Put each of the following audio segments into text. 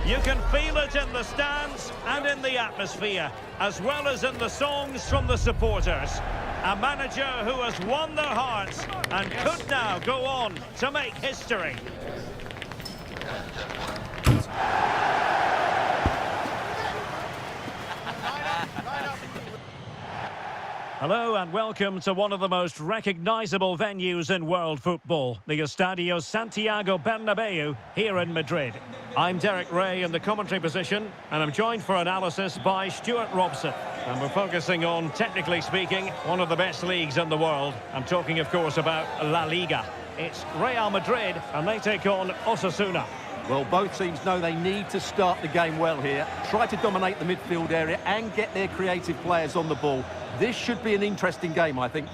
You can feel it in the stands and in the atmosphere, as well as in the songs from the supporters. A manager who has won their hearts and could now go on to make history. Hello and welcome to one of the most recognisable venues in world football, the Estadio Santiago Bernabeu here in Madrid. I'm Derek Ray in the commentary position, and I'm joined for analysis by Stuart Robson. And we're focusing on, technically speaking, one of the best leagues in the world. I'm talking, of course, about La Liga. It's Real Madrid, and they take on Osasuna. Well, both teams know they need to start the game well here, try to dominate the midfield area and get their creative players on the ball. This should be an interesting game, I think.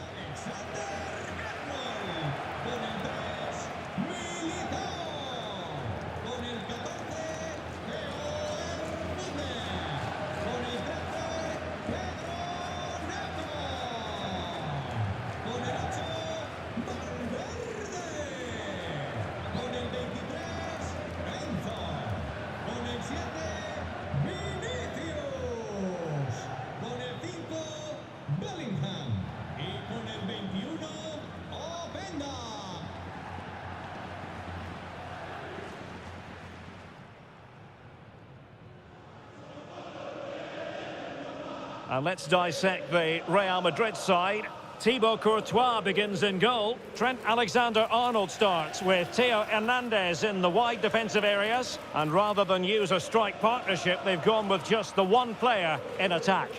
And let's dissect the Real Madrid side. Thibaut Courtois begins in goal. Trent Alexander-Arnold starts with Theo Hernandez in the wide defensive areas. And rather than use a strike partnership, they've gone with just the one player in attack.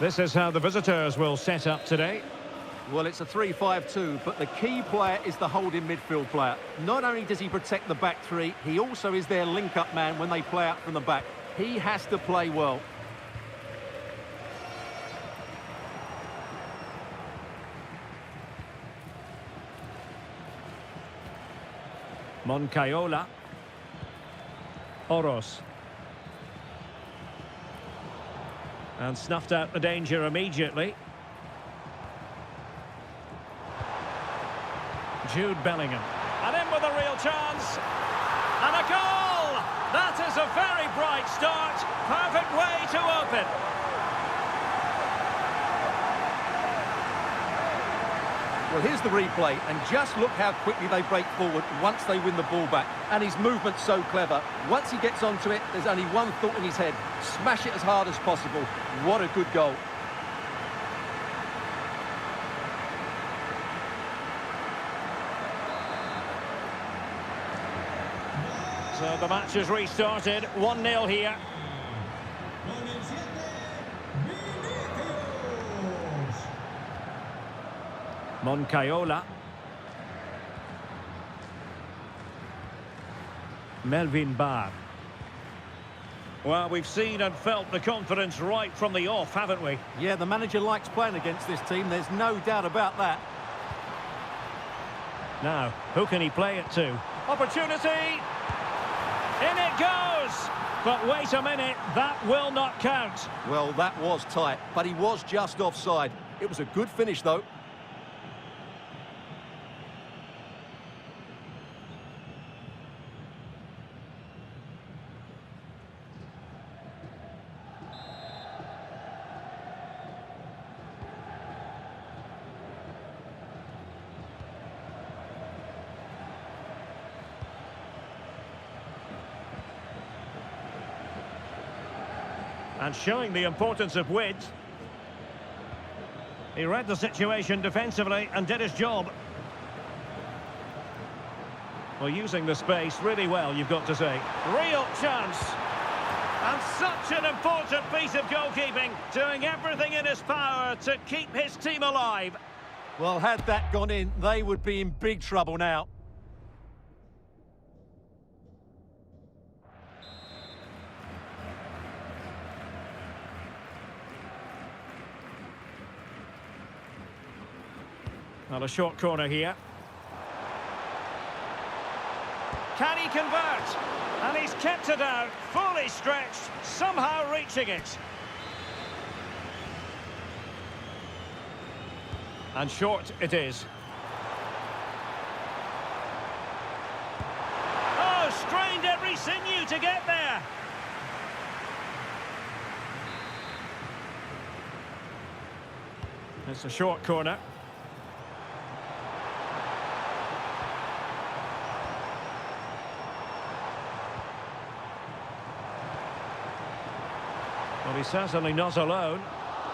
This is how the visitors will set up today. Well, it's a 3-5-2, but the key player is the holding midfield player. Not only does he protect the back three, he also is their link-up man when they play out from the back. He has to play well. Moncayola. Oros. And snuffed out the danger immediately. Jude Bellingham. And in with a real chance. And a goal! That is a very bright start. Perfect way to open. Well, here's the replay, and just look how quickly they break forward once they win the ball back. And his movement's so clever. Once he gets onto it, there's only one thought in his head. Smash it as hard as possible. What a good goal. So the match has restarted, 1-0 here. Moncayola. Melvin Barr. Well, we've seen and felt the confidence right from the off, haven't we? Yeah, the manager likes playing against this team, there's no doubt about that. Now, who can he play it to? Opportunity! In it goes! But wait a minute, that will not count. Well, that was tight, but he was just offside. It was a good finish, though. And showing the importance of width. He read the situation defensively and did his job. Well, using the space really well, you've got to say. Real chance. And such an important piece of goalkeeping, doing everything in his power to keep his team alive. Well, had that gone in, they would be in big trouble now. Well, a short corner here. Can he convert? And he's kept it out, fully stretched, somehow reaching it. And short it is. sinew to get there. It's a short corner. Well, he's certainly not alone.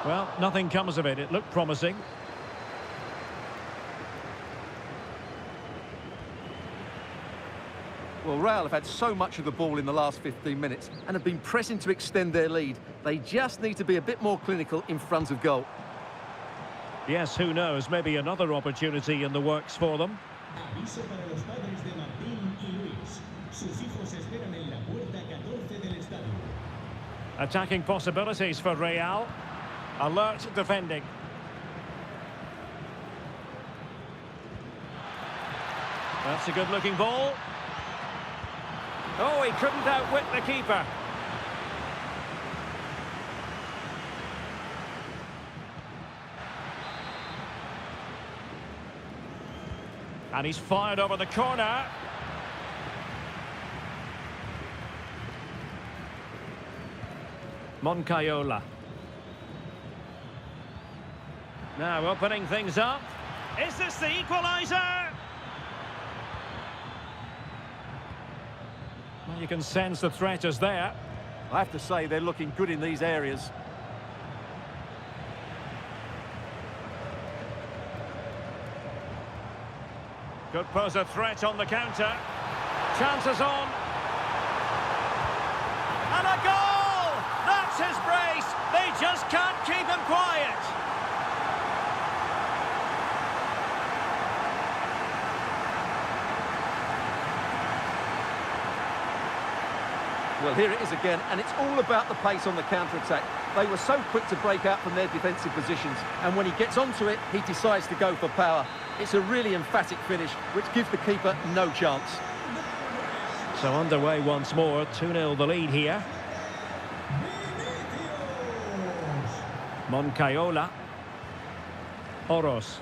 Well, nothing comes of it. It looked promising. Well, Real have had so much of the ball in the last 15 minutes and have been pressing to extend their lead. They just need to be a bit more clinical in front of goal. Yes, who knows? Maybe another opportunity in the works for them. Aviso para los padres de Martín y Luis. Sus hijos esperan en la puerta 14 del estadio. Attacking possibilities for Real. Alert defending. That's a good-looking ball. Oh, he couldn't outwit the keeper. And he's fired over the corner. Moncayola. Now opening things up. Is this the equaliser? Well, you can sense the threat is there. I have to say, they're looking good in these areas. Could pose a threat on the counter. Chances on. And a goal! That's his brace. They just can't keep him quiet. Well, here it is again, and it's all about the pace on the counter-attack. They were so quick to break out from their defensive positions, and when he gets onto it, he decides to go for power. It's a really emphatic finish, which gives the keeper no chance. So underway once more, 2-0 the lead here. Moncayola. Oros.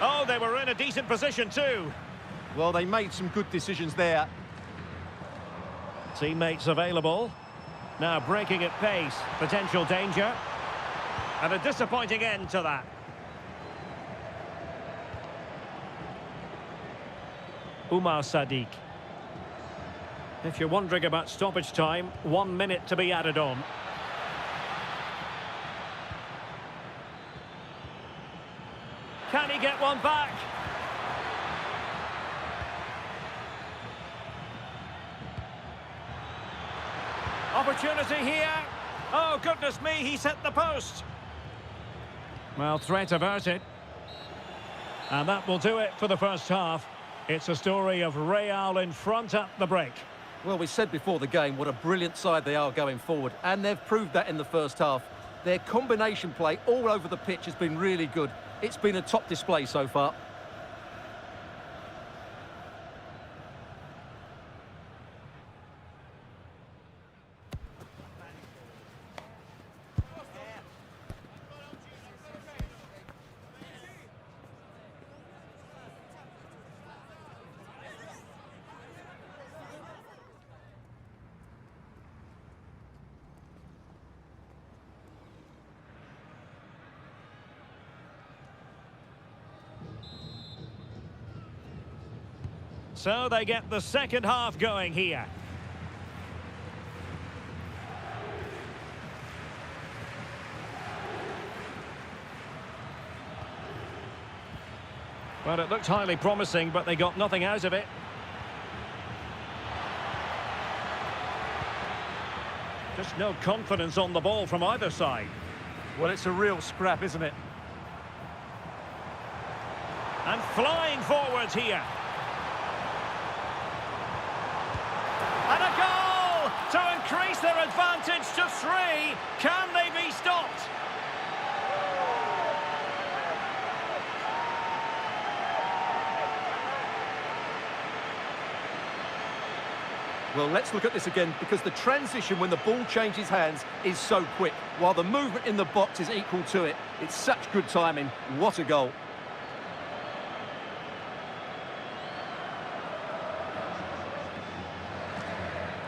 Oh, they were in a decent position too. Well, they made some good decisions there. Teammates available. Now breaking at pace. Potential danger. And a disappointing end to that. Umar Sadiq. If you're wondering about stoppage time, 1 minute to be added on. Can he get one back? Opportunity here. Oh, goodness me, he's hit the post. Well, threat averted. And that will do it for the first half. It's a story of Real in front at the break. Well, we said before the game what a brilliant side they are going forward, and they've proved that in the first half. Their combination play all over the pitch has been really good. It's been a top display so far. So they get the second half going here. Well, it looked highly promising, but they got nothing out of it. Just no confidence on the ball from either side. Well, it's a real scrap, isn't it? And flying forwards here. And a goal to increase their advantage to 3. Can they be stopped? Well, let's look at this again, because the transition when the ball changes hands is so quick, while the movement in the box is equal to it. It's such good timing. What a goal.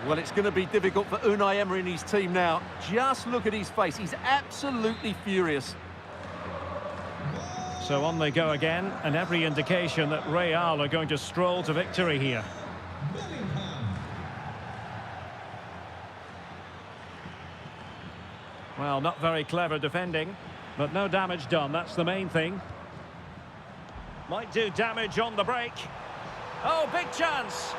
Well, it's going to be difficult for Unai Emery and his team now. Just look at his face. He's absolutely furious. So on they go again, and every indication that Real are going to stroll to victory here. Well, not very clever defending, but no damage done. That's the main thing. Might do damage on the break. Oh, big chance.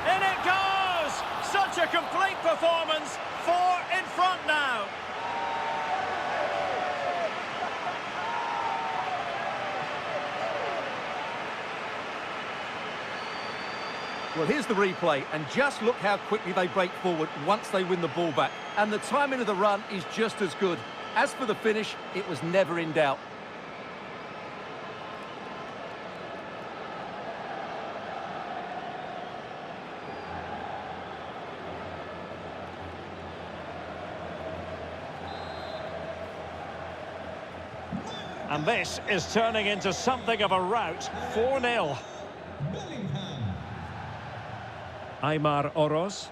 In it goes! Such a complete performance. 4 in front now. Well, here's the replay, and just look how quickly they break forward once they win the ball back. And the timing of the run is just as good. As for the finish, it was never in doubt. And this is turning into something of a rout. 4-0. Aymar Oroz.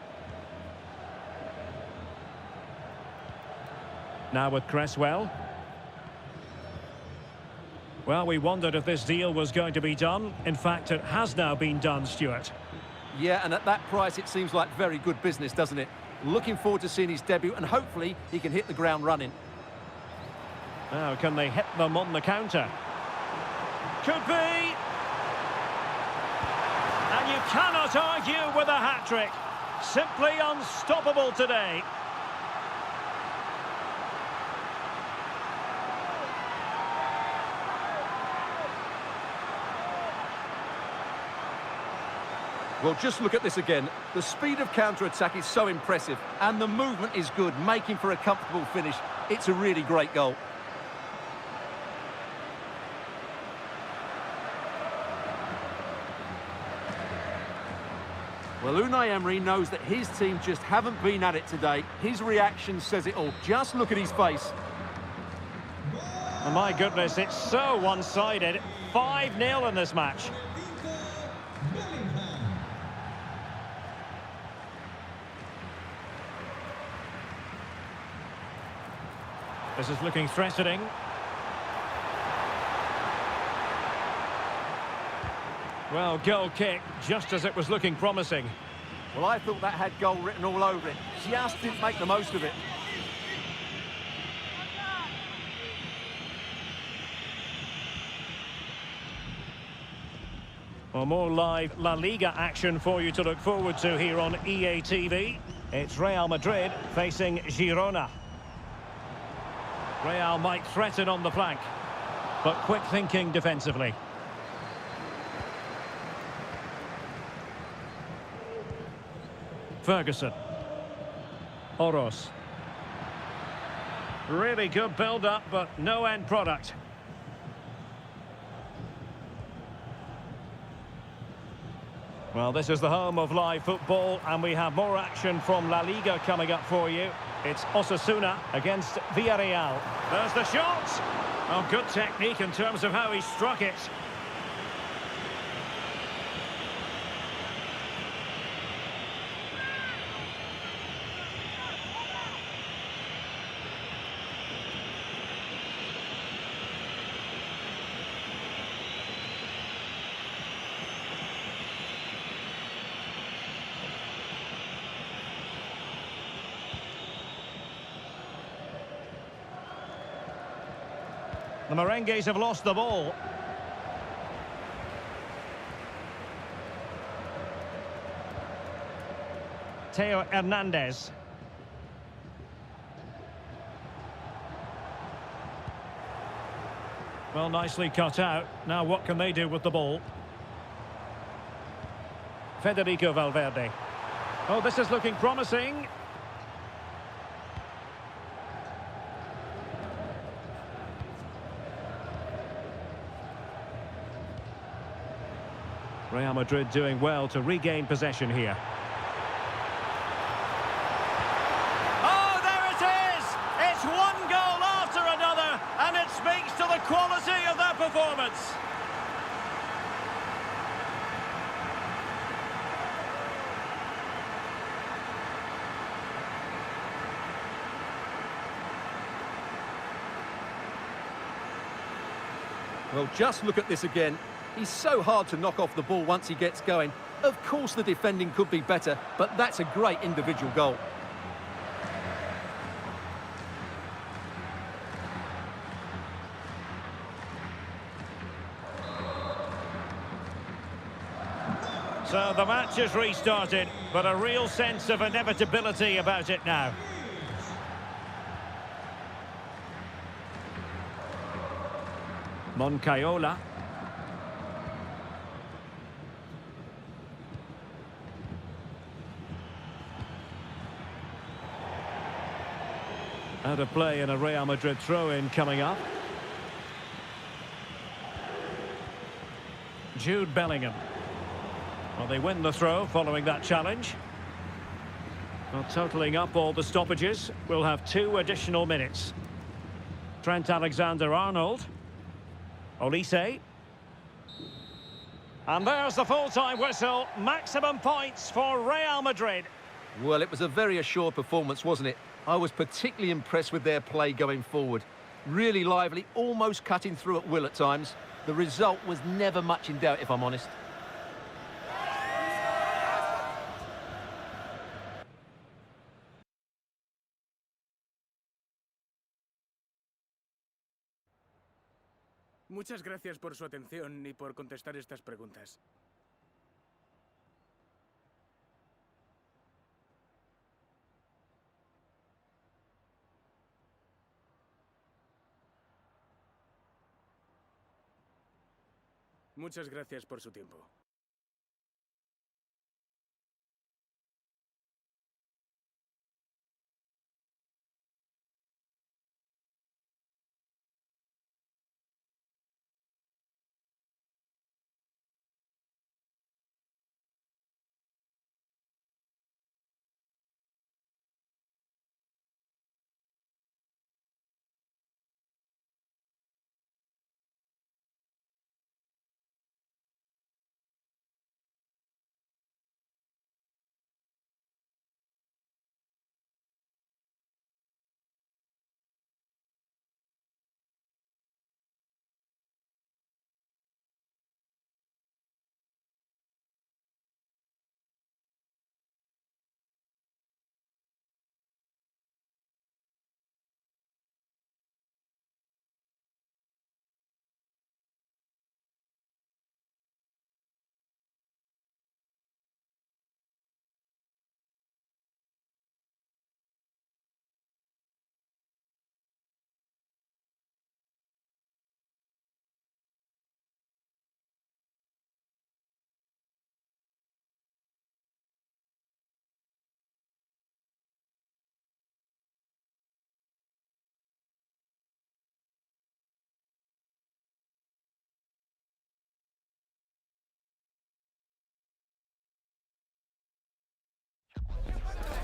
Now with Cresswell. Well, we wondered if this deal was going to be done. In fact, it has now been done, Stuart. Yeah, and at that price, it seems like very good business, doesn't it? Looking forward to seeing his debut, and hopefully he can hit the ground running. Now, can they hit them on the counter? Could be. And you cannot argue with a hat-trick. Simply unstoppable today. Well, just look at this again. The speed of counter-attack is so impressive, and the movement is good, making for a comfortable finish. It's a really great goal. Well, Unai Emery knows that his team just haven't been at it today. His reaction says it all. Just look at his face. Oh, my goodness, it's so one-sided. 5-0 in this match. This is looking threatening. Well, goal kick, just as it was looking promising. Well, I thought that had goal written all over it. Just didn't make the most of it. Well, more live La Liga action for you to look forward to here on EA TV. It's Real Madrid facing Girona. Real might threaten on the flank, but quick thinking defensively. Ferguson. Oroz. Really good build-up, but no end product. Well, this is the home of live football, and we have more action from La Liga coming up for you. It's Osasuna against Villarreal. There's the shot! Oh, good technique in terms of how he struck it. The Merengues have lost the ball. Theo Hernandez. Well, nicely cut out. Now what can they do with the ball? Federico Valverde. Oh, this is looking promising. Real Madrid doing well to regain possession here. Oh, there it is! It's one goal after another, and it speaks to the quality of their performance. Well, just look at this again. He's so hard to knock off the ball once he gets going. Of course the defending could be better, but that's a great individual goal. So the match has restarted, but a real sense of inevitability about it now. Moncayola. Out of play in a Real Madrid throw-in coming up. Jude Bellingham. Well, they win the throw following that challenge. Well, totalling up all the stoppages, we'll have 2 additional minutes. Trent Alexander-Arnold. Olise. And there's the full-time whistle. Maximum points for Real Madrid. Well, it was a very assured performance, wasn't it? I was particularly impressed with their play going forward. Really lively, almost cutting through at will at times. The result was never much in doubt, if I'm honest. Muchas gracias por su atención y por contestar estas preguntas. Muchas gracias por su tiempo.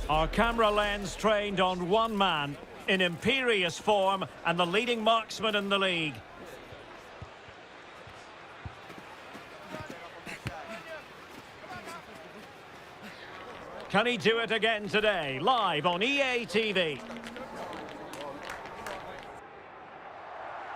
Our camera lens trained on one man in imperious form and the leading marksman in the league. Can he do it again today? Live on EA TV.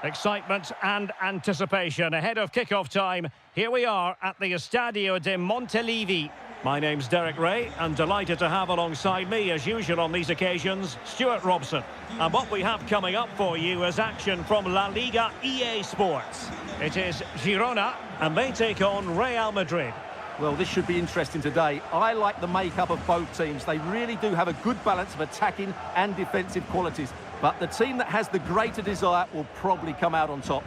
Excitement and anticipation ahead of kickoff time. Here we are at the Estadio de Montilivi. My name's Derek Ray, and delighted to have alongside me, as usual on these occasions, Stuart Robson. And what we have coming up for you is action from La Liga EA Sports. It is Girona, and they take on Real Madrid. Well, this should be interesting today. I like the makeup of both teams. They really do have a good balance of attacking and defensive qualities. But the team that has the greater desire will probably come out on top.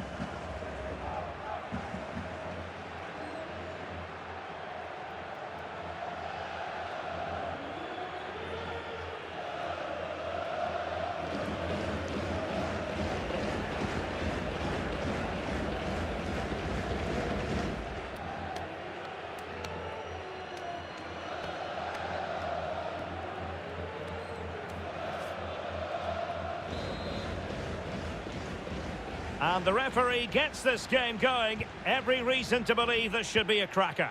And the referee gets this game going. Every reason to believe this should be a cracker.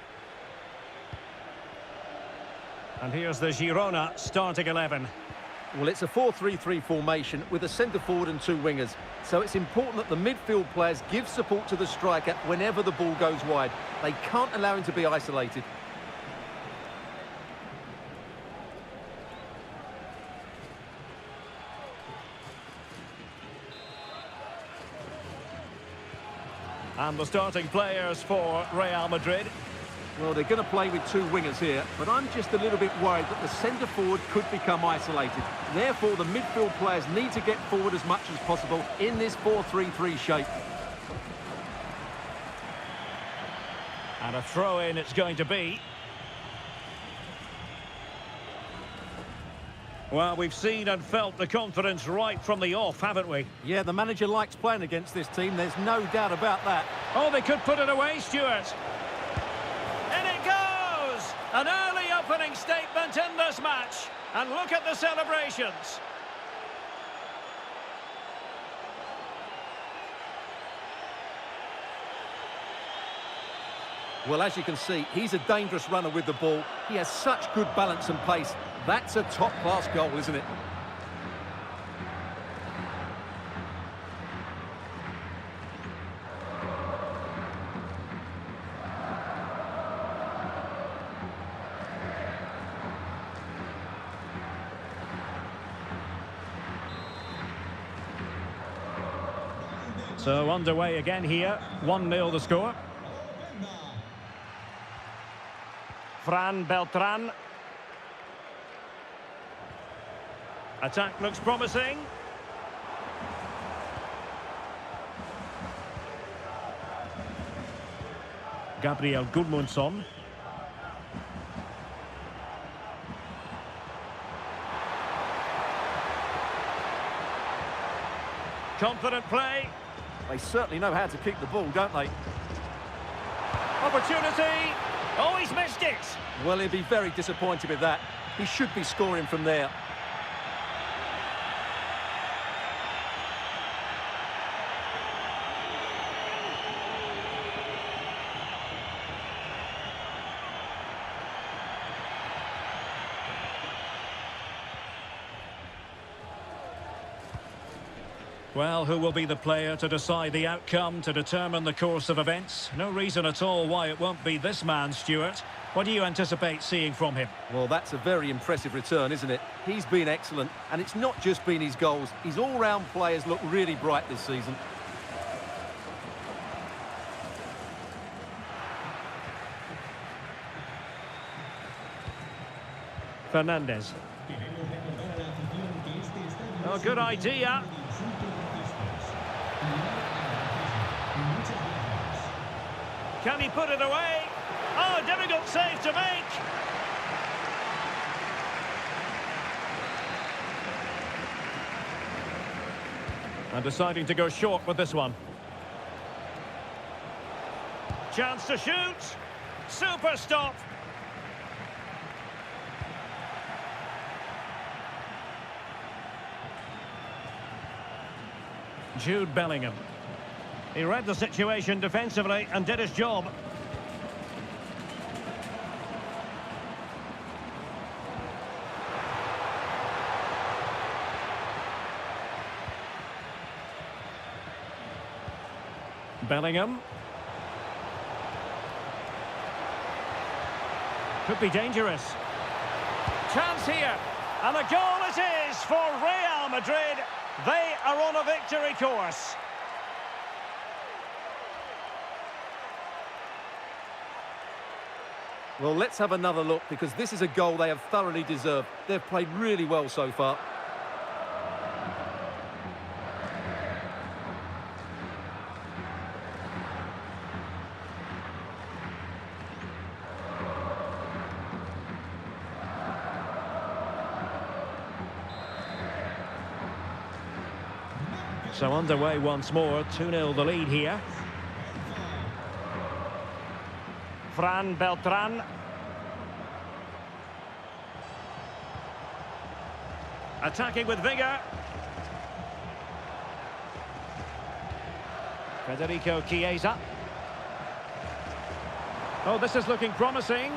And here's the Girona starting 11. Well, it's a 4-3-3 formation with a centre forward and two wingers. So it's important that the midfield players give support to the striker whenever the ball goes wide. They can't allow him to be isolated. And the starting players for Real Madrid. Well, they're going to play with two wingers here, but I'm just a little bit worried that the centre forward could become isolated. Therefore, the midfield players need to get forward as much as possible in this 4-3-3 shape. And a throw-in it's going to be. Well, we've seen and felt the confidence right from the off, haven't we? Yeah, the manager likes playing against this team, there's no doubt about that. Oh, they could put it away, Stuart. In it goes! An early opening statement in this match. And look at the celebrations. Well, as you can see, he's a dangerous runner with the ball. He has such good balance and pace. That's a top-class goal, isn't it? So underway again here. 1-0 the score. Fran Beltran. Attack looks promising. Gabriel Gudmundsson. Confident play. They certainly know how to kick the ball, don't they? Opportunity. Oh, he's missed it. Well, he'll be very disappointed with that. He should be scoring from there. Well, who will be the player to decide the outcome, to determine the course of events? No reason at all why it won't be this man, Stuart. What do you anticipate seeing from him? Well, that's a very impressive return, isn't it? He's been excellent, and it's not just been his goals. His all-round players look really bright this season. Fernandez. Oh, good idea. Can he put it away? Oh, difficult save to make. And deciding to go short with this one. Chance to shoot. Super stop. Jude Bellingham. He read the situation defensively and did his job. Bellingham. Could be dangerous. Chance here. And a goal it is for Real Madrid. They are on a victory course. Well, let's have another look, because this is a goal they have thoroughly deserved. They've played really well so far. So underway once more, 2-0 the lead here. Fran Beltran. Attacking with vigour. Federico Chiesa. Oh, this is looking promising.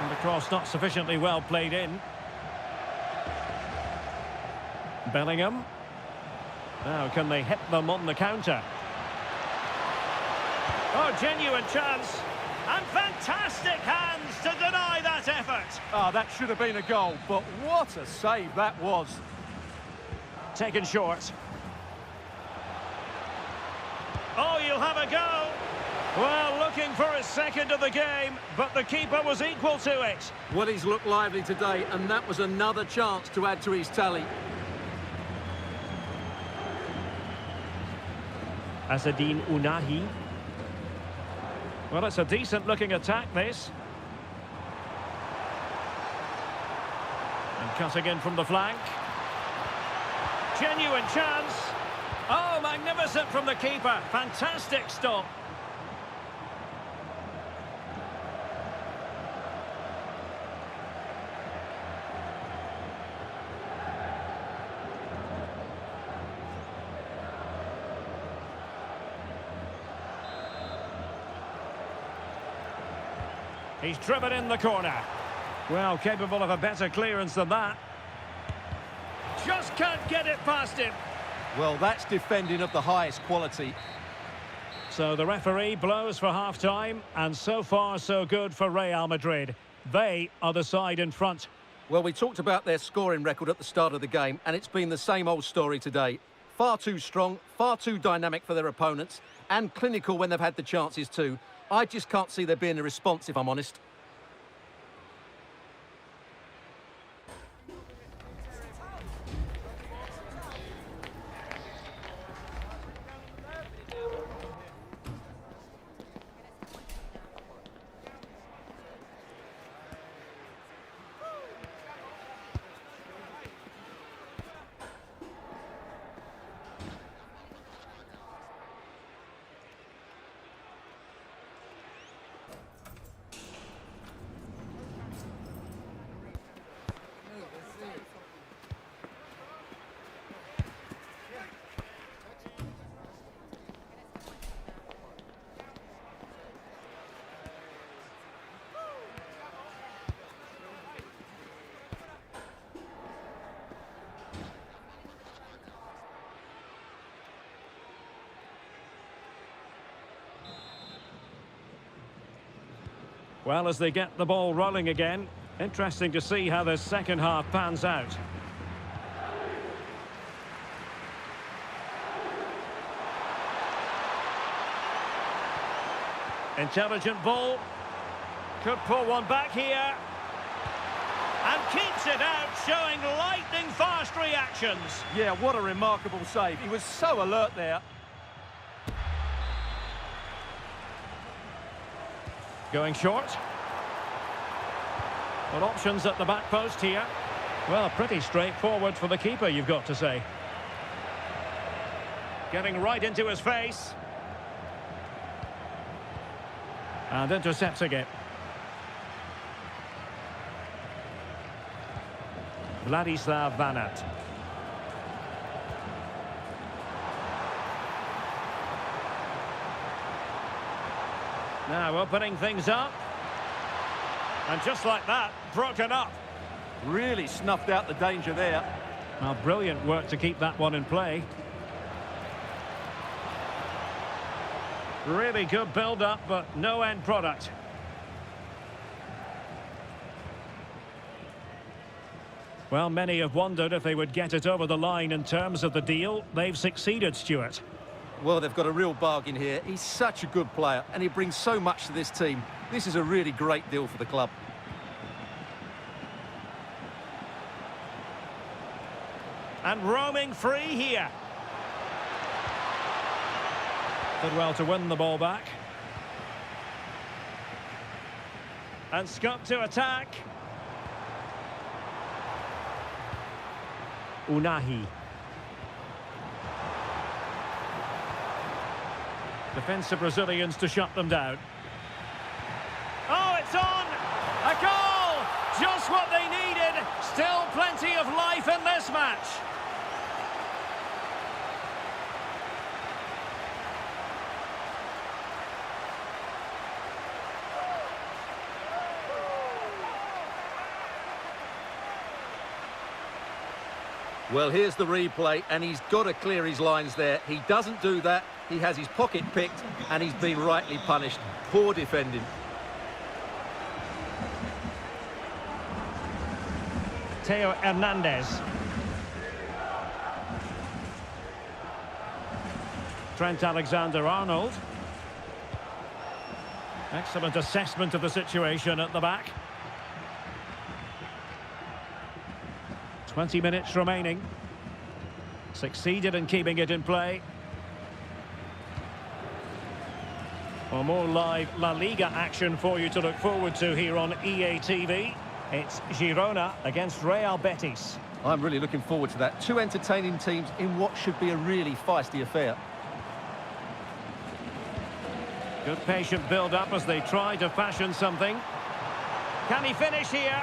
And the cross not sufficiently well played in. Bellingham. Now, can they hit them on the counter? Oh, genuine chance. And fantastic hands to deny that effort. Ah, that should have been a goal, but what a save that was. Taken short. Oh, you'll have a go. Well, looking for his second of the game, but the keeper was equal to it. Well, he's looked lively today, and that was another chance to add to his tally. Asadine Unahi. Well, it's a decent-looking attack, this. And cutting in from the flank. Genuine chance. Oh, magnificent from the keeper. Fantastic stop. He's driven in the corner. Well, capable of a better clearance than that. Just can't get it past him. Well, that's defending of the highest quality. So the referee blows for half-time, and so far so good for Real Madrid. They are the side in front. Well, we talked about their scoring record at the start of the game, and it's been the same old story today. Far too strong, far too dynamic for their opponents, and clinical when they've had the chances too. I just can't see there being a response, if I'm honest. Well, as they get the ball rolling again, interesting to see how the second half pans out. Intelligent ball. Could pull one back here. And keeps it out, showing lightning-fast reactions. Yeah, what a remarkable save. He was so alert there. Going short. Well, options at the back post here. Well, pretty straightforward for the keeper, you've got to say. Getting right into his face. And intercepting it. Vladislav Vanat. Now opening things up. And just like that, broken up. Really snuffed out the danger there. Well, brilliant work to keep that one in play. Really good build-up, but no end product. Well, many have wondered if they would get it over the line in terms of the deal. They've succeeded, Stuart. Well, they've got a real bargain here. He's such a good player, and he brings so much to this team. This is a really great deal for the club. And roaming free here. Did well to win the ball back. And Scott to attack. Unahi. Defensive Brazilians to shut them down. Oh, it's on! A goal! Just what they needed. Still plenty of life in this match. Well, here's the replay, and he's got to clear his lines there. He doesn't do that. He has his pocket picked, and he's been rightly punished. Poor defending. Theo Hernandez. Trent Alexander-Arnold. Excellent assessment of the situation at the back. 20 minutes remaining. Succeeded in keeping it in play. For more live La Liga action for you to look forward to here on EA TV. It's Girona against Real Betis. I'm really looking forward to that. Two entertaining teams in what should be a really feisty affair. Good patient build-up as they try to fashion something. Can he finish here?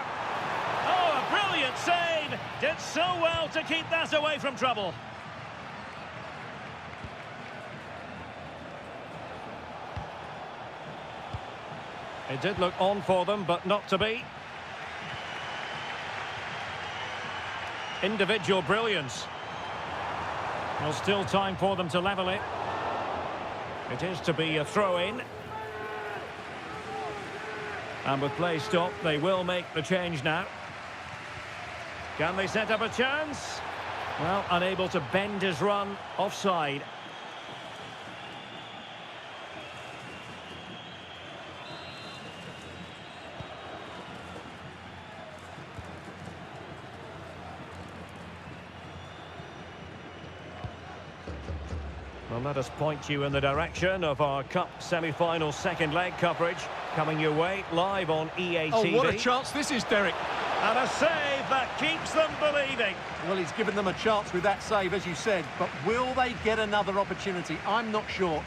Oh, a brilliant save! Did so well to keep that away from trouble. It did look on for them, but not to be. Individual brilliance. There's still time for them to level it. It is to be a throw-in. And with play stopped, they will make the change now. Can they set up a chance? Well, unable to bend his run, offside. Well, let us point you in the direction of our Cup semi-final second leg coverage. Coming your way live on EA TV. Oh, what a chance this is, Derek. And a save that keeps them believing. Well, he's given them a chance with that save, as you said. But will they get another opportunity? I'm not sure.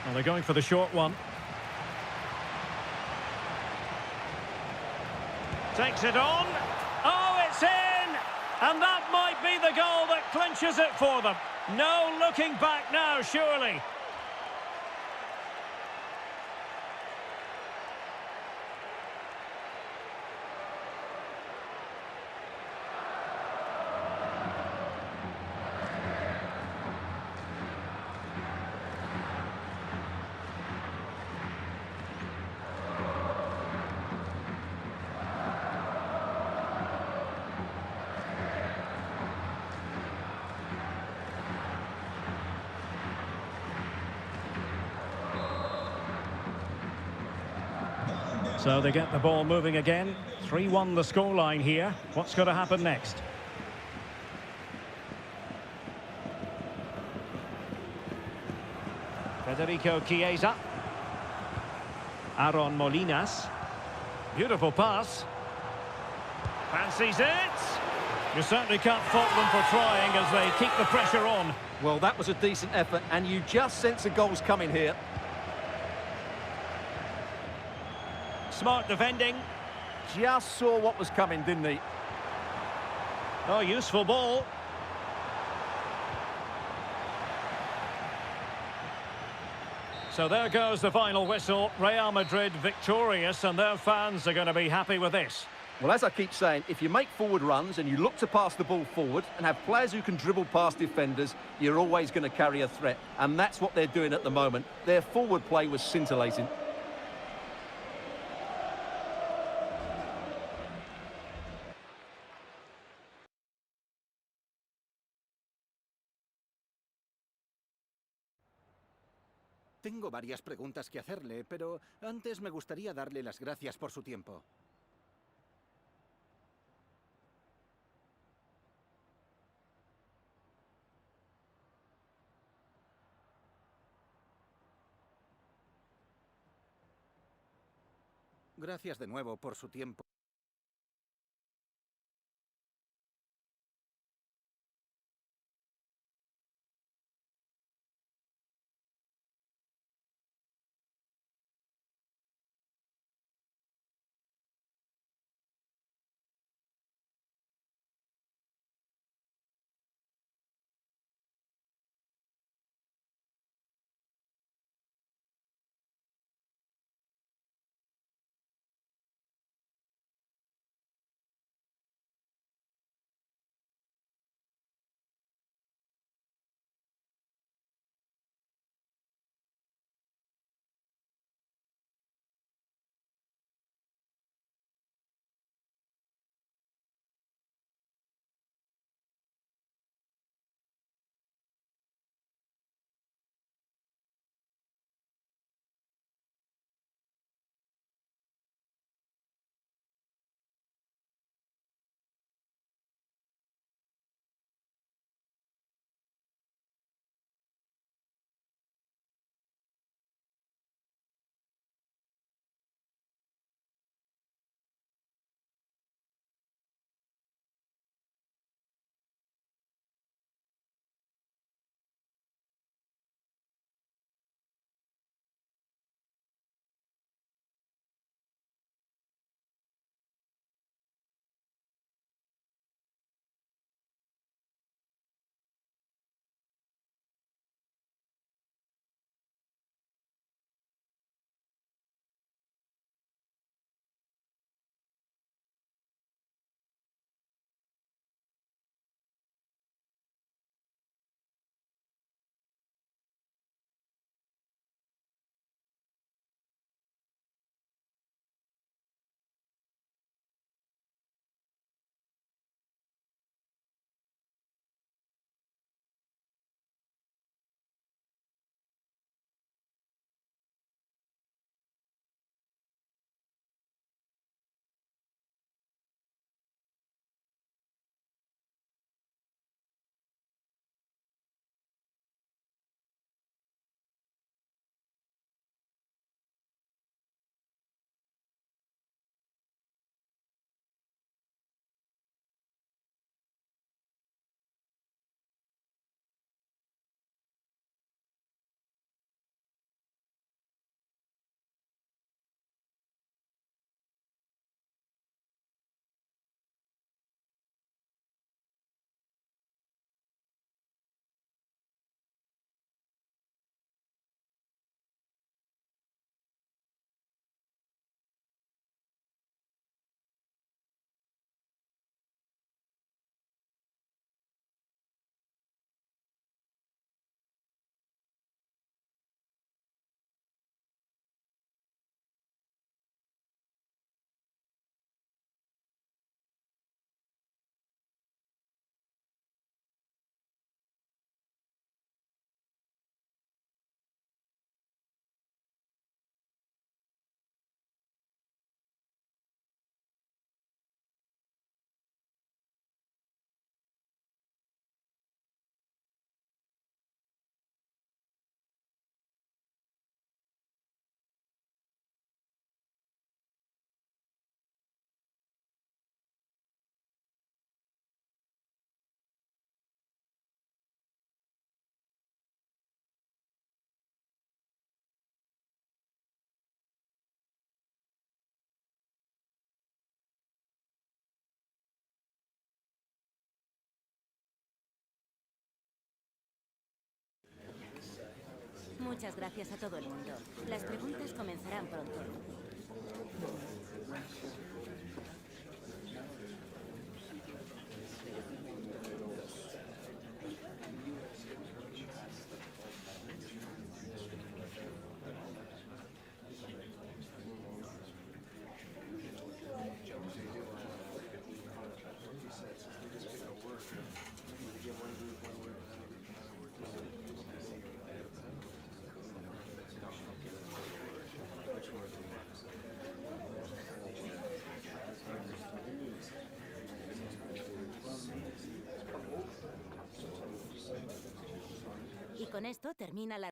Well, they're going for the short one. Takes it on. Oh, it's in! And that might be the goal that clinches it for them. No looking back now, surely. So they get the ball moving again. 3-1 the scoreline here. What's going to happen next? Federico Chiesa. Aaron Molinas. Beautiful pass. Fancies it. You certainly can't fault them for trying as they keep the pressure on. Well, that was a decent effort, and you just sense a goal's coming here. Smart defending. Just saw what was coming, didn't he? Oh, useful ball. So there goes the final whistle. Real Madrid victorious, and their fans are going to be happy with this. Well, as I keep saying, if you make forward runs and you look to pass the ball forward and have players who can dribble past defenders, you're always going to carry a threat. And that's what they're doing at the moment. Their forward play was scintillating. Tengo varias preguntas que hacerle, pero antes me gustaría darle las gracias por su tiempo. Gracias de nuevo por su tiempo. Muchas gracias a todo el mundo. Las preguntas comenzarán pronto. Y con esto termina la...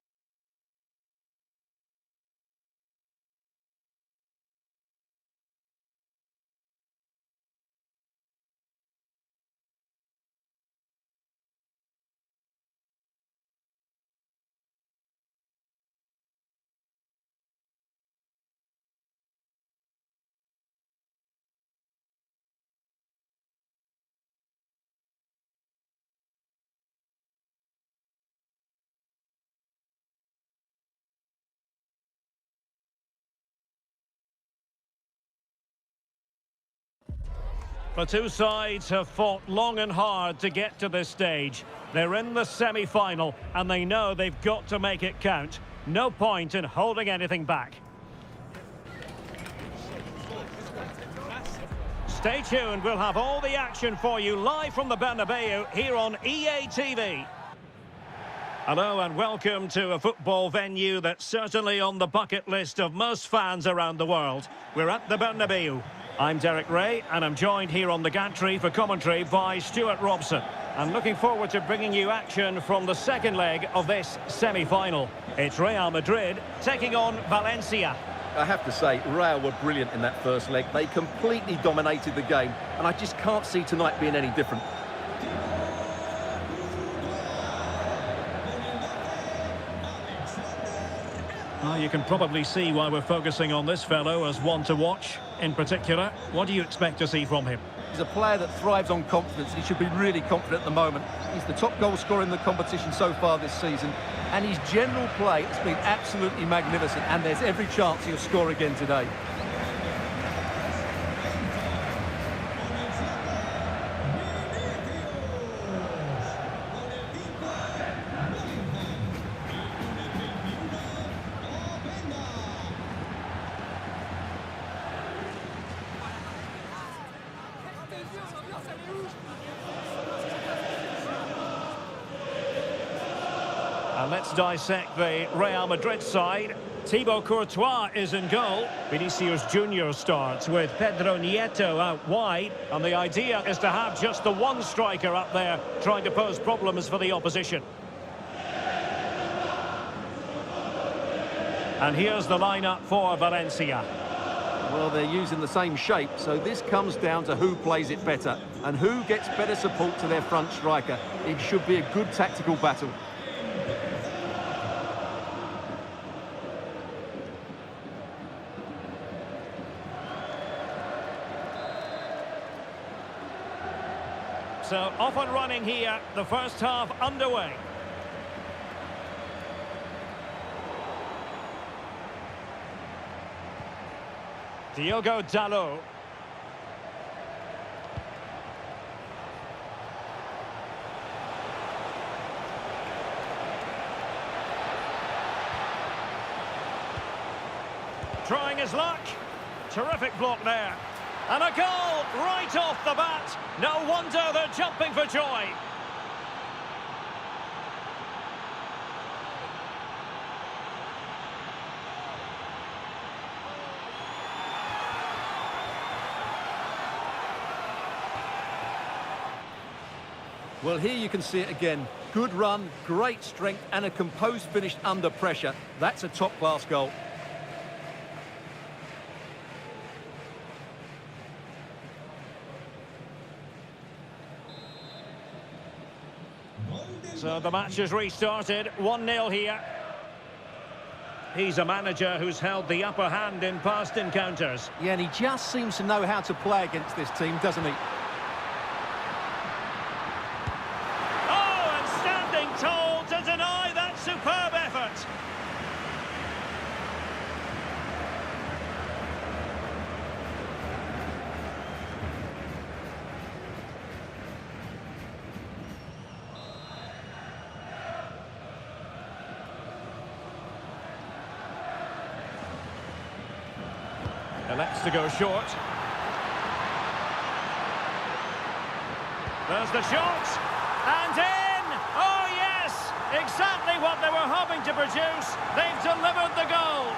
The two sides have fought long and hard to get to this stage. They're in the semi-final and they know they've got to make it count. No point in holding anything back. Stay tuned, we'll have all the action for you live from the Bernabeu here on EA TV. Hello and welcome to a football venue that's certainly on the bucket list of most fans around the world. We're at the Bernabeu. I'm Derek Ray and I'm joined here on the gantry for commentary by Stuart Robson. I'm looking forward to bringing you action from the second leg of this semi-final. It's Real Madrid taking on Valencia. I have to say, Real were brilliant in that first leg. They completely dominated the game, and I just can't see tonight being any different. Well, you can probably see why we're focusing on this fellow as one to watch. In particular, what do you expect to see from him? He's a player that thrives on confidence. He should be really confident at the moment. He's the top goal scorer in the competition so far this season, and his general play has been absolutely magnificent, and there's every chance he'll score again today. And let's dissect the Real Madrid side. Thibaut Courtois is in goal. Vinicius Junior starts with Pedro Nieto out wide. And the idea is to have just the one striker up there trying to pose problems for the opposition. And here's the lineup for Valencia. Well, they're using the same shape, so this comes down to who plays it better and who gets better support to their front striker. It should be a good tactical battle. So off and running here, the first half underway. Diogo Dalot. Trying his luck. Terrific block there. And a goal right off the bat. No wonder they're jumping for joy. Well, here you can see it again. Good run, great strength, and a composed finish under pressure. That's a top-class goal. So the match has restarted, 1-0 here. He's a manager who's held the upper hand in past encounters. Yeah, and he just seems to know how to play against this team, doesn't he? Oh, and standing tall to deny that superb effort. Elects to go short. There's the shot. And in! Oh, yes! Exactly what they were hoping to produce. They've delivered the goal.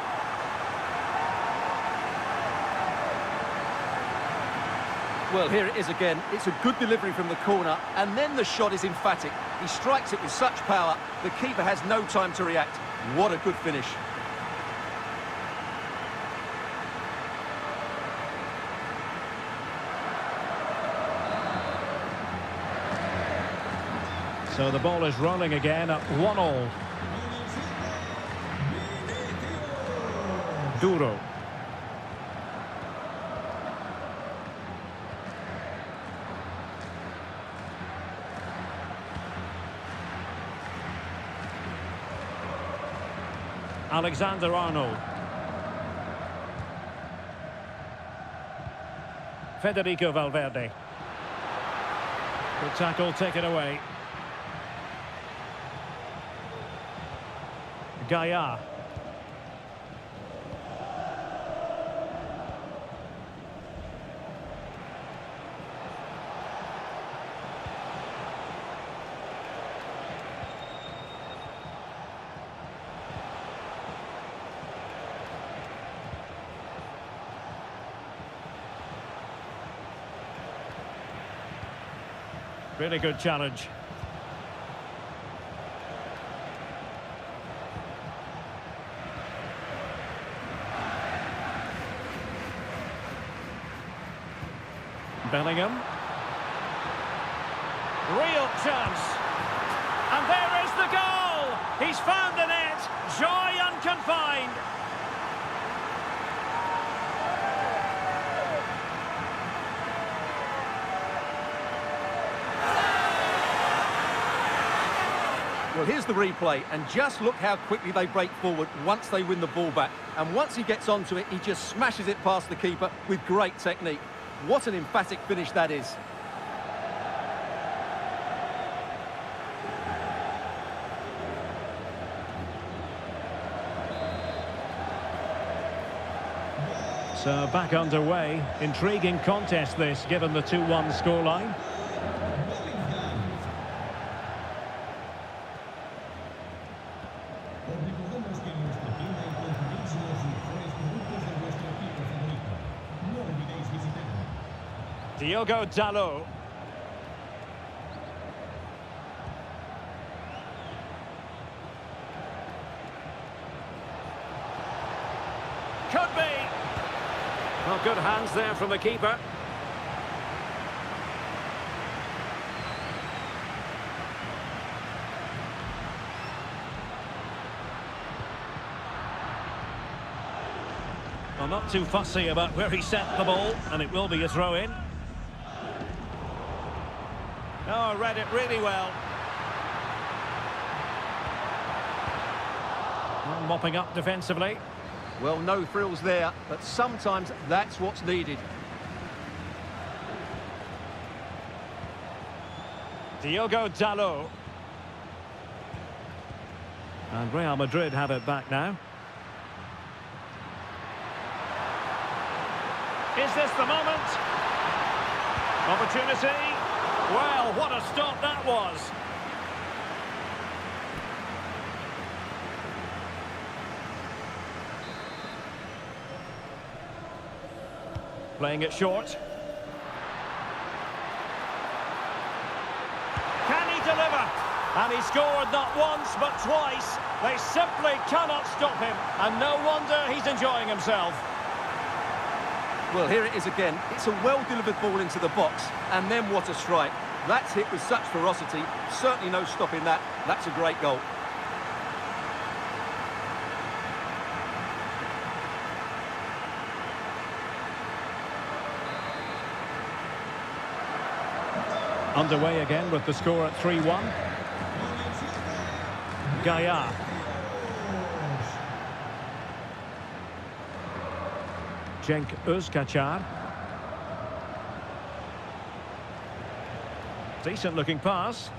Well, here it is again. It's a good delivery from the corner, and then the shot is emphatic. He strikes it with such power, the keeper has no time to react. What a good finish. So the ball is rolling again at 1-1. Duro. Alexander-Arnold. Federico Valverde. Good tackle taken away. Gaia. Really good challenge. Bellingham. Real chance. And there is the goal! He's found the net. Joy unconfined. Well, here's the replay, and just look how quickly they break forward once they win the ball back. And once he gets onto it, he just smashes it past the keeper with great technique. What an emphatic finish that is. So back underway. Intriguing contest this, given the 2-1 scoreline. Recordamos que en nuestra tienda encontraréis los mejores productos de vuestro equipo favorito. No olvidéis visitarnos. Diogo Dalot. Could be. Well, good hands there from the keeper. Well, not too fussy about where he set the ball, and it will be a throw-in. Oh, read it really well. Well, mopping up defensively. Well, no thrills there, but sometimes that's what's needed. Diogo Dalot. And Real Madrid have it back now. Is this the moment? Opportunity. Well, what a stop that was. Playing it short. Can he deliver? And he scored not once but twice. They simply cannot stop him. And no wonder he's enjoying himself. Well, here it is again. It's a well-delivered ball into the box, and then what a strike. That's hit with such ferocity. Certainly no stopping that. That's a great goal. Underway again with the score at 3-1. Gaia. Cenk Özkaçar. Decent looking pass.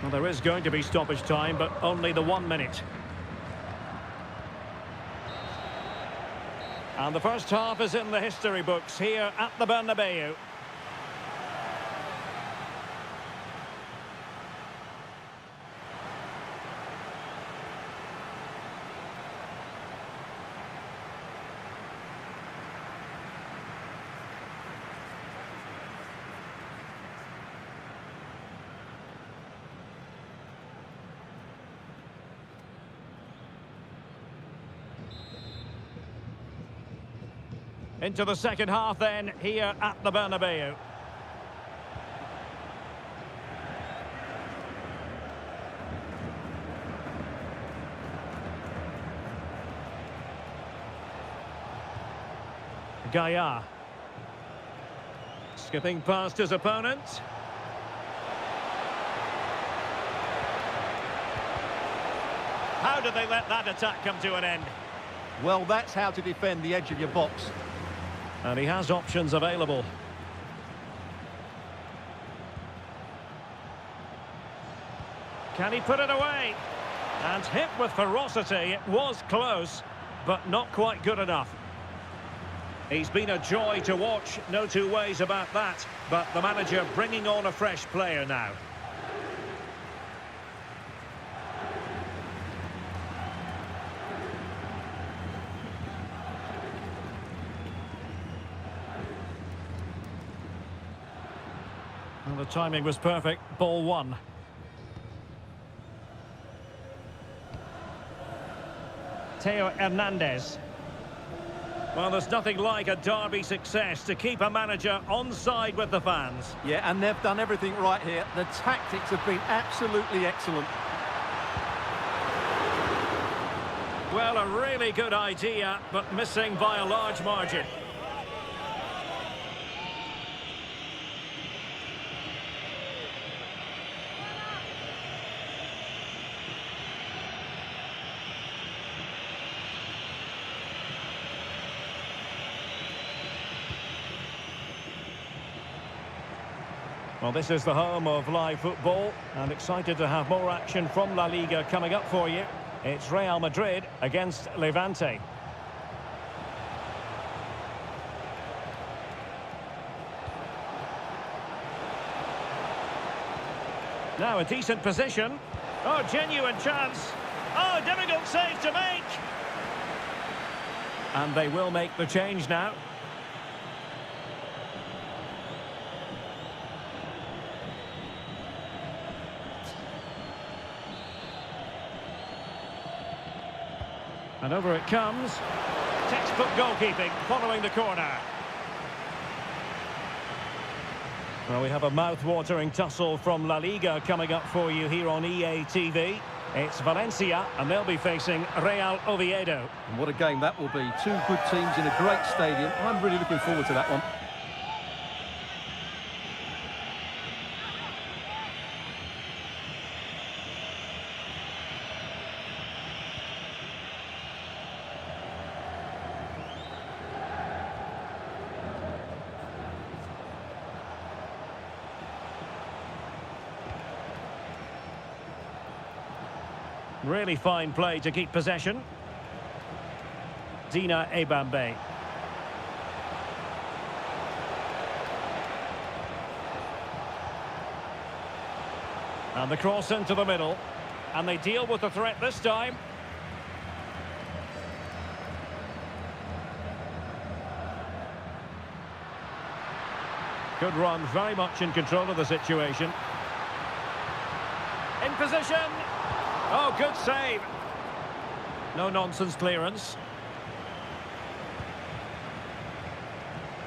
Well, there is going to be stoppage time, but only the 1 minute. And the first half is in the history books here at the Bernabeu. Into the second half then, here at the Bernabeu. Gaia. Skipping past his opponent. How did they let that attack come to an end? Well, that's how to defend the edge of your box. And he has options available. Can he put it away? And hit with ferocity. It was close, but not quite good enough. He's been a joy to watch, no two ways about that. But the manager bringing on a fresh player now. And the timing was perfect. Ball one. Theo Hernandez. Well, there's nothing like a derby success to keep a manager on side with the fans. Yeah, and they've done everything right here. The tactics have been absolutely excellent. Well, a really good idea, but missing by a large margin. Well, this is the home of live football, and excited to have more action from La Liga coming up for you. It's Real Madrid against Levante. Now a decent position. Oh, genuine chance. Oh, difficult save to make. And they will make the change now. And over it comes. Textbook goalkeeping following the corner. Well, we have a mouth-watering tussle from La Liga coming up for you here on EA TV. It's Valencia, and they'll be facing Real Oviedo. And what a game that will be. Two good teams in a great stadium. I'm really looking forward to that one. Really fine play to keep possession. Dina Ebambe. And the cross into the middle. And they deal with the threat this time. Good run, very much in control of the situation. In position. Oh, good save. No-nonsense clearance.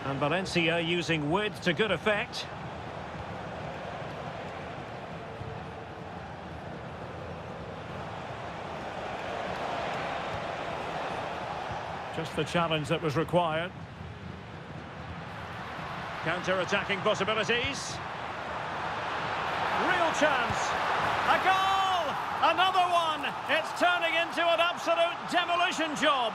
And Valencia using width to good effect. Just the challenge that was required. Counter-attacking possibilities. Real chance. A goal! Another one! It's turning into an absolute demolition job.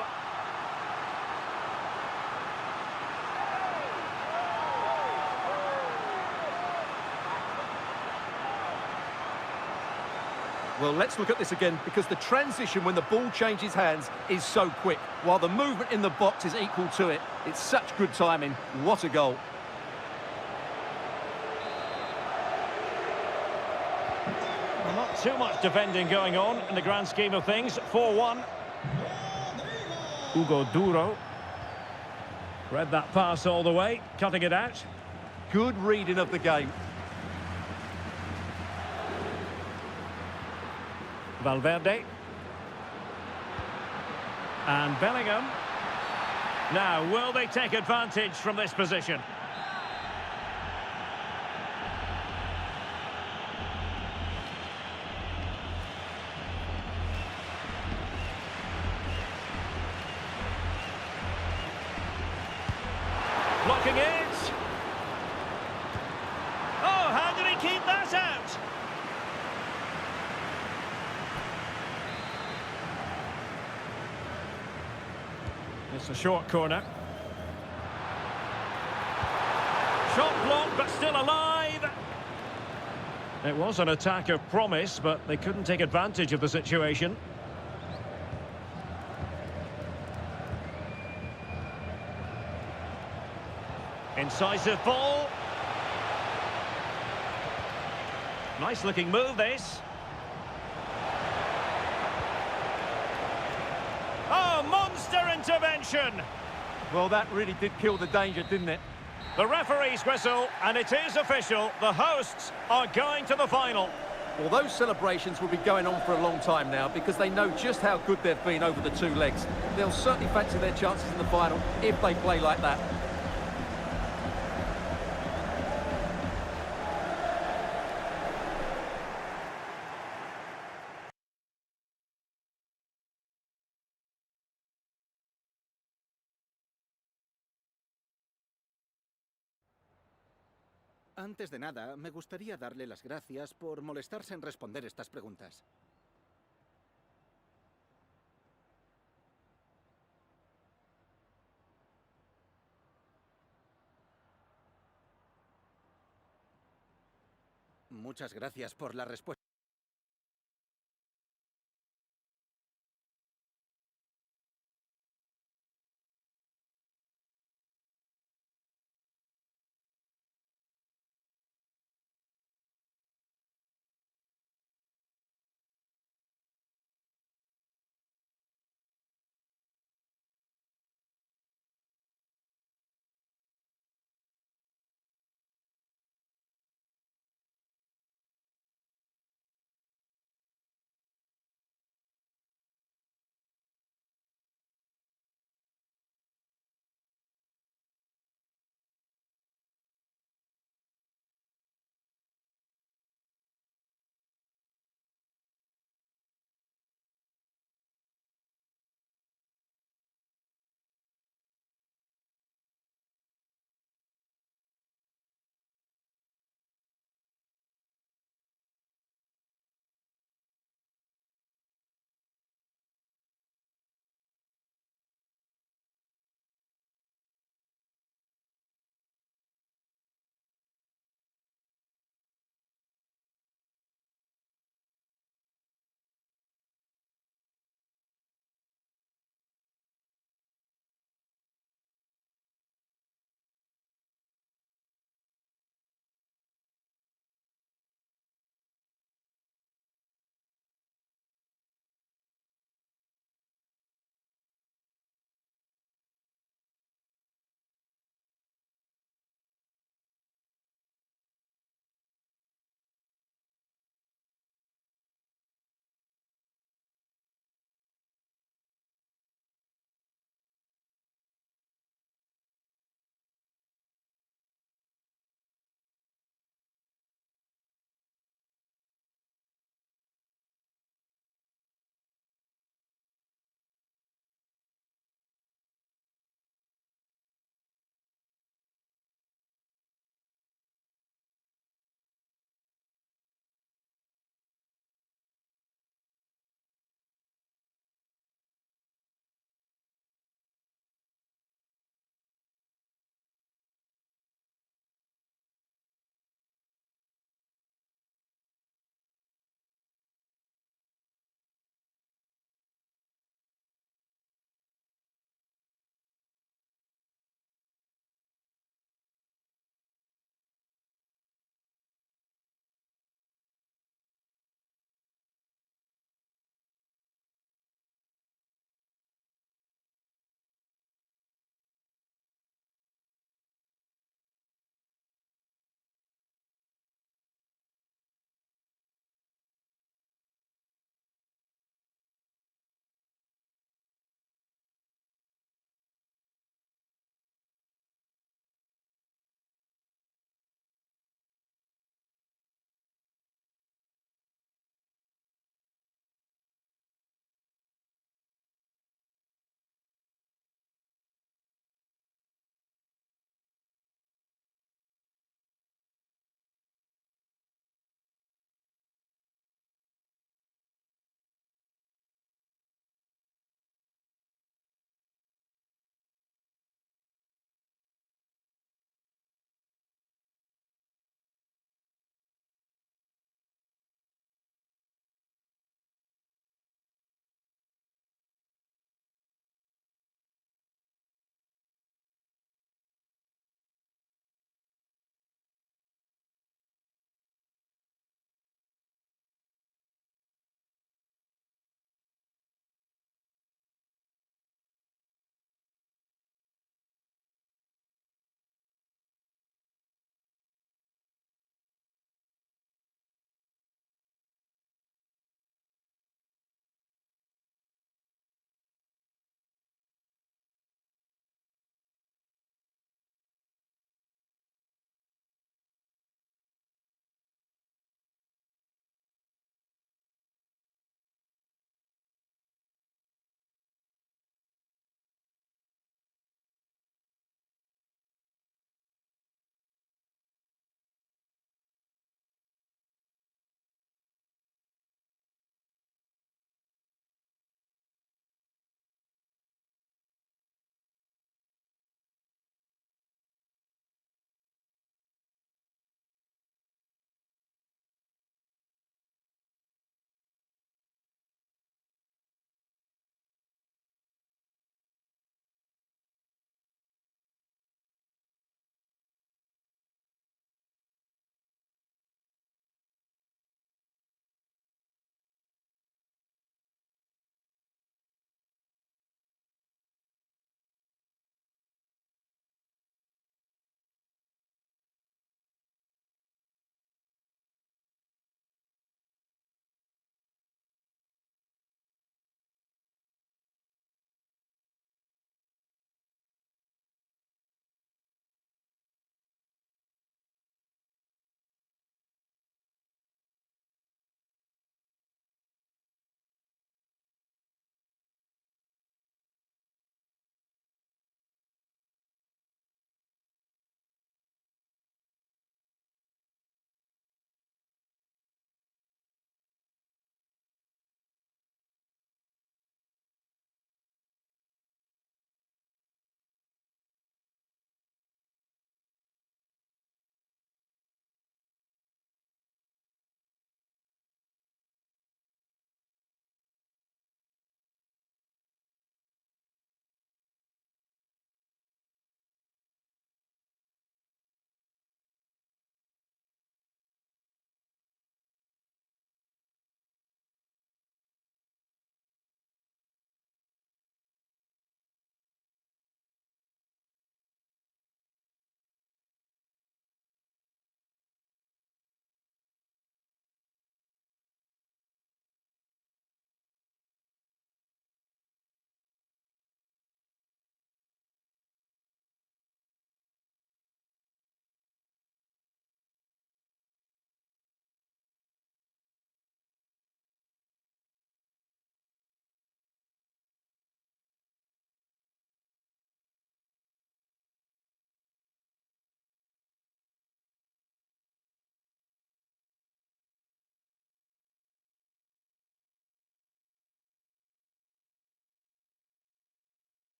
Well, let's look at this again, because the transition when the ball changes hands is so quick, while the movement in the box is equal to it. It's such good timing. What a goal. Well, not too much defending going on in the grand scheme of things. 4-1. Hugo Duro. Read that pass all the way, cutting it out. Good reading of the game. Valverde. And Bellingham. Now, will they take advantage from this position? Blocking it. Oh, how did he keep that out? It's a short corner. Shot blocked, but still alive. It was an attack of promise, but they couldn't take advantage of the situation. Incisive ball. Nice looking move, this. Oh, monster intervention! Well, that really did kill the danger, didn't it? The referee's whistle, and it is official. The hosts are going to the final. Well, those celebrations will be going on for a long time now, because they know just how good they've been over the two legs. They'll certainly fancy their chances in the final if they play like that. Antes de nada, me gustaría darle las gracias por molestarse en responder estas preguntas. Muchas gracias por la respuesta.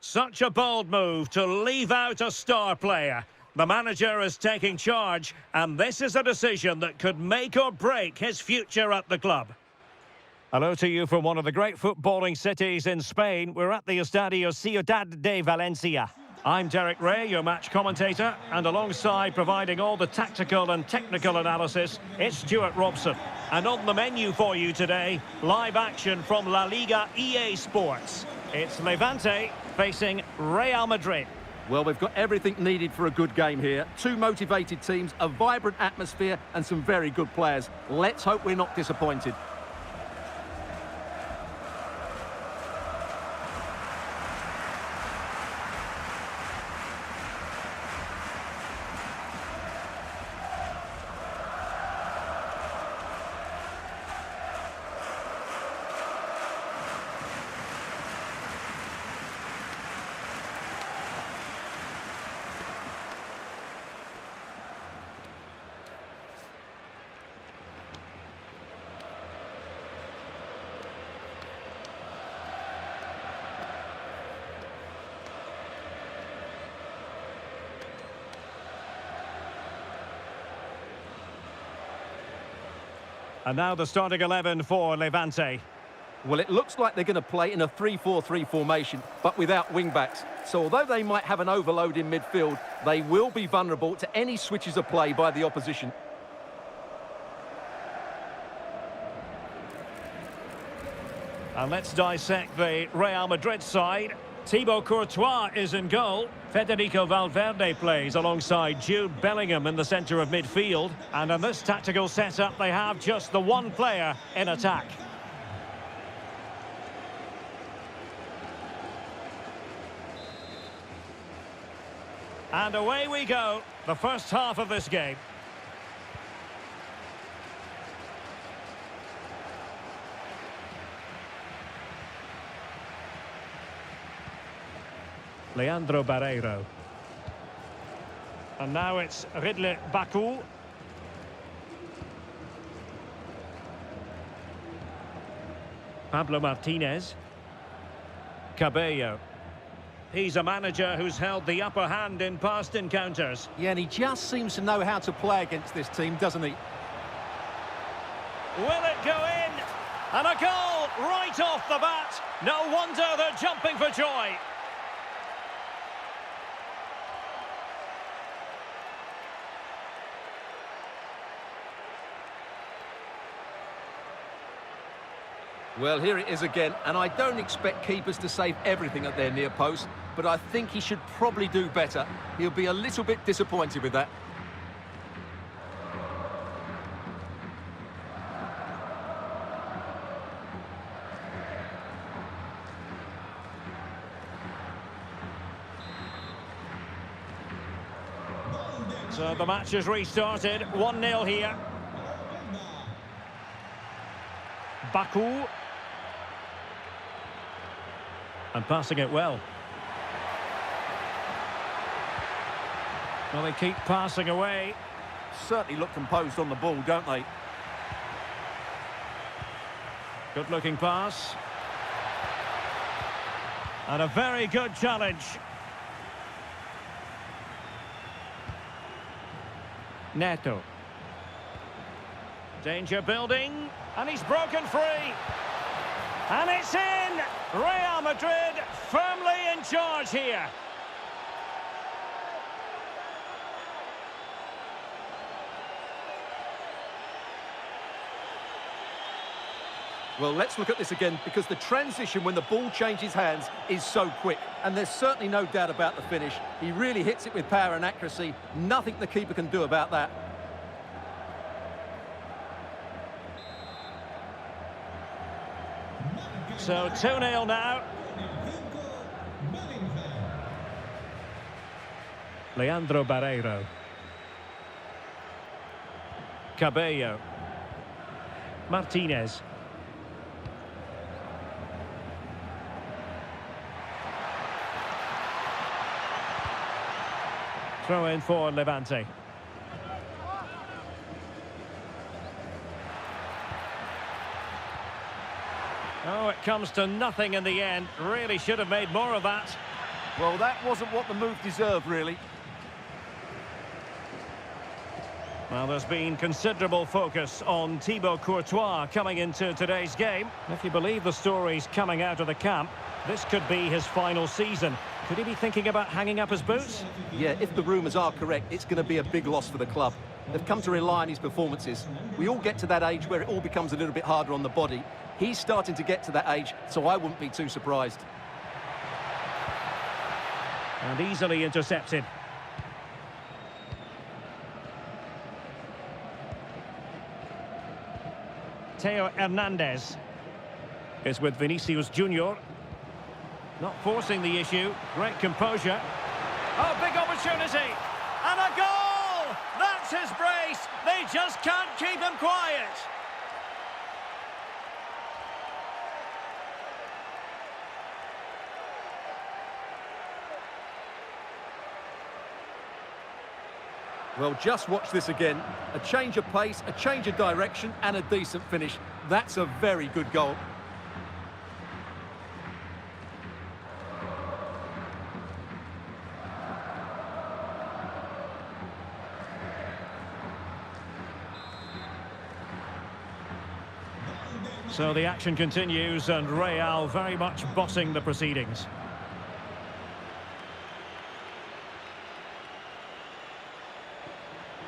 Such a bold move to leave out a star player. The manager is taking charge, and this is a decision that could make or break his future at the club. Hello to you from one of the great footballing cities in Spain. We're at the Estadio Ciudad de Valencia. I'm Derek Ray, your match commentator, and alongside providing all the tactical and technical analysis, it's Stuart Robson. And on the menu for you today, live action from La Liga EA Sports. It's Levante facing Real Madrid. Well, we've got everything needed for a good game here. Two motivated teams, a vibrant atmosphere and some very good players. Let's hope we're not disappointed. And now the starting 11 for Levante. Well, it looks like they're going to play in a 3-4-3 formation, but without wing-backs. So although they might have an overload in midfield, they will be vulnerable to any switches of play by the opposition. And let's dissect the Real Madrid side. Thibaut Courtois is in goal. Federico Valverde plays alongside Jude Bellingham in the centre of midfield. And in this tactical setup, they have just the one player in attack. And away we go, the first half of this game. Leandro Barreiro. And now it's Ridley Baku. Pablo Martinez. Cabello. He's a manager who's held the upper hand in past encounters. Yeah, and he just seems to know how to play against this team, doesn't he? Will it go in? And a goal right off the bat. No wonder they're jumping for joy. Well, here it is again, and I don't expect keepers to save everything at their near post, but I think he should probably do better. He'll be a little bit disappointed with that. So the match has restarted, 1-0 here. Baku. And passing it well. Well, they keep passing away. Certainly look composed on the ball, don't they? Good-looking pass. And a very good challenge. Neto. Danger building. And he's broken free. And it's in! Real Madrid firmly in charge here. Well, let's look at this again, because the transition when the ball changes hands is so quick. And there's certainly no doubt about the finish. He really hits it with power and accuracy. Nothing the keeper can do about that. So 2-0 now. Leandro Barreiro. Cabello. Martinez. Throw in for Levante. Oh, it comes to nothing in the end. Really should have made more of that. Well, that wasn't what the move deserved, really. Well, there's been considerable focus on Thibaut Courtois coming into today's game. If you believe the stories coming out of the camp, this could be his final season. Could he be thinking about hanging up his boots? Yeah, if the rumours are correct, it's going to be a big loss for the club. They've come to rely on his performances. We all get to that age where it all becomes a little bit harder on the body. He's starting to get to that age, so I wouldn't be too surprised. And easily intercepted. Theo Hernandez is with Vinicius Junior. Not forcing the issue. Great composure. Oh, big opportunity. And a goal! That's his brace. They just can't keep him quiet. Well, just watch this again. A change of pace, a change of direction, and a decent finish. That's a very good goal. So the action continues, and Real very much bossing the proceedings.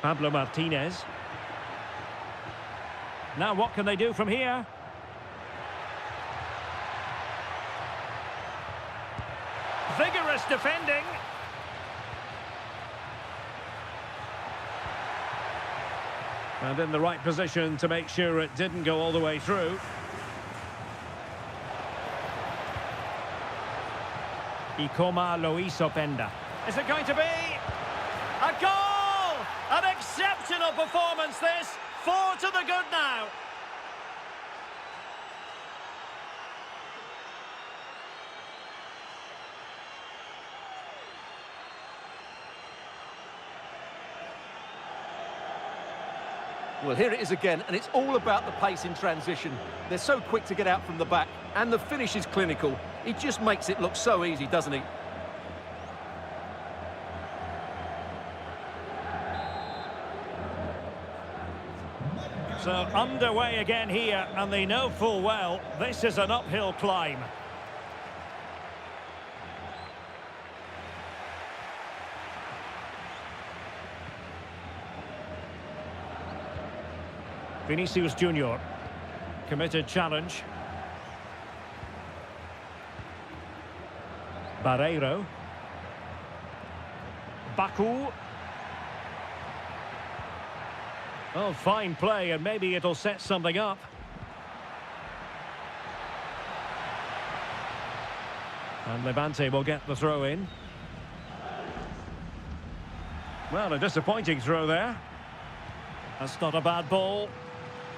Pablo Martinez. Now what can they do from here? Vigorous defending. And in the right position to make sure it didn't go all the way through. Ikoma Loiso Penda. Is it going to be a goal? An exceptional performance this. 4 to the good now. Well, here it is again, and it's all about the pace in transition. They're so quick to get out from the back, and the finish is clinical. He just makes it look so easy, doesn't he? So underway again here, and they know full well this is an uphill climb. Vinicius Junior. Committed challenge. Barreiro. Baku. Oh, fine play, and maybe it'll set something up. And Levante will get the throw in. Well, a disappointing throw there. That's not a bad ball.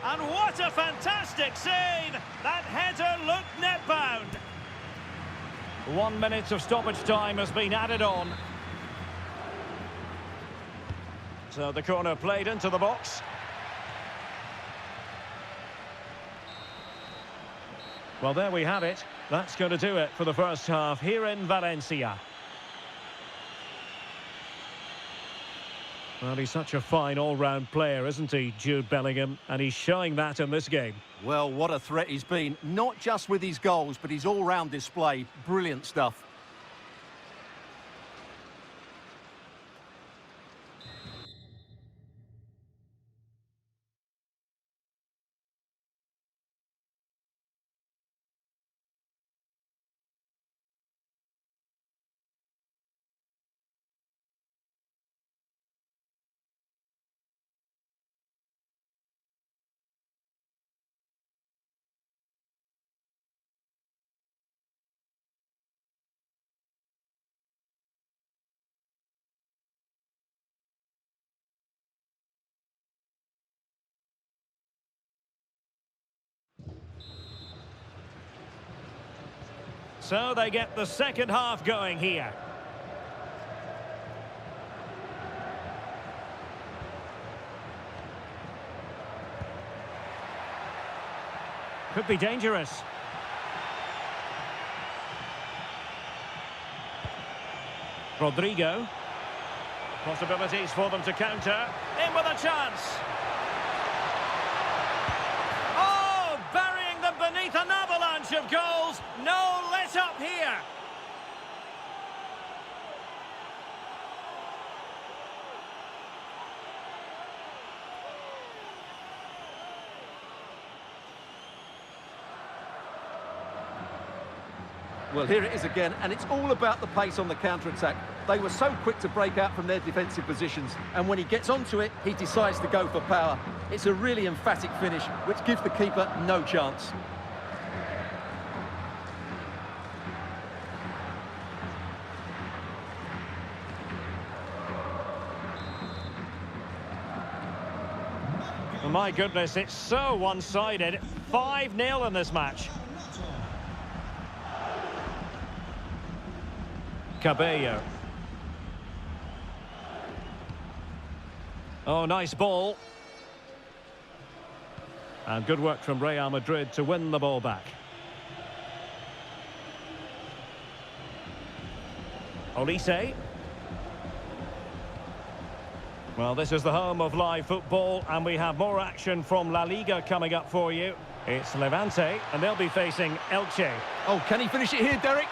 And what a fantastic save! That header looked net-bound. 1 minute of stoppage time has been added on. So the corner played into the box. Well, there we have it. That's going to do it for the first half here in Valencia. Well, he's such a fine all-round player, isn't he, Jude Bellingham? And he's showing that in this game. Well, what a threat he's been. Not just with his goals, but his all-round display. Brilliant stuff. So they get the second half going here. Could be dangerous. Rodrigo. Possibilities for them to counter. In with a chance. Oh, burying them beneath an avalanche of goals. No let up here. Well, here it is again, and it's all about the pace on the counter-attack. They were so quick to break out from their defensive positions, and when he gets onto it, he decides to go for power. It's a really emphatic finish, which gives the keeper no chance. Oh, my goodness, it's so one-sided. 5-0 in this match. Cabello. Oh, nice ball. And good work from Real Madrid to win the ball back. Olise. Well, this is the home of live football, and we have more action from La Liga coming up for you. It's Levante, and they'll be facing Elche. Oh, can he finish it here, Derek?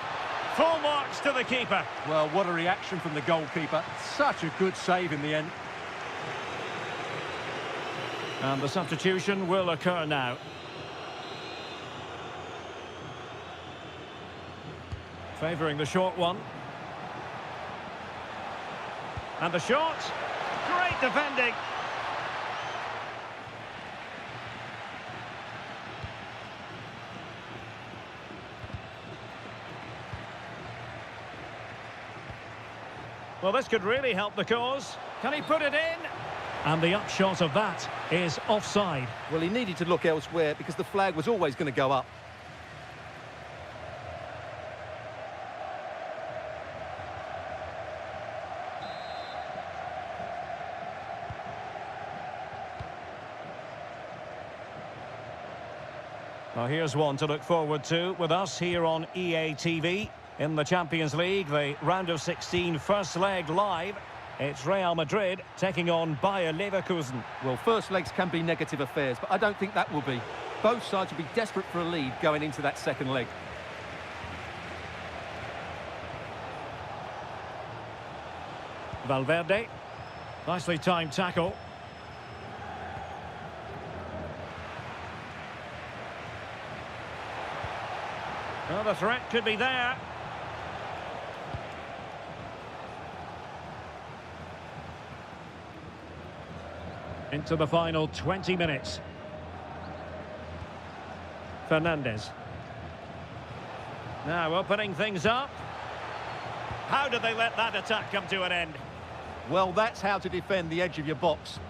Full marks to the keeper. Well, what a reaction from the goalkeeper. Such a good save in the end. And the substitution will occur now. Favouring the short one. And the shot. Great defending. Well, this could really help the cause. Can he put it in? And the upshot of that is offside. Well, he needed to look elsewhere because the flag was always going to go up. Well, here's one to look forward to with us here on EA TV. In the Champions League, the round of 16 first leg live. It's Real Madrid taking on Bayer Leverkusen. Well, first legs can be negative affairs, but I don't think that will be. Both sides will be desperate for a lead going into that second leg. Valverde. Nicely timed tackle. Well, the threat could be there. Into the final 20 minutes. Fernandez. Now opening things up. How did they let that attack come to an end? Well, that's how to defend the edge of your box.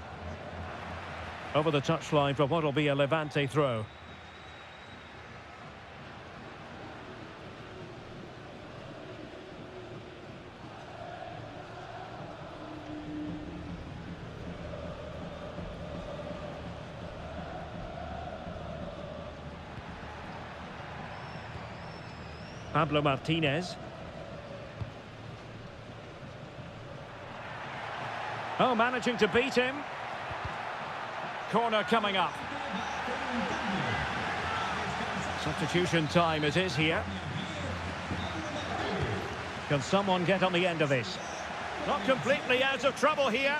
Over the touchline for what will be a Levante throw. Pablo Martinez. Oh, managing to beat him. Corner coming up. Substitution time it is here. Can someone get on the end of this? Not completely out of trouble here.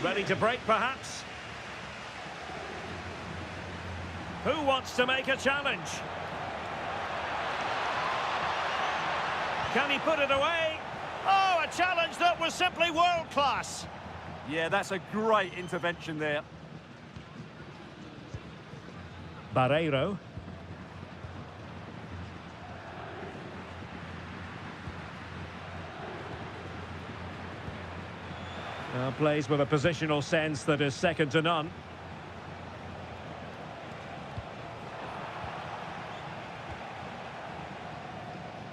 Ready to break, perhaps? Who wants to make a challenge? Can he put it away? Oh, a challenge that was simply world-class. Yeah, that's a great intervention there. Barreiro. Plays with a positional sense that is second to none.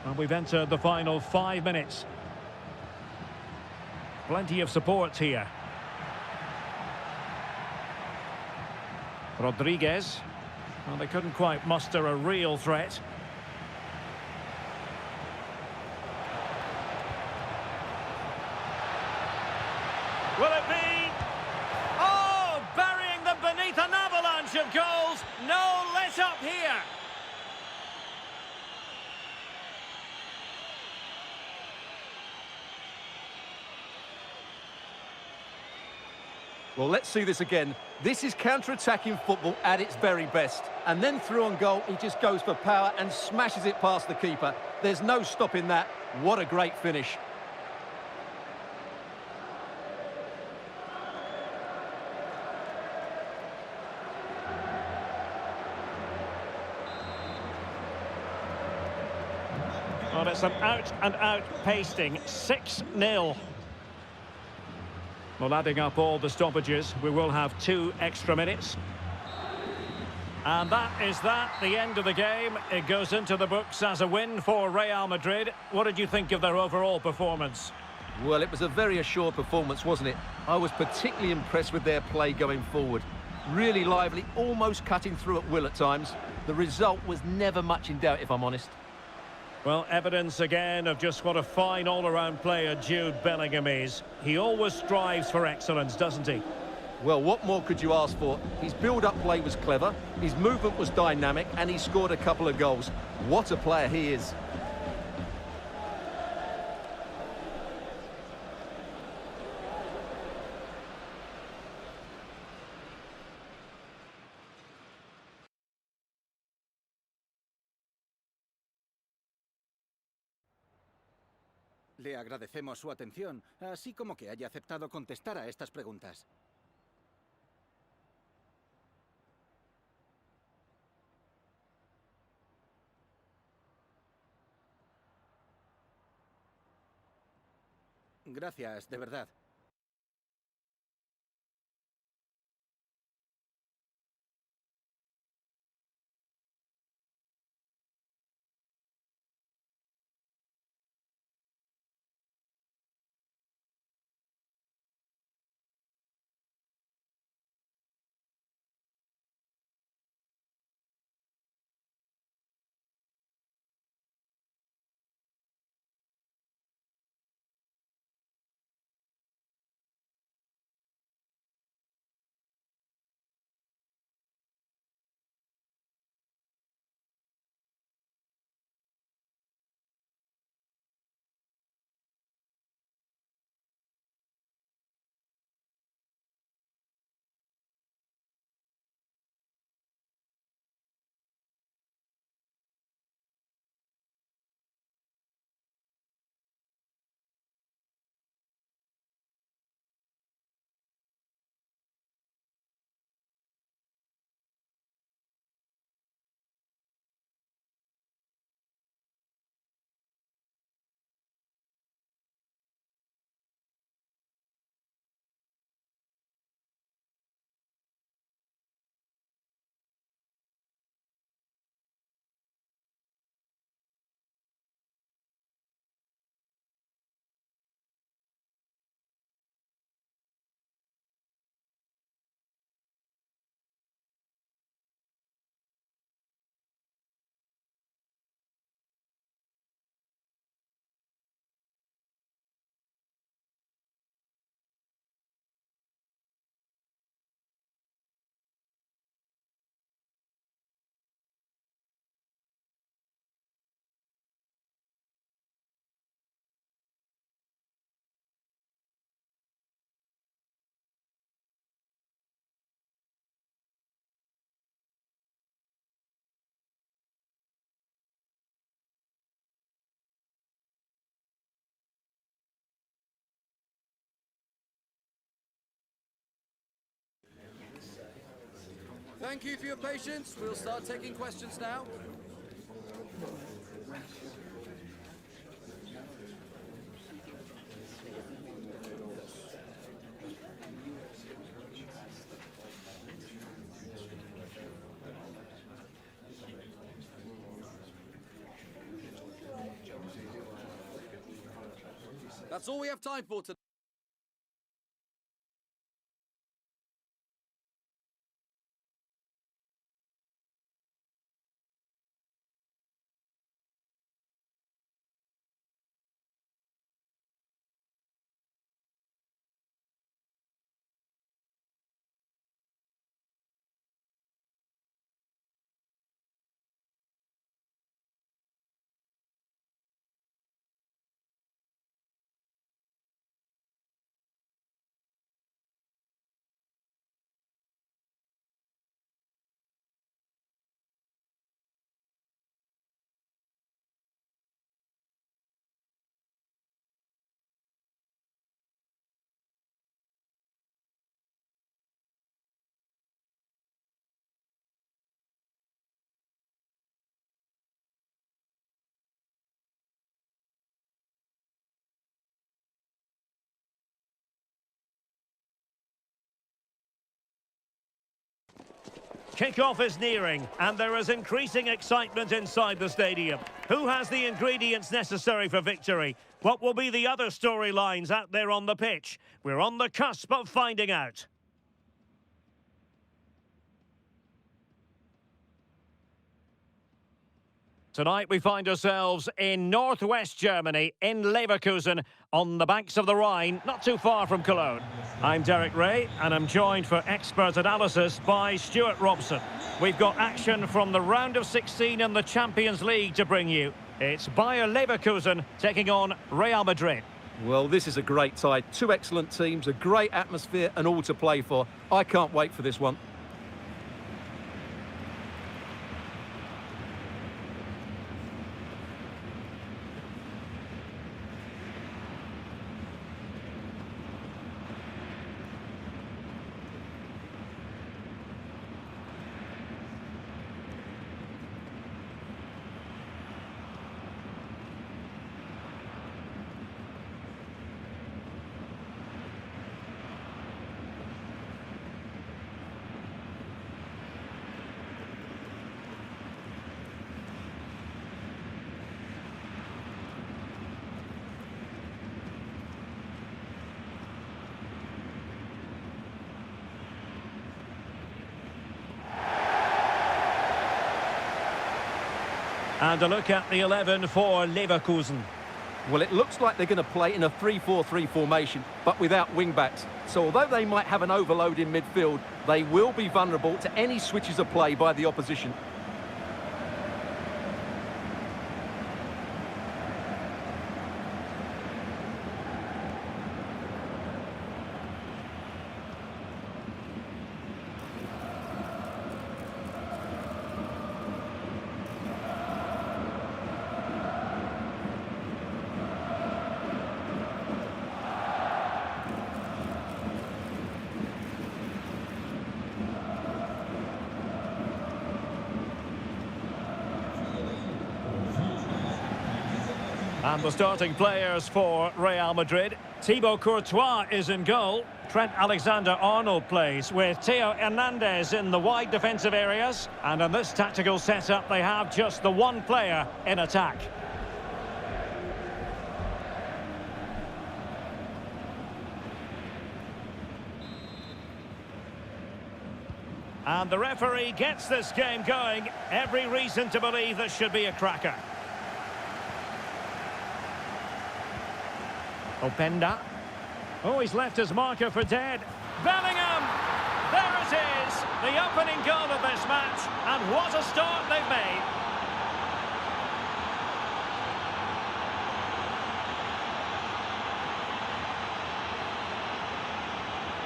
And we've entered the final 5 minutes. Plenty of support here. Rodriguez. Well, they couldn't quite muster a real threat. Will it be? Oh, burying them beneath an avalanche of goals. No let up here. Well, let's see this again. This is counter-attacking football at its very best. And then through on goal, he just goes for power and smashes it past the keeper. There's no stopping that. What a great finish. Well, it's an out-and-out pasting. 6-0. Well, adding up all the stoppages, we will have 2 extra minutes. And that is the end of the game. It goes into the books as a win for Real Madrid. What did you think of their overall performance? Well, it was a very assured performance, wasn't it? I was particularly impressed with their play going forward. Really lively, almost cutting through at will at times. The result was never much in doubt, if I'm honest. Well, evidence again of just what a fine all-around player Jude Bellingham is. He always strives for excellence, doesn't he? Well, what more could you ask for? His build-up play was clever, his movement was dynamic, and he scored a couple of goals. What a player he is. Le agradecemos su atención, así como que haya aceptado contestar a estas preguntas. Gracias, de verdad. Thank you for your patience. We'll start taking questions now. That's all we have time for today. Kick-off is nearing, and there is increasing excitement inside the stadium. Who has the ingredients necessary for victory? What will be the other storylines out there on the pitch? We're on the cusp of finding out. Tonight we find ourselves in northwest Germany, in Leverkusen, on the banks of the Rhine, not too far from Cologne. I'm Derek Ray, and I'm joined for expert analysis by Stuart Robson. We've got action from the round of 16 in the Champions League to bring you. It's Bayer Leverkusen taking on Real Madrid. Well, this is a great tie. Two excellent teams, a great atmosphere and all to play for. I can't wait for this one. And a look at the 11 for Leverkusen. Well, it looks like they're going to play in a 3-4-3 formation, but without wing-backs. So although they might have an overload in midfield, they will be vulnerable to any switches of play by the opposition. And the starting players for Real Madrid. Thibaut Courtois is in goal. Trent Alexander-Arnold plays with Theo Hernandez in the wide defensive areas. And in this tactical setup, they have just the one player in attack. And the referee gets this game going. Every reason to believe this should be a cracker. Openda. Oh, he's left his marker for dead. Bellingham! There it is! The opening goal of this match. And what a start they've made.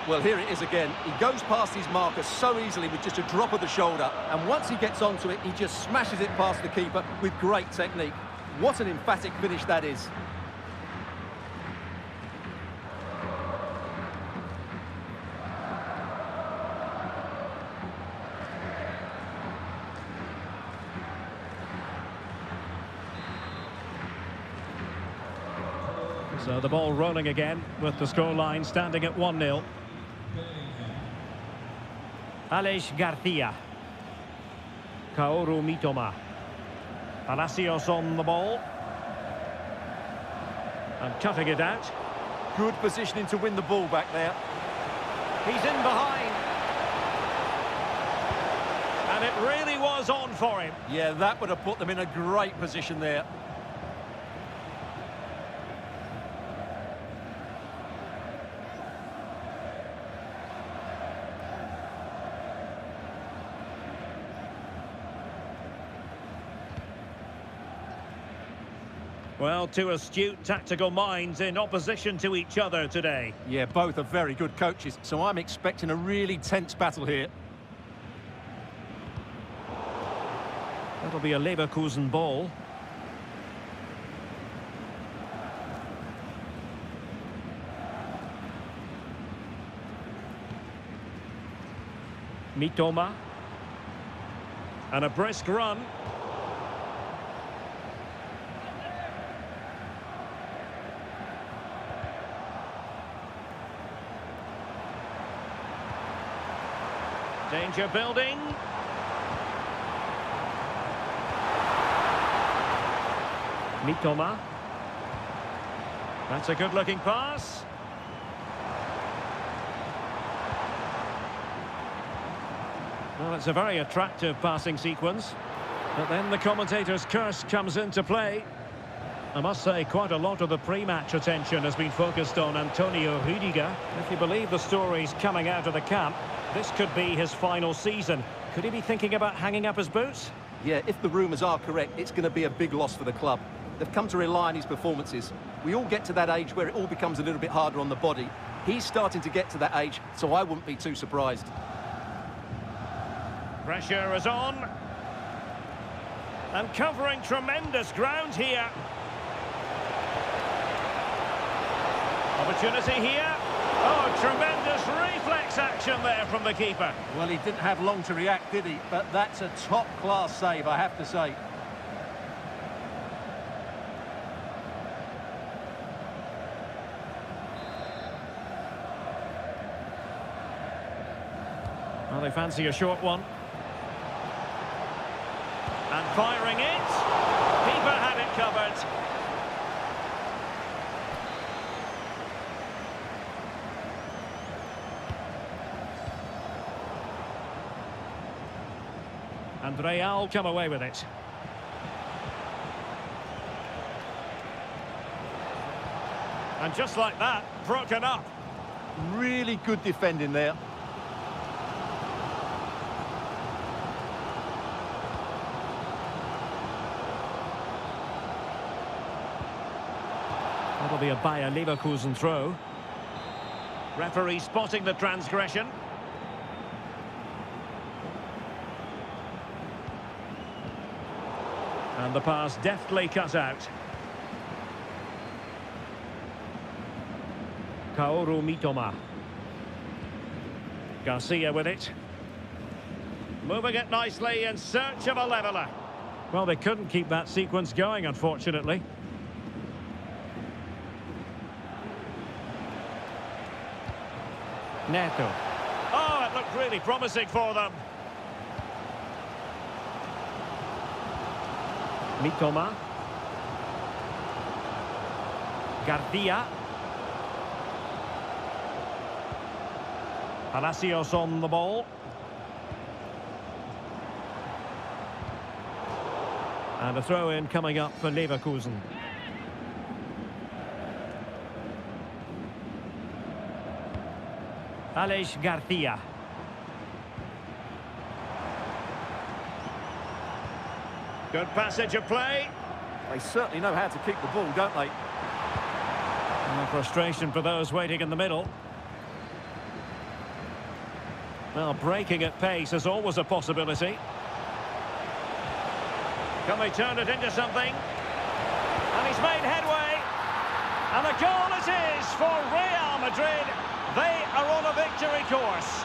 Well, here it is again. He goes past his marker so easily with just a drop of the shoulder. And once he gets onto it, he just smashes it past the keeper with great technique. What an emphatic finish that is. So the ball rolling again with the scoreline standing at 1-0. Aleix Garcia. Kaoru Mitoma. Palacios on the ball. And cutting it out. Good positioning to win the ball back there. He's in behind. And it really was on for him. Yeah, that would have put them in a great position there. Well, two astute tactical minds in opposition to each other today. Yeah, both are very good coaches, so I'm expecting a really tense battle here. That'll be a Leverkusen ball. Mitoma. And a brisk run. Danger building. Mitoma. That's a good-looking pass. Well, it's a very attractive passing sequence. But then the commentator's curse comes into play. I must say, quite a lot of the pre-match attention has been focused on Antonio Rüdiger. If you believe the stories coming out of the camp, this could be his final season. Could he be thinking about hanging up his boots? Yeah, if the rumours are correct, it's going to be a big loss for the club. They've come to rely on his performances. We all get to that age where it all becomes a little bit harder on the body. He's starting to get to that age, so I wouldn't be too surprised. Pressure is on. And covering tremendous ground here. Opportunity here. Oh, tremendous reflex action there from the keeper. Well, he didn't have long to react, did he? But that's a top-class save, I have to say. Well, they fancy a short one. And firing it. Keeper had it covered. And Real come away with it. And just like that, broken up. Really good defending there. That'll be a Bayer Leverkusen throw. Referee spotting the transgression. And the pass deftly cut out. Kaoru Mitoma. Garcia with it. Moving it nicely in search of a leveller. Well, they couldn't keep that sequence going, unfortunately. Neto. Oh, it looked really promising for them. Mitoma. Garcia. Palacios on the ball. And a throw-in coming up for Leverkusen. Aleix Garcia. Good passage of play. They certainly know how to kick the ball, don't they? And frustration for those waiting in the middle. Well, breaking at pace is always a possibility. Can they turn it into something? And he's made headway. And a goal it is for Real Madrid. They are on a victory course.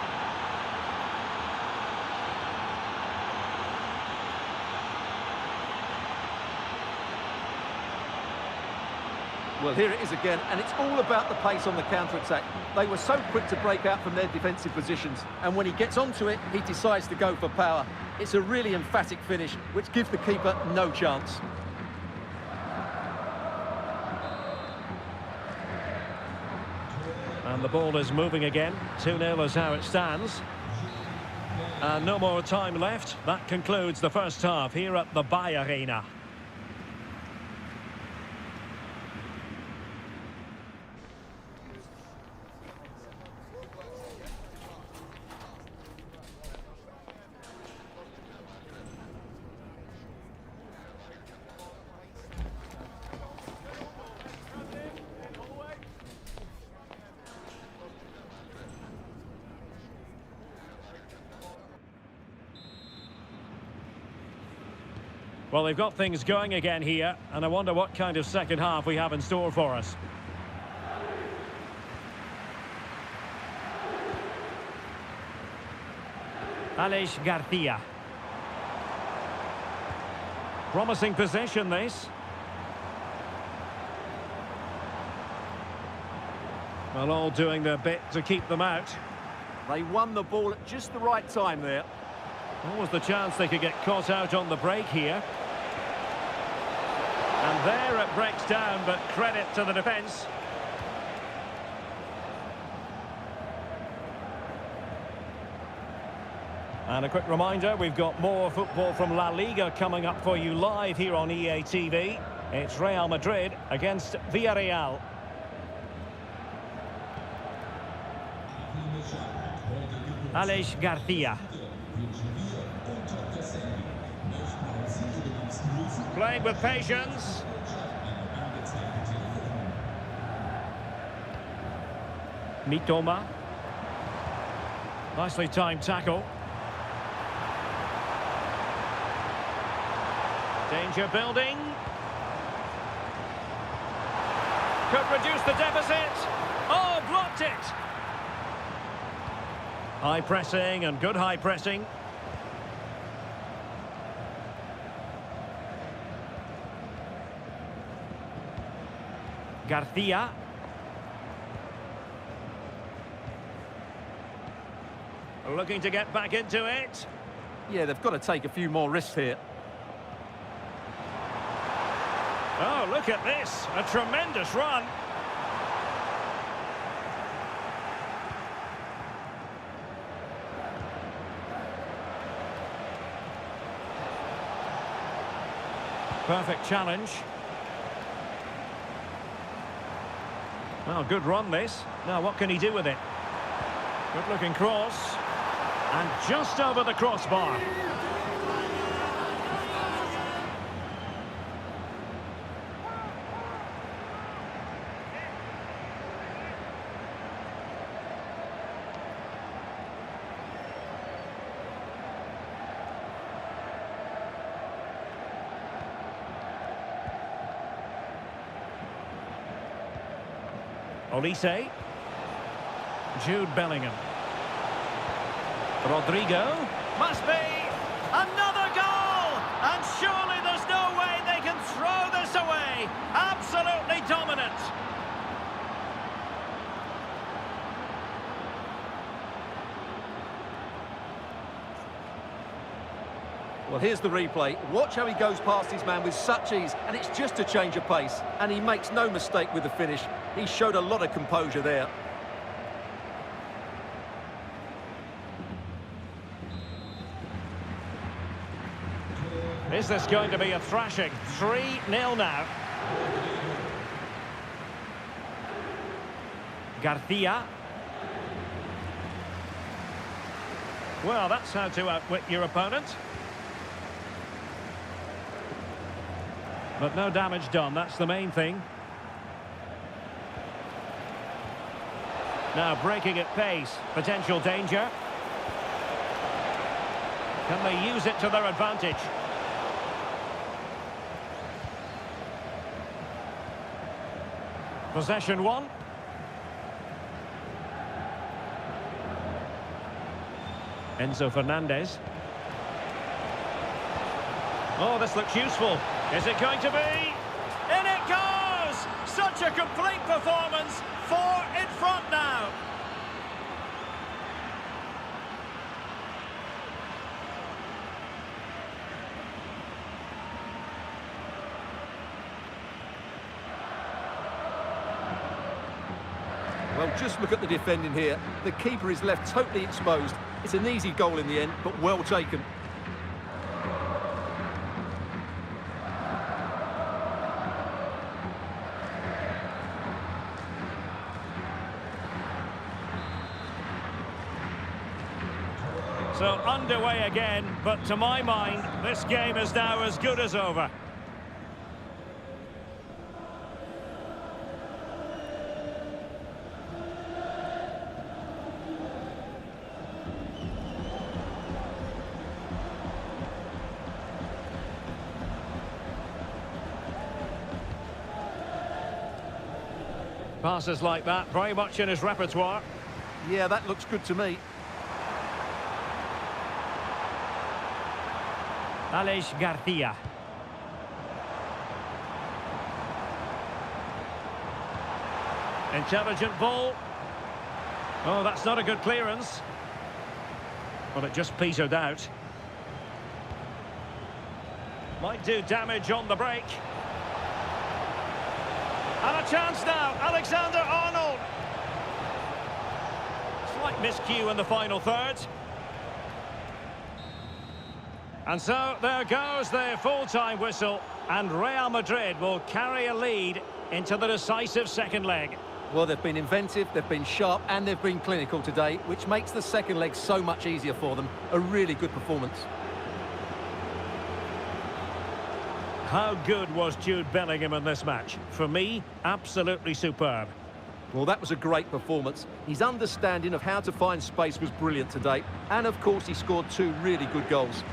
Well, here it is again, and it's all about the pace on the counter-attack. They were so quick to break out from their defensive positions, and when he gets onto it, he decides to go for power. It's a really emphatic finish, which gives the keeper no chance. And the ball is moving again. 2-0 is how it stands. And no more time left. That concludes the first half here at the Bayer Arena. Well, they've got things going again here, and I wonder what kind of second half we have in store for us. Aleix Garcia. Promising possession, this. Well, all doing their bit to keep them out. They won the ball at just the right time there. What was the chance they could get caught out on the break here? And there it breaks down, but credit to the defence. And a quick reminder, we've got more football from La Liga coming up for you live here on EA TV. It's Real Madrid against Villarreal. Aleix Garcia. Playing with patience. Mitoma. Nicely timed tackle. Danger building. Could reduce the deficit. Oh, blocked it. High pressing and good high pressing. Garcia. Looking to get back into it. Yeah, they've got to take a few more risks here. Oh, look at this. A tremendous run. Perfect challenge. Oh, good run this. Now, what can he do with it? Good-looking cross. And just over the crossbar. Olise. Jude Bellingham. Rodrigo. Must be another goal! And surely there's no way they can throw this away. Absolutely dominant. Well, here's the replay. Watch how he goes past his man with such ease, and it's just a change of pace. And he makes no mistake with the finish. He showed a lot of composure there. Is this going to be a thrashing? 3-0 now. Garcia. Well, that's how to outwit your opponent. But no damage done, that's the main thing. Now breaking at pace, potential danger. Can they use it to their advantage? Possession one. Enzo Fernandez. Oh, this looks useful. Is it going to be? In it goes! Such a complete performance. 4 in front now. Well, just look at the defending here. The keeper is left totally exposed. It's an easy goal in the end, but well taken. So underway again, but to my mind, this game is now as good as over. Passes like that, very much in his repertoire. Yeah, that looks good to me. Aleix Garcia. Intelligent ball. Oh, that's not a good clearance. Well, it just petered out. Might do damage on the break. And a chance now, Alexander-Arnold. Slight miscue in the final third. And so there goes the full-time whistle, and Real Madrid will carry a lead into the decisive second leg. Well, they've been inventive, they've been sharp, and they've been clinical today, which makes the second leg so much easier for them. A really good performance. How good was Jude Bellingham in this match? For me, absolutely superb. Well, that was a great performance. His understanding of how to find space was brilliant today. And, of course, he scored 2 really good goals.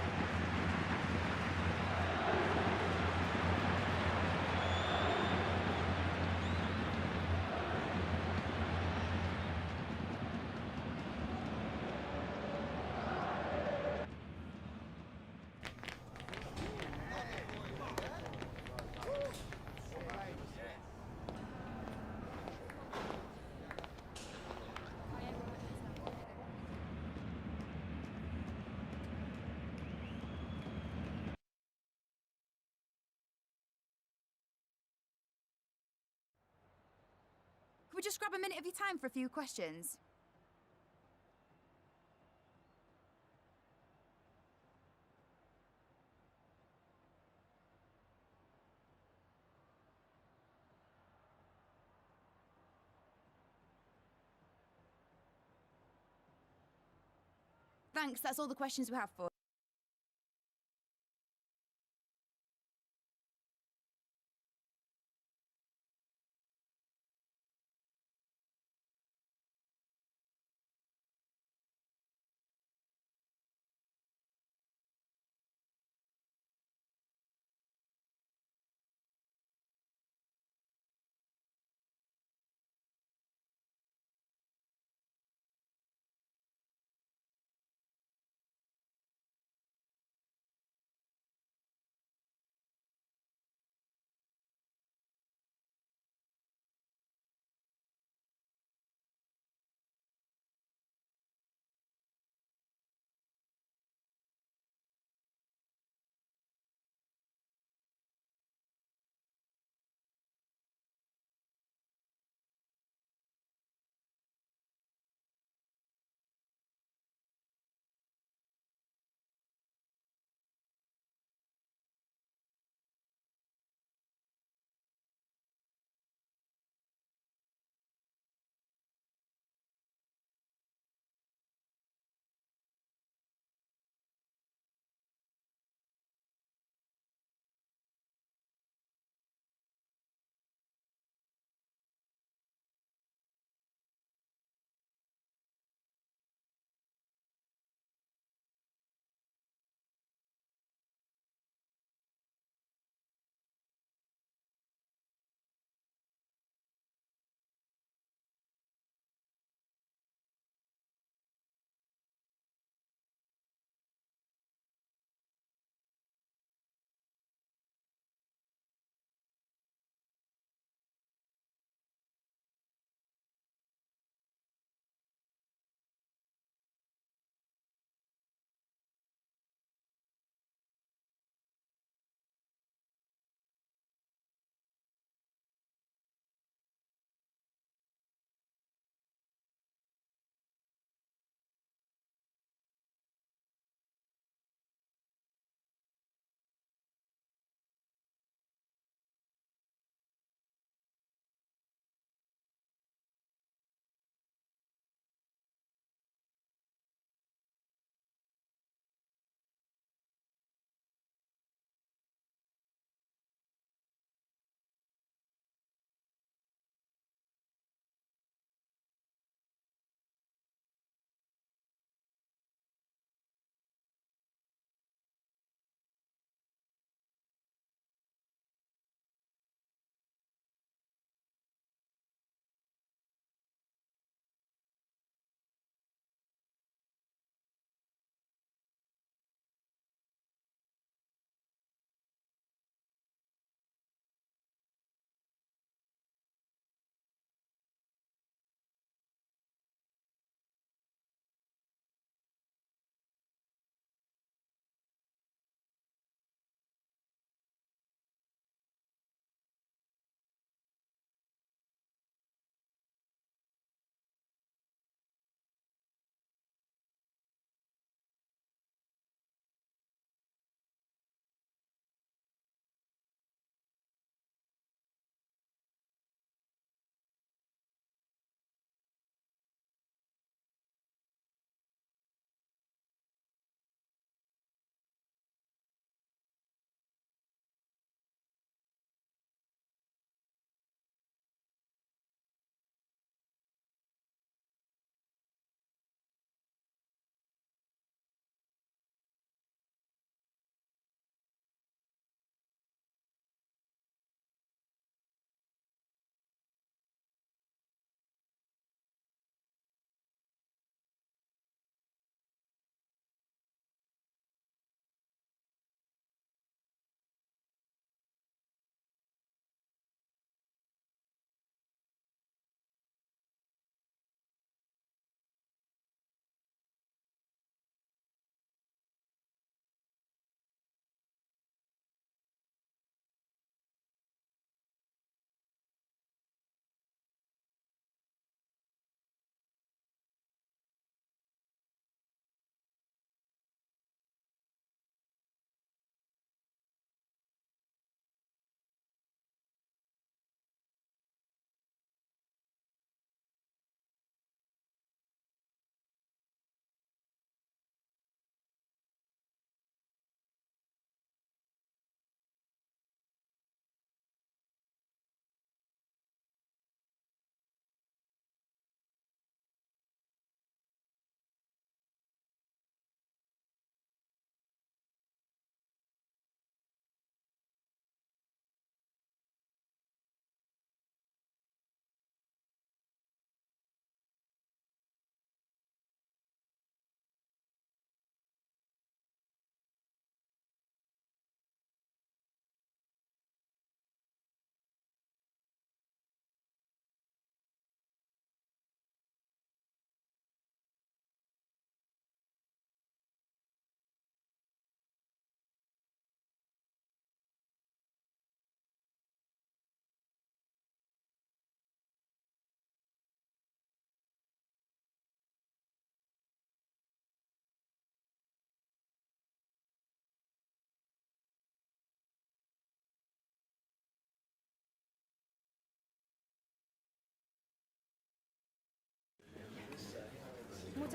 Could we just grab a minute of your time for a few questions? Thanks, that's all the questions we have for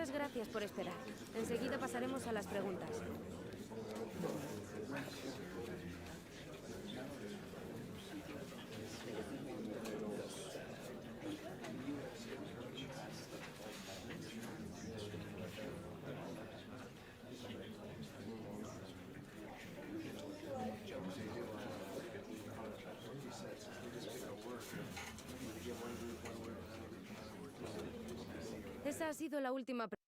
Muchas gracias por esperar. Enseguida pasaremos a las preguntas. Esa ha sido la última pregunta.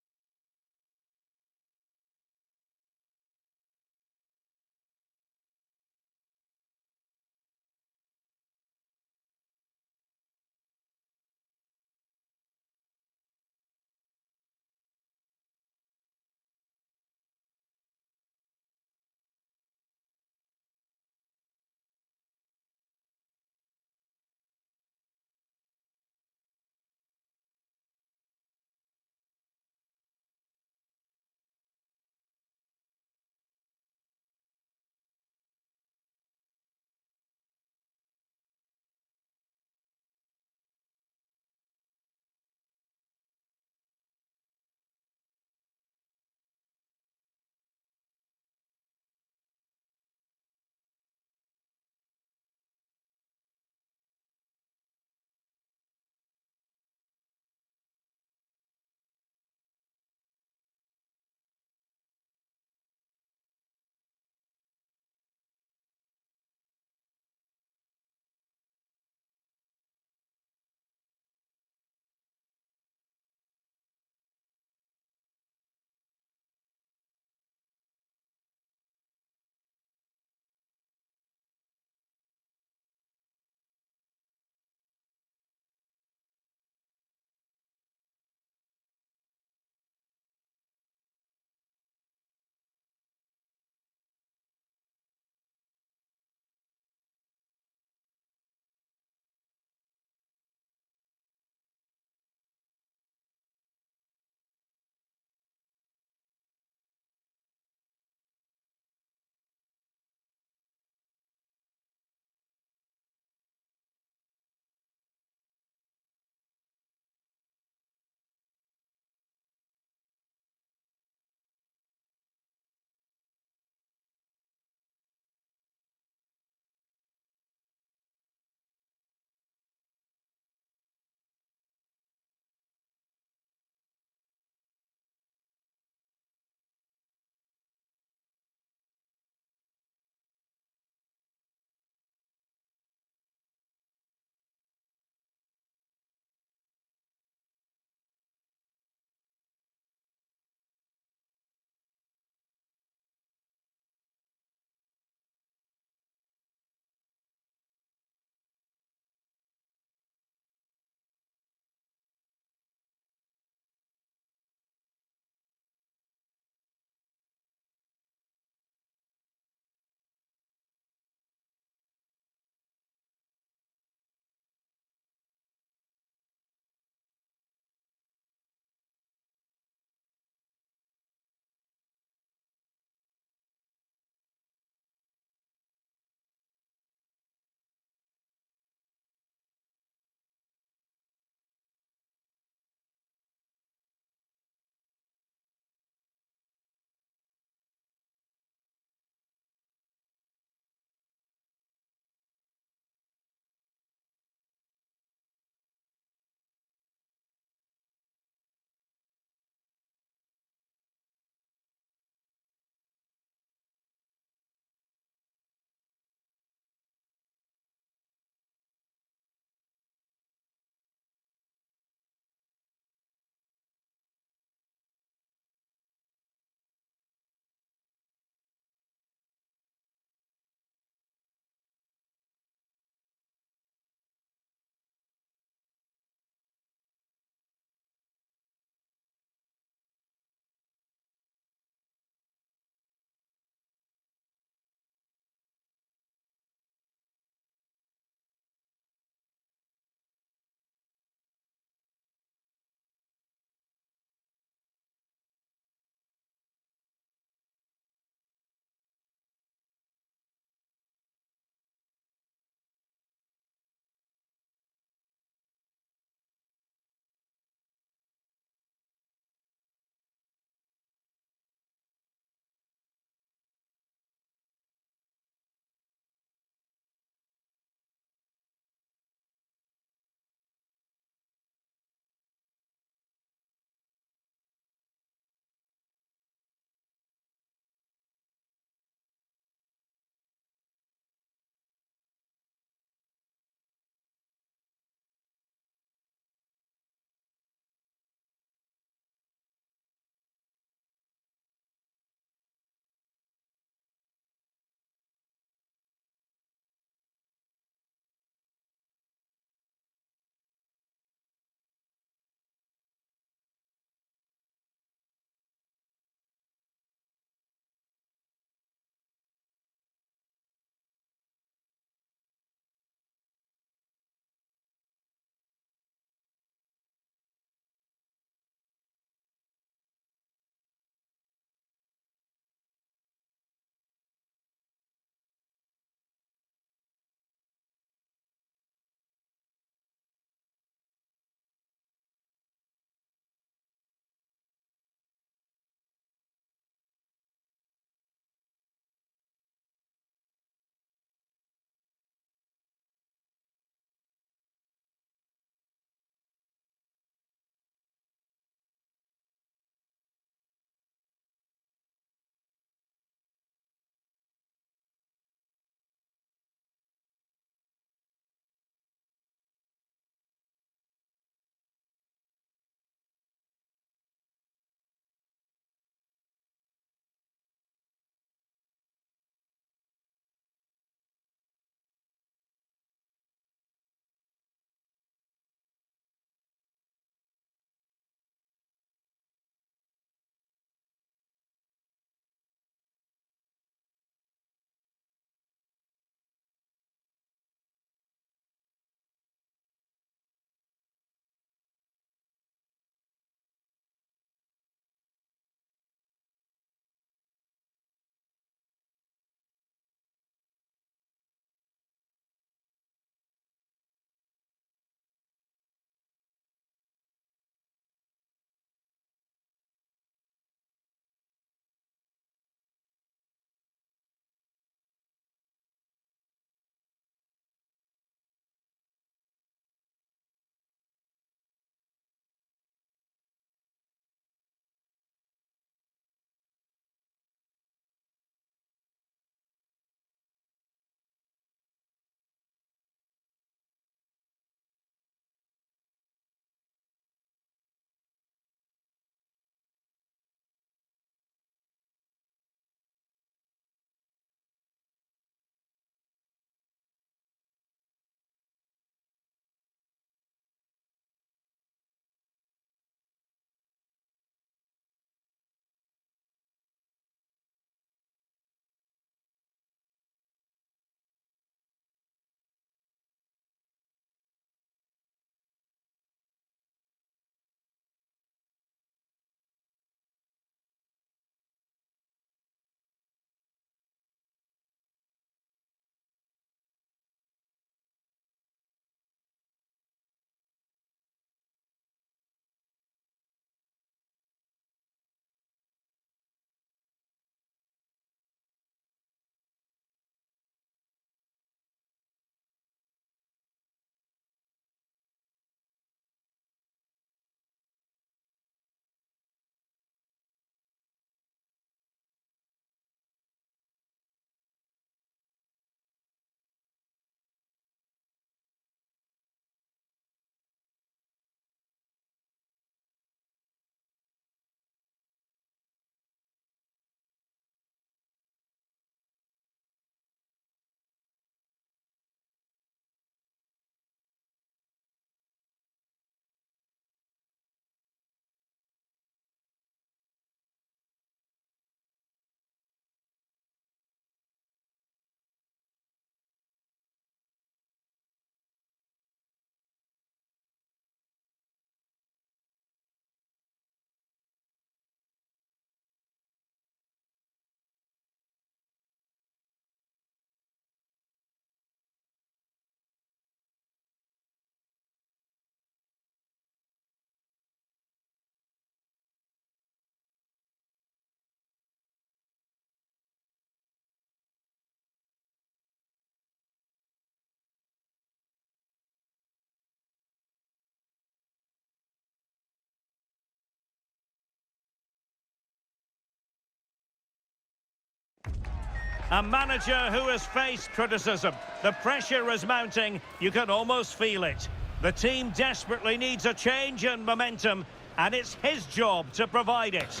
A manager who has faced criticism. The pressure is mounting. You can almost feel it. The team desperately needs a change in momentum, and it's his job to provide it.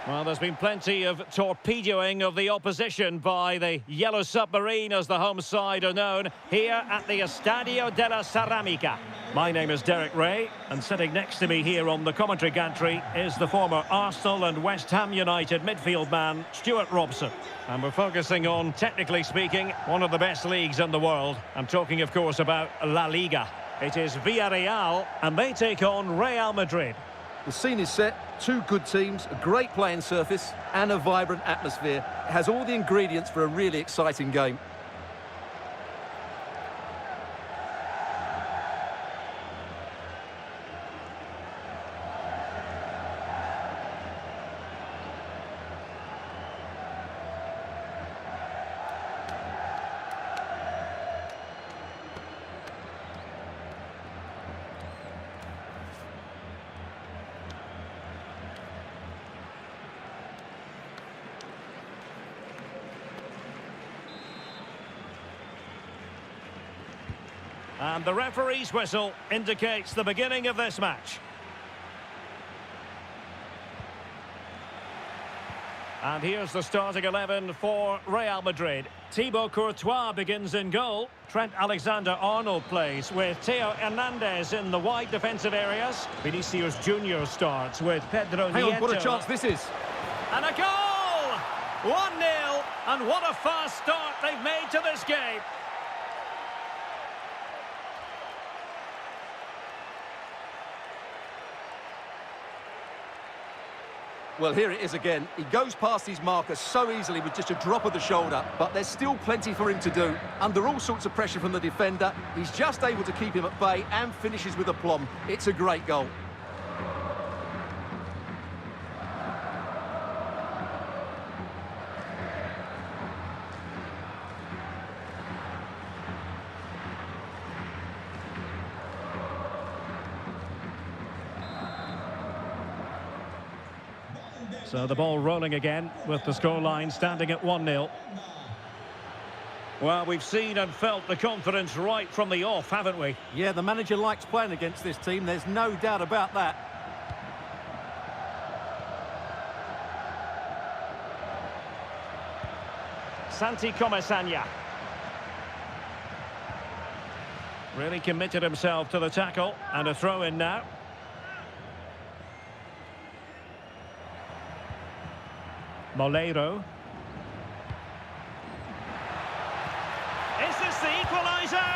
Well, there's been plenty of torpedoing of the opposition by the Yellow Submarine, as the home side are known, here at the Estadio de la Ceramica. My name is Derek Ray, and sitting next to me here on the commentary gantry is the former Arsenal and West Ham United midfield man, Stuart Robson. And we're focusing on, technically speaking, one of the best leagues in the world. I'm talking, of course, about La Liga. It is Villarreal, and they take on Real Madrid. The scene is set, two good teams, a great playing surface and a vibrant atmosphere. It has all the ingredients for a really exciting game. And the referee's whistle indicates the beginning of this match. And here's the starting 11 for Real Madrid. Thibaut Courtois begins in goal. Trent Alexander-Arnold plays with Theo Hernandez in the wide defensive areas. Vinicius Junior starts with Pedro Nieto. Hang on, what a chance this is. And a goal! 1-0, and what a fast start they've made to this game. Well, here it is again. He goes past his marker so easily with just a drop of the shoulder, but there's still plenty for him to do. Under all sorts of pressure from the defender, he's just able to keep him at bay and finishes with aplomb. It's a great goal. So the ball rolling again with the scoreline standing at 1-0. Well, we've seen and felt the confidence right from the off, haven't we? Yeah, the manager likes playing against this team. There's no doubt about that. Santi Comesaña. Really committed himself to the tackle, and a throw-in now. Moleiro. Is this the equaliser?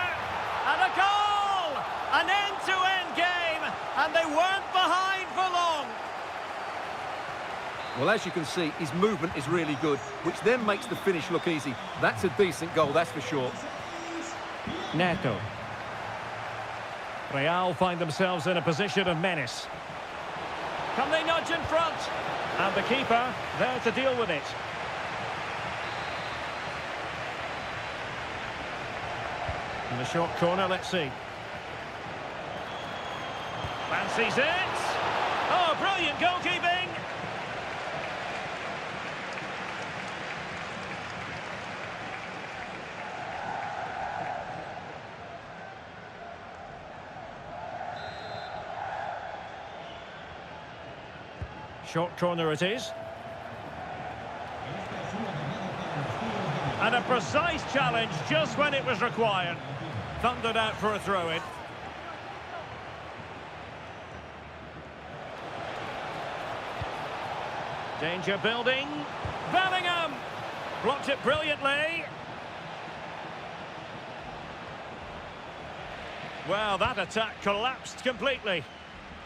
And a goal! An end-to-end game, and they weren't behind for long. Well, as you can see, his movement is really good, which then makes the finish look easy. That's a decent goal, that's for sure. Neto. Real find themselves in a position of menace. Can they nudge in front? And the keeper there to deal with it. In the short corner, let's see. Fancies it. Oh, brilliant goalkeeping. Short corner it is. And a precise challenge just when it was required. Thundered out for a throw-in. Danger building. Bellingham! Blocked it brilliantly. Well, that attack collapsed completely.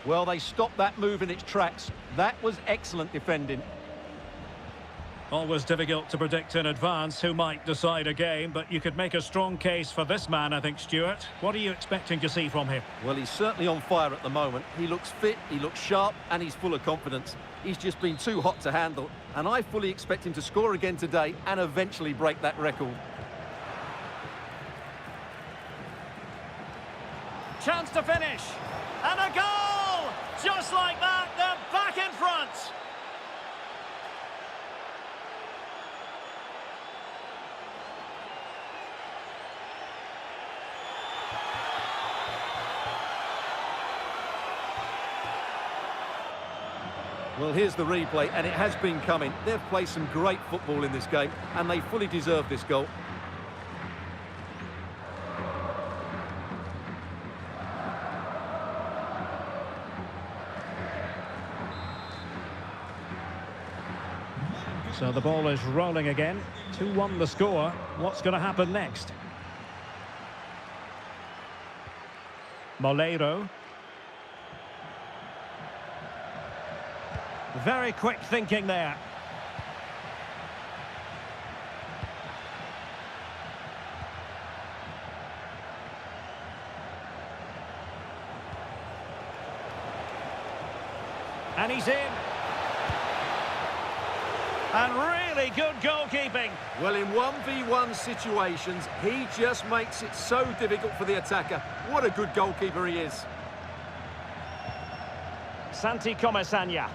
Well, they stopped that move in its tracks. That was excellent defending. Always difficult to predict in advance who might decide a game, but you could make a strong case for this man, I think, Stuart. What are you expecting to see from him? Well, he's certainly on fire at the moment. He looks fit, he looks sharp, and he's full of confidence. He's just been too hot to handle, and I fully expect him to score again today and eventually break that record. chance to finish. And a goal! Just like that, they're back in front. Well, here's the replay, and it has been coming. They've played some great football in this game, and they fully deserve this goal. So the ball is rolling again. 2-1 the score. What's going to happen next? Moleiro. Very quick thinking there. And he's in. And really good goalkeeping. Well, in 1v1 situations, he just makes it so difficult for the attacker. What a good goalkeeper he is. Santi Comesaña.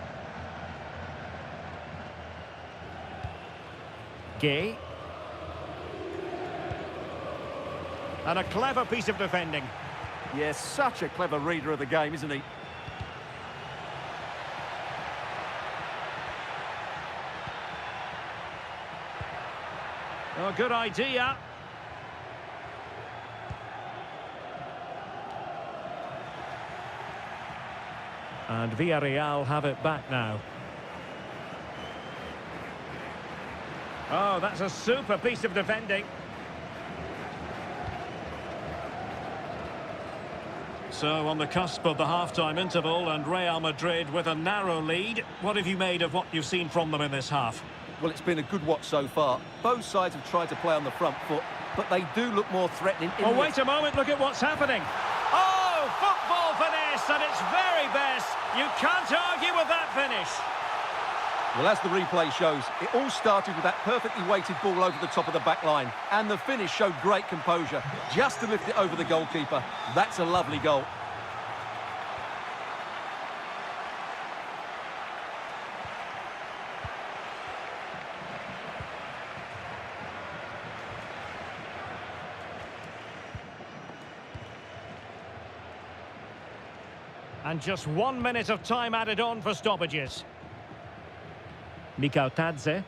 Gay. And a clever piece of defending. Yes, such a clever reader of the game, isn't he? Oh, good idea. And Villarreal have it back now. Oh, that's a super piece of defending. So, on the cusp of the half-time interval, and Real Madrid with a narrow lead. What have you made of what you've seen from them in this half? Well, it's been a good watch so far. Both sides have tried to play on the front foot, but they do look more threatening. Oh, wait a moment, look at what's happening. Oh, football finesse at its very best. You can't argue with that finish. Well, as the replay shows, it all started with that perfectly weighted ball over the top of the back line, and the finish showed great composure, just to lift it over the goalkeeper. That's a lovely goal. And just 1 minute of time added on for stoppages. Mikautadze.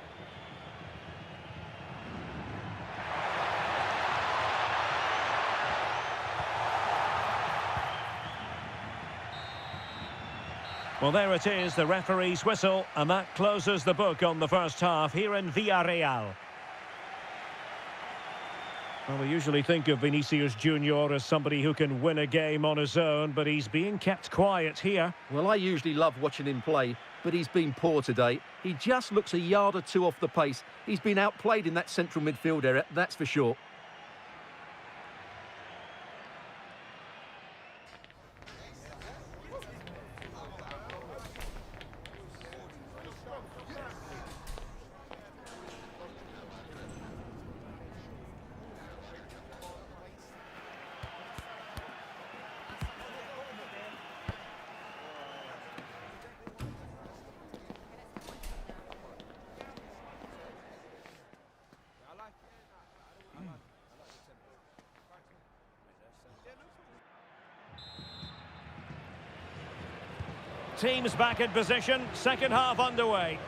Well, there it is, the referee's whistle, and that closes the book on the first half here in Villarreal. Well, we usually think of Vinicius Junior as somebody who can win a game on his own, but he's being kept quiet here. Well, I usually love watching him play, but he's been poor today. He just looks a yard or two off the pace. He's been outplayed in that central midfield area, that's for sure. Teams back in position, second half underway.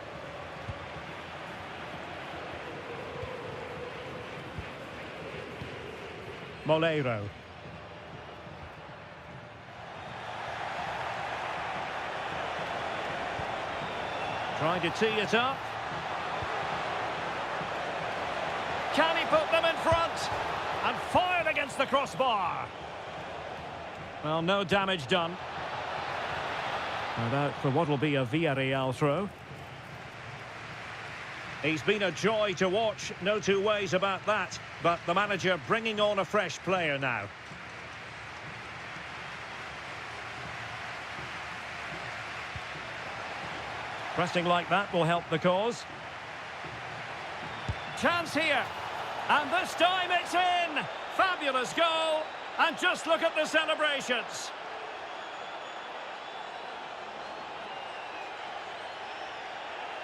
Moleiro. Trying to tee it up. Can he put them in front? And fired against the crossbar. Well, no damage done. And out for what will be a Villarreal throw. He's been a joy to watch, no two ways about that. But the manager bringing on a fresh player now. Pressing like that will help the cause. Chance here. And this time it's in. Fabulous goal. And just look at the celebrations.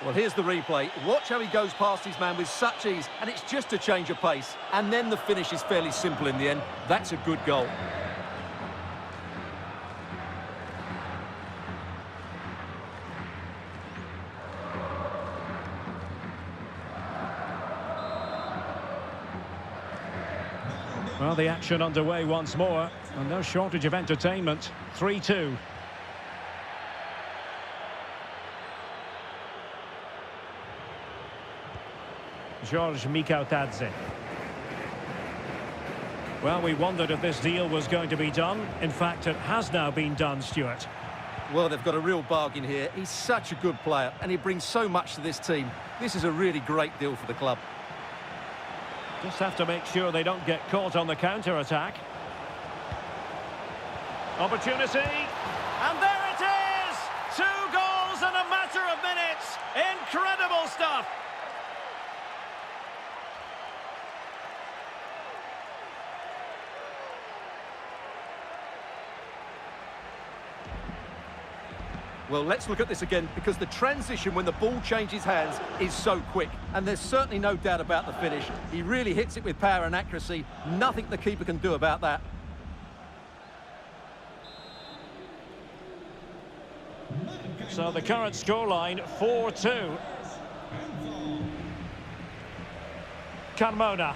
Well, here's the replay. Watch how he goes past his man with such ease, and it's just a change of pace. And then the finish is fairly simple in the end. That's a good goal. Well, the action underway once more, and no shortage of entertainment. 3-2. George Mikautadze. Well, we wondered if this deal was going to be done. In fact, it has now been done, Stuart. Well, they've got a real bargain here. He's such a good player, and he brings so much to this team. This is a really great deal for the club. Just have to make sure they don't get caught on the counter-attack. Opportunity. And there it is! 2 goals in a matter of minutes. Incredible stuff. Well, let's look at this again, because the transition when the ball changes hands is so quick. And there's certainly no doubt about the finish. He really hits it with power and accuracy. Nothing the keeper can do about that. So the current scoreline, 4-2. Carmona.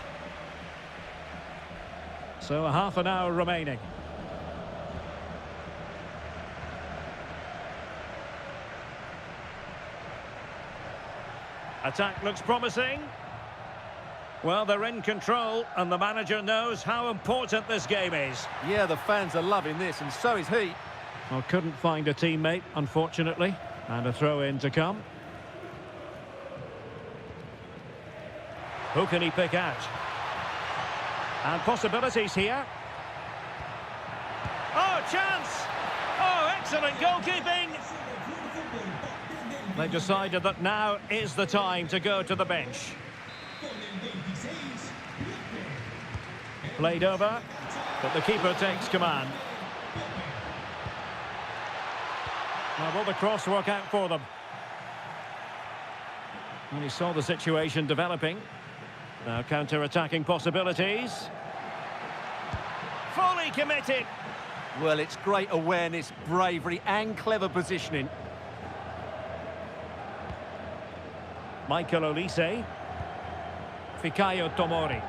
So a half an hour remaining. Attack looks promising. Well, they're in control, and the manager knows how important this game is. Yeah, the fans are loving this, and so is he. Well, couldn't find a teammate, unfortunately. And a throw-in to come. Who can he pick out? And possibilities here. Oh, chance! Oh, excellent goalkeeping! They've decided that now is the time to go to the bench. Played over, but the keeper takes command. Now, will the cross work out for them? And he saw the situation developing. Now counter-attacking possibilities. Fully committed. Well, it's great awareness, bravery and clever positioning. Michael Olise. Fikayo Tomori.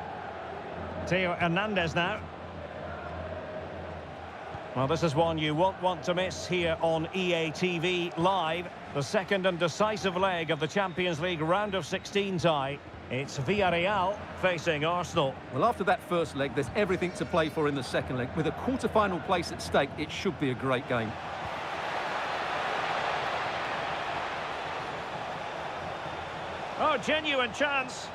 Theo Hernandez now. Well, this is one you won't want to miss here on EA TV Live. The second and decisive leg of the Champions League round of 16 tie. It's Villarreal facing Arsenal. Well, after that first leg, there's everything to play for in the second leg. With a quarter-final place at stake, it should be a great game. Oh, genuine chance.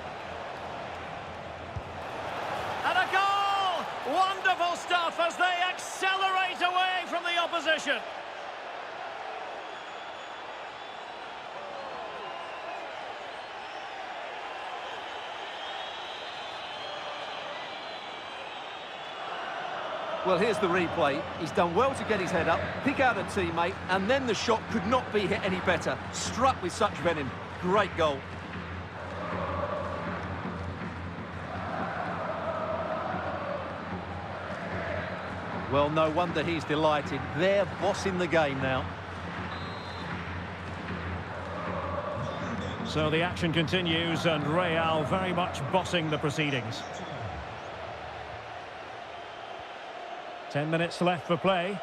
And a goal! Wonderful stuff as they accelerate away from the opposition. Well, here's the replay. He's done well to get his head up, pick out a teammate, and then the shot could not be hit any better. Struck with such venom. Great goal. Well, no wonder he's delighted. They're bossing the game now. So the action continues, and Real very much bossing the proceedings. 10 minutes left for play.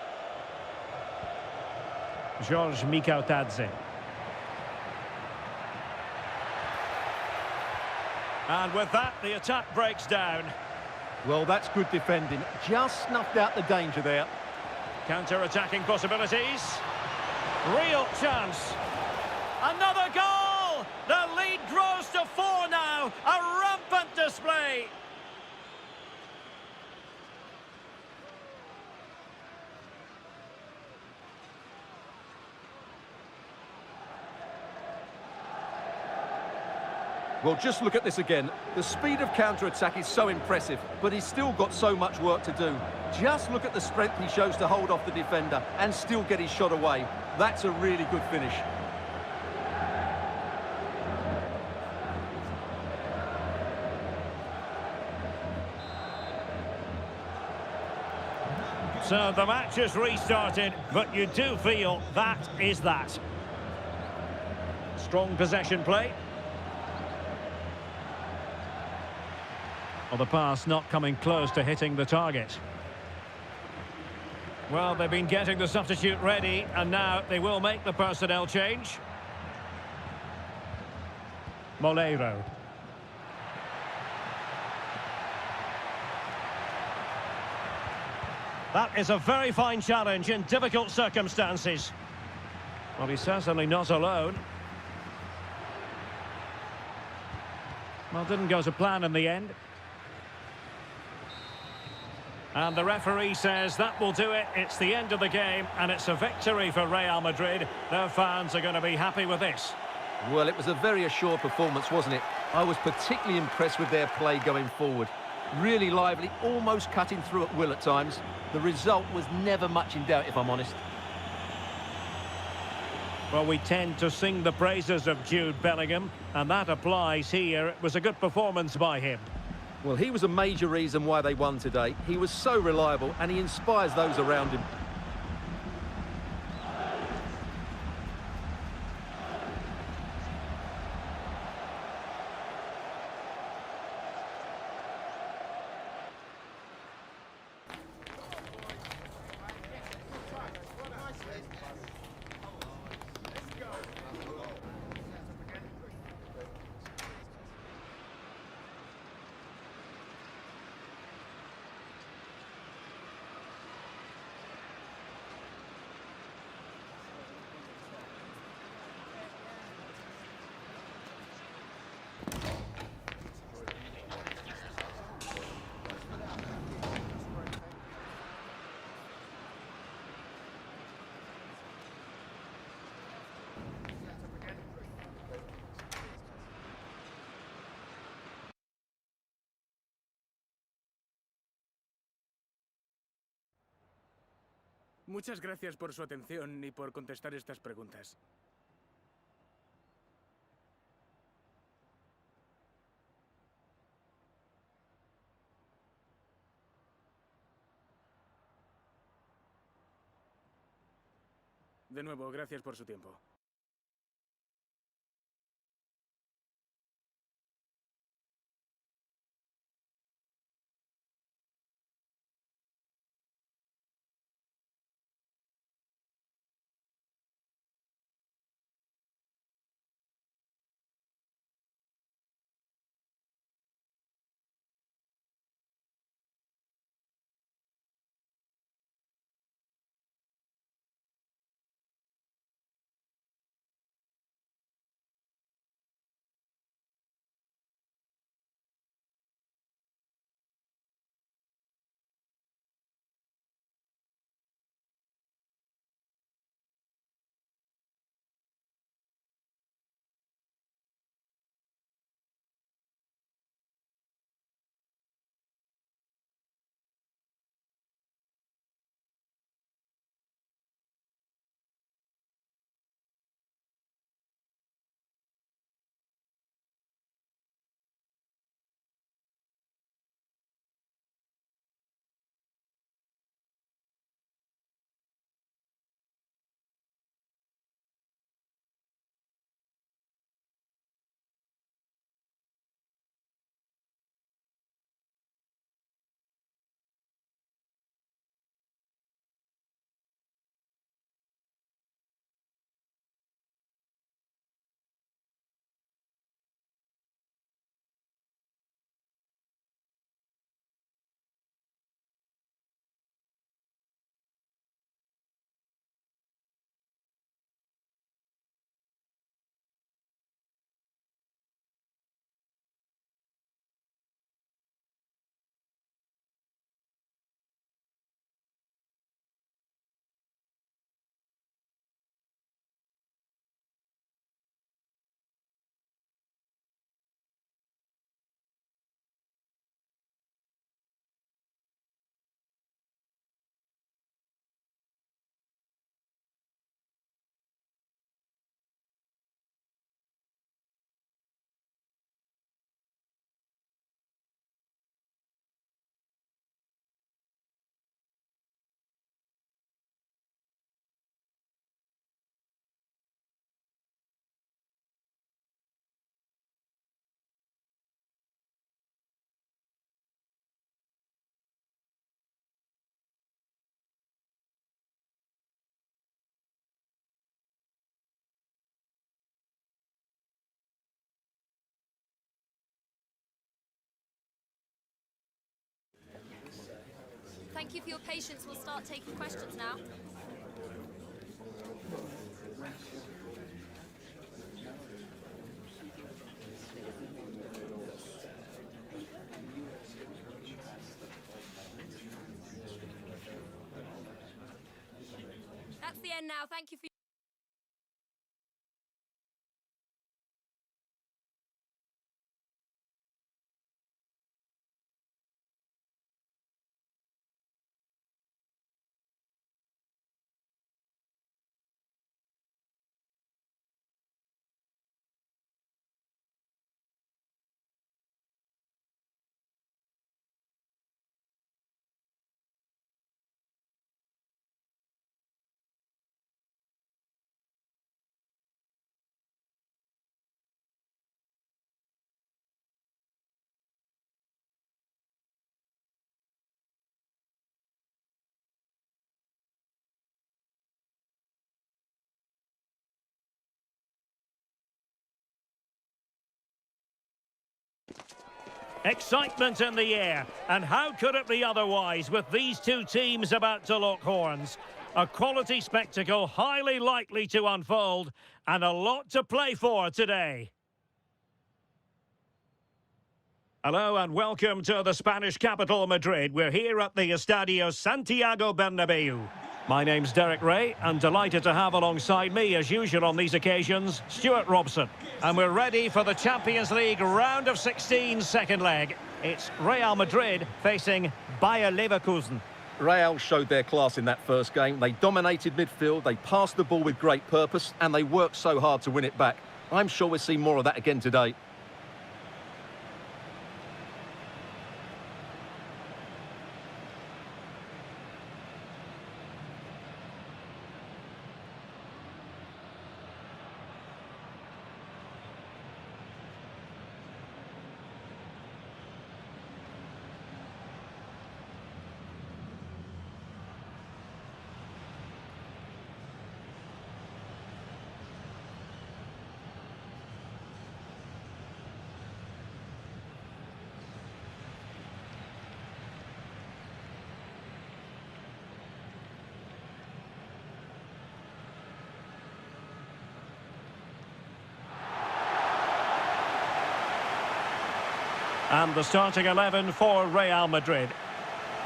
George Mikautadze. And with that, the attack breaks down. Well, that's good defending. Just snuffed out the danger there. Counter-attacking possibilities. Real chance. Another goal! The lead grows to 4 now. A rampant display. Well, just look at this again. The speed of counter-attack is so impressive, but he's still got so much work to do. Just look at the strength he shows to hold off the defender and still get his shot away. That's a really good finish. So the match has restarted, but you do feel that is that. Strong possession play. Well, the pass not coming close to hitting the target. Well, they've been getting the substitute ready, and now they will make the personnel change. Moleiro. That is a very fine challenge in difficult circumstances. Well, he's certainly not alone. Well, didn't go to plan in the end. And the referee says that will do it. It's the end of the game, and it's a victory for Real Madrid. Their fans are going to be happy with this. Well, it was a very assured performance, wasn't it? I was particularly impressed with their play going forward. Really lively, almost cutting through at will at times. The result was never much in doubt, if I'm honest. Well, we tend to sing the praises of Jude Bellingham, and that applies here. It was a good performance by him. Well, he was a major reason why they won today. He was so reliable, and he inspires those around him. Muchas gracias por su atención y por contestar estas preguntas. De nuevo, gracias por su tiempo. Thank you for your patience. We'll start taking questions now. That's the end now. Thank you for... Excitement in the air, and how could it be otherwise with these two teams about to lock horns? A quality spectacle highly likely to unfold, and a lot to play for today. Hello and welcome to the Spanish capital, Madrid. We're here at the Estadio Santiago Bernabeu. My name's Derek Ray, and delighted to have alongside me, as usual on these occasions, Stuart Robson. And we're ready for the Champions League round of 16 second leg. It's Real Madrid facing Bayer Leverkusen. Real showed their class in that first game. They dominated midfield, they passed the ball with great purpose, and they worked so hard to win it back. I'm sure we'll see more of that again today. And the starting 11 for Real Madrid.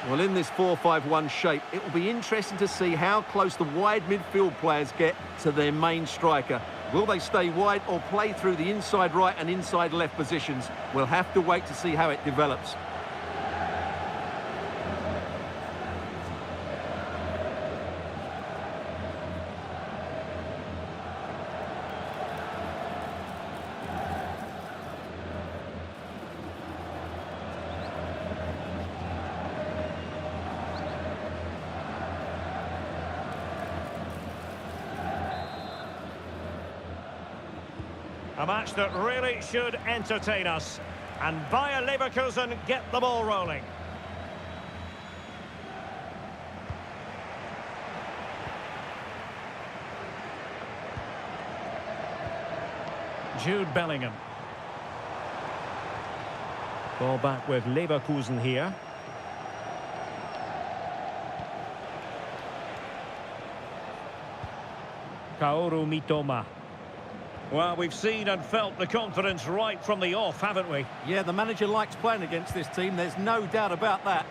Well, in this 4-5-1 shape, it will be interesting to see how close the wide midfield players get to their main striker. Will they stay wide or play through the inside right and inside left positions? We'll have to wait to see how it develops. A match that really should entertain us. And Bayer Leverkusen get the ball rolling. Jude Bellingham. Ball back with Leverkusen here. Kaoru Mitoma. Well, we've seen and felt the confidence right from the off, haven't we? Yeah, the manager likes playing against this team, there's no doubt about that.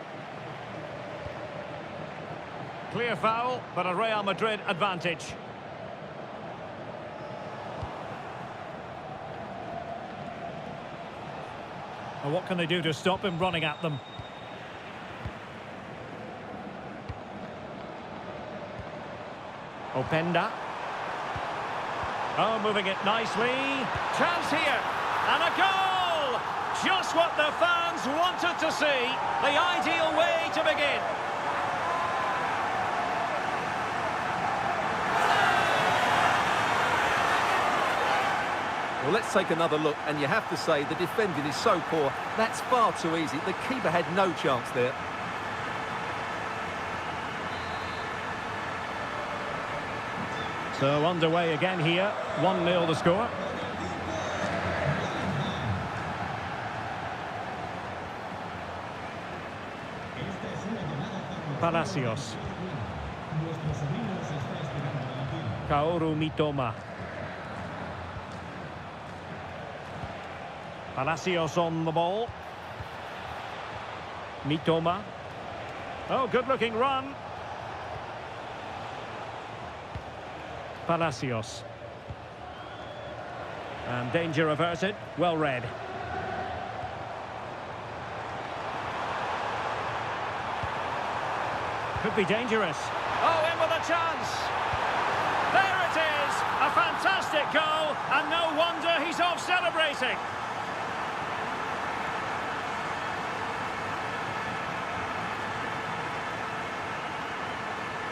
Clear foul, but a Real Madrid advantage. And what can they do to stop him running at them? Openda. Oh, moving it nicely. Chance here. And a goal! Just what the fans wanted to see. The ideal way to begin. Well, let's take another look, and you have to say the defending is so poor. That's far too easy. The keeper had no chance there. So underway again here, 1-0 the score. Esta es una llamada para el Palacios. Nuestro sobrino se está esperando en el tiro. Kaoru Mitoma. Palacios on the ball. Mitoma. Oh, good-looking run. Palacios. And danger averted. Well read. Could be dangerous. Oh, in with a chance. There it is. A fantastic goal. And no wonder he's off celebrating.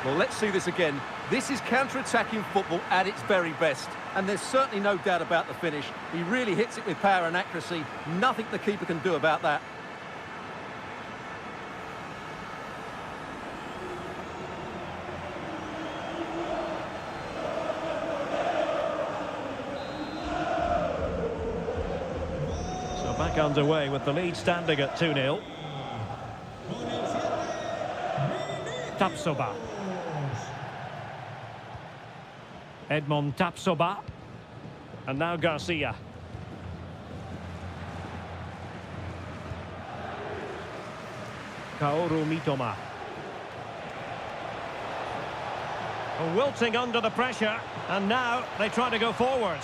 Well, let's see this again. This is counter-attacking football at its very best. And there's certainly no doubt about the finish. He really hits it with power and accuracy. Nothing the keeper can do about that. So back underway with the lead standing at 2-0. Tapsoba. Edmond Tapsoba. And now Garcia. Kaoru Mitoma. Wilting under the pressure. And now they try to go forward.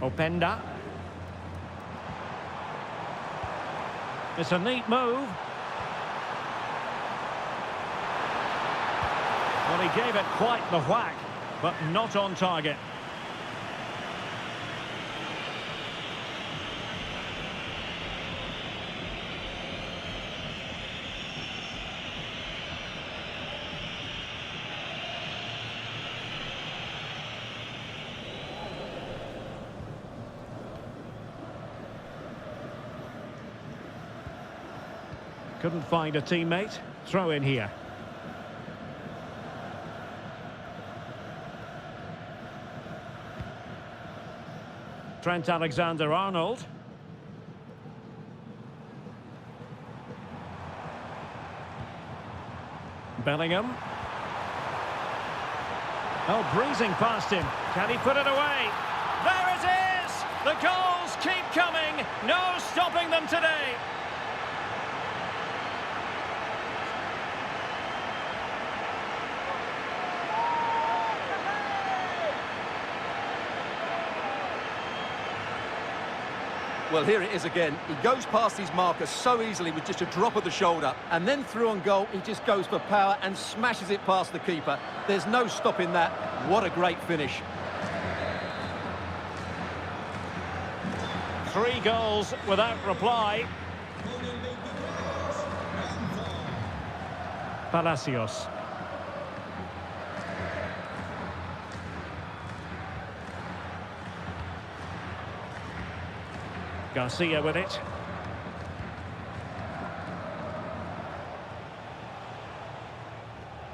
Openda. It's a neat move. Well, he gave it quite the whack, but not on target. Couldn't find a teammate. Throw in here. Trent Alexander-Arnold. Bellingham. Oh, breezing past him. Can he put it away? There it is! The goals keep coming. No stopping them today. Well, here it is again. He goes past his marker so easily with just a drop of the shoulder. And then through on goal, he just goes for power and smashes it past the keeper. There's no stopping that. What a great finish. 3 goals without reply. Palacios. Garcia with it.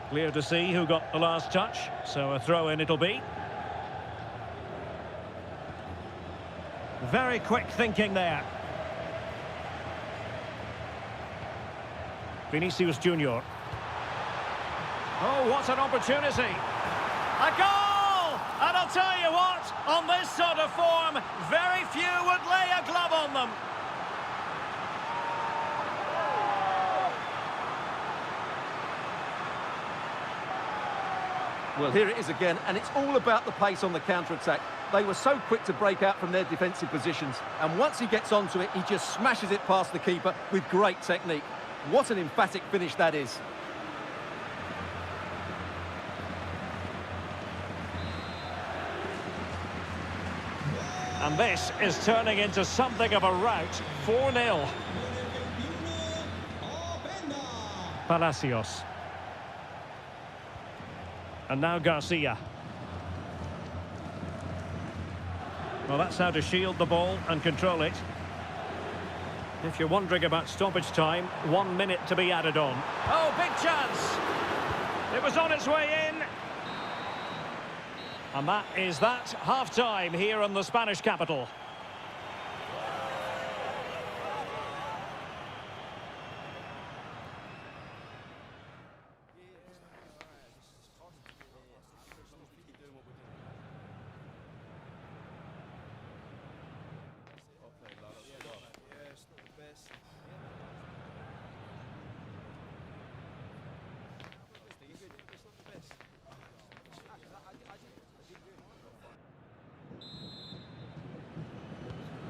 Clear to see who got the last touch, so a throw-in it'll be. Very quick thinking there. Vinicius Junior. Oh, what an opportunity. A goal! And I'll tell you what, on this sort of form, very few would lay a glove on them. Well, here it is again, and it's all about the pace on the counter-attack. They were so quick to break out from their defensive positions, and once he gets onto it, he just smashes it past the keeper with great technique. What an emphatic finish that is. And this is turning into something of a rout. 4-0. Palacios. And now Garcia. Well, that's how to shield the ball and control it. If you're wondering about stoppage time, 1 minute to be added on. Oh, big chance! It was on its way in. And that is that. Half-time here in the Spanish capital.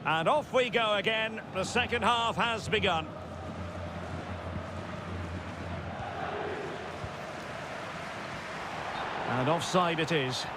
And off we go again. The second half has begun. And offside it is.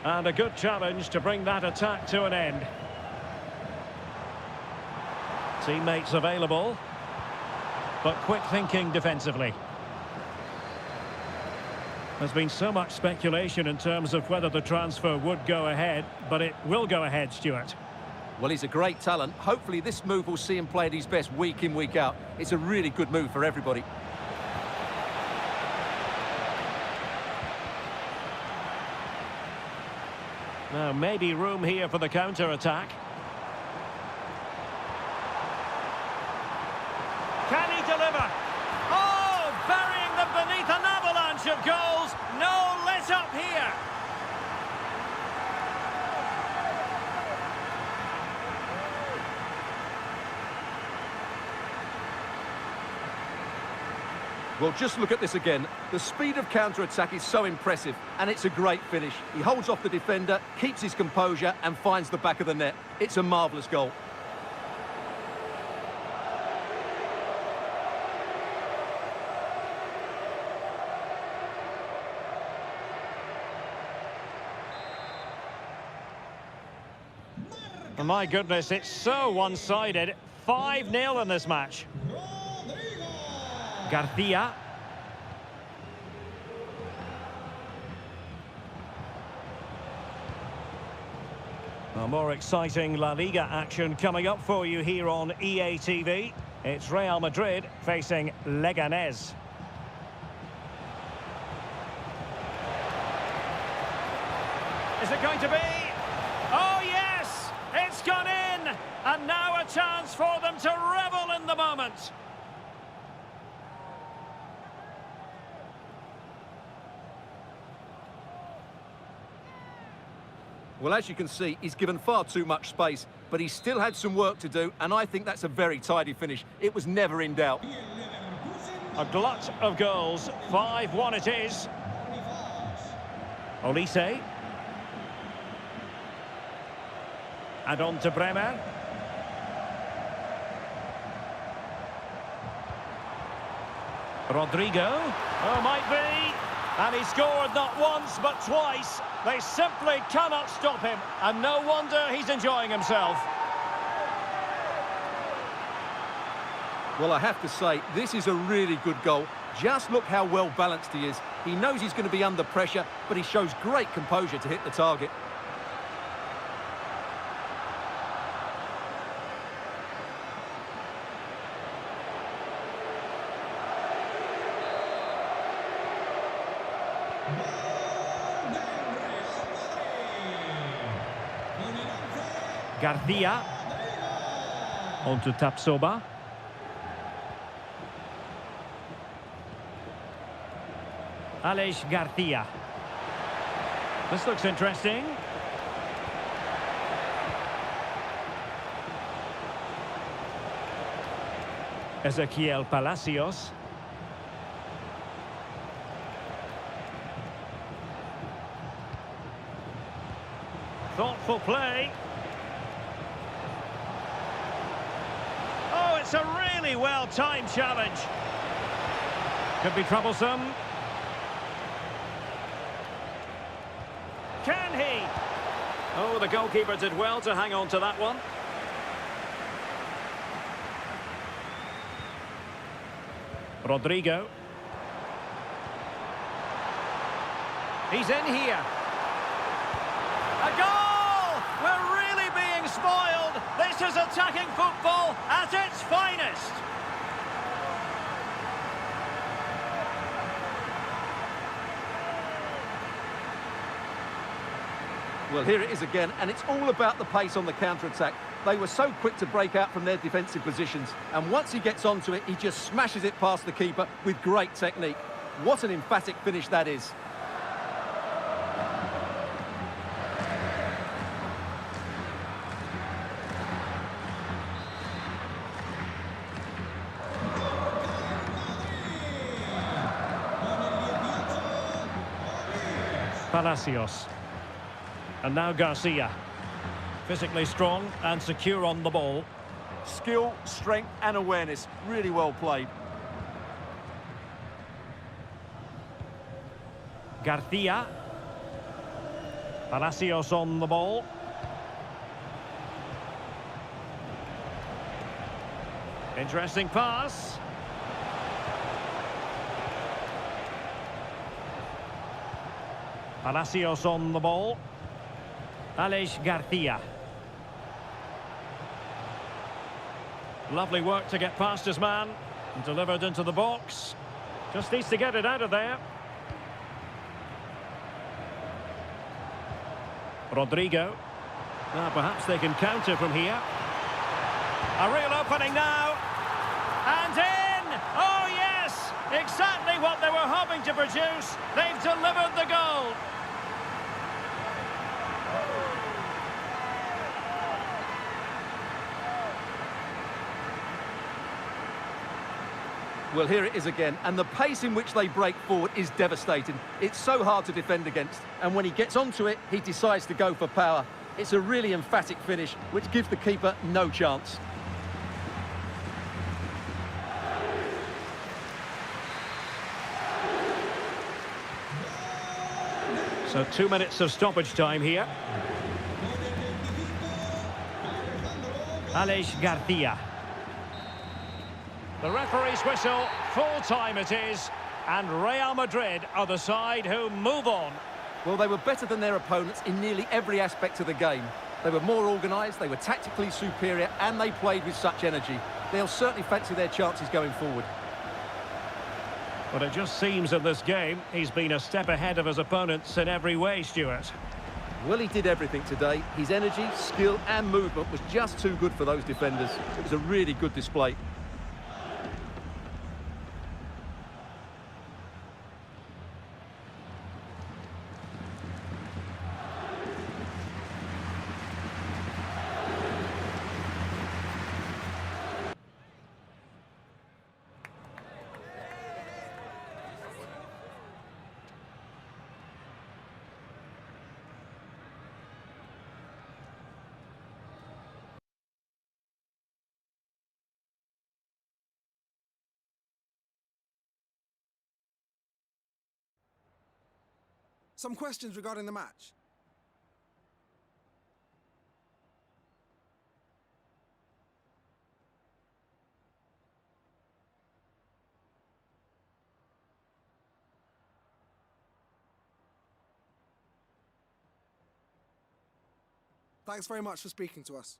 And a good challenge to bring that attack to an end. Teammates available, but quick thinking defensively. There's been so much speculation in terms of whether the transfer would go ahead, but it will go ahead, Stuart. Well, he's a great talent. Hopefully this move will see him play at his best week in, week out. It's a really good move for everybody. Now, maybe room here for the counter-attack. Can he deliver? Oh, burying them beneath an avalanche of goals. No let up here. Well, just look at this again. The speed of counter-attack is so impressive, and it's a great finish. He holds off the defender, keeps his composure, and finds the back of the net. It's a marvellous goal. My goodness, it's so one-sided. 5-0 in this match. Garcia. More exciting La Liga action coming up for you here on EA TV. It's Real Madrid facing Leganés. Is it going to be? Oh yes! It's gone in! And now a chance for them to revel in the moment. Well, as you can see, he's given far too much space, but he still had some work to do, and I think that's a very tidy finish. It was never in doubt. A glut of goals. 5-1 it is. Olise. And on to Bremer. Rodrigo. Oh, might be. And he scored not once, but twice. They simply cannot stop him. And no wonder he's enjoying himself. Well, I have to say, this is a really good goal. Just look how well balanced he is. He knows he's going to be under pressure, but he shows great composure to hit the target. Garcia. On to Tapsoba. Aleix Garcia. This looks interesting. Ezequiel Palacios. Thoughtful play. Oh, it's a really well-timed challenge. Could be troublesome. Can he? Oh, the goalkeeper did well to hang on to that one. Rodrigo. He's in here. A goal! We're really being spoiled. This is attacking football at its finest. Well, here it is again, and it's all about the pace on the counter-attack. They were so quick to break out from their defensive positions, and once he gets onto it, he just smashes it past the keeper with great technique. What an emphatic finish that is. Palacios. And now Garcia. Physically strong and secure on the ball. Skill, strength and awareness. Really well played. Garcia. Palacios on the ball. Interesting pass. Palacios on the ball. Alex Garcia. Lovely work to get past his man. And delivered into the box. Just needs to get it out of there. Rodrigo. Perhaps they can counter from here. A real opening now. And in! Oh yes! Exactly what they were hoping to produce. They've delivered the goal. Well, here it is again, and the pace in which they break forward is devastating. It's so hard to defend against, and when he gets onto it, he decides to go for power. It's a really emphatic finish, which gives the keeper no chance. So 2 minutes of stoppage time here. Alex Garcia. The referee's whistle, full time it is, and Real Madrid are the side who move on. Well, they were better than their opponents in nearly every aspect of the game. They were more organised, they were tactically superior, and they played with such energy. They'll certainly fancy their chances going forward. But it just seems in this game, he's been a step ahead of his opponents in every way, Stuart. Well, he did everything today. His energy, skill and movement was just too good for those defenders. It was a really good display. Some questions regarding the match. Thanks very much for speaking to us.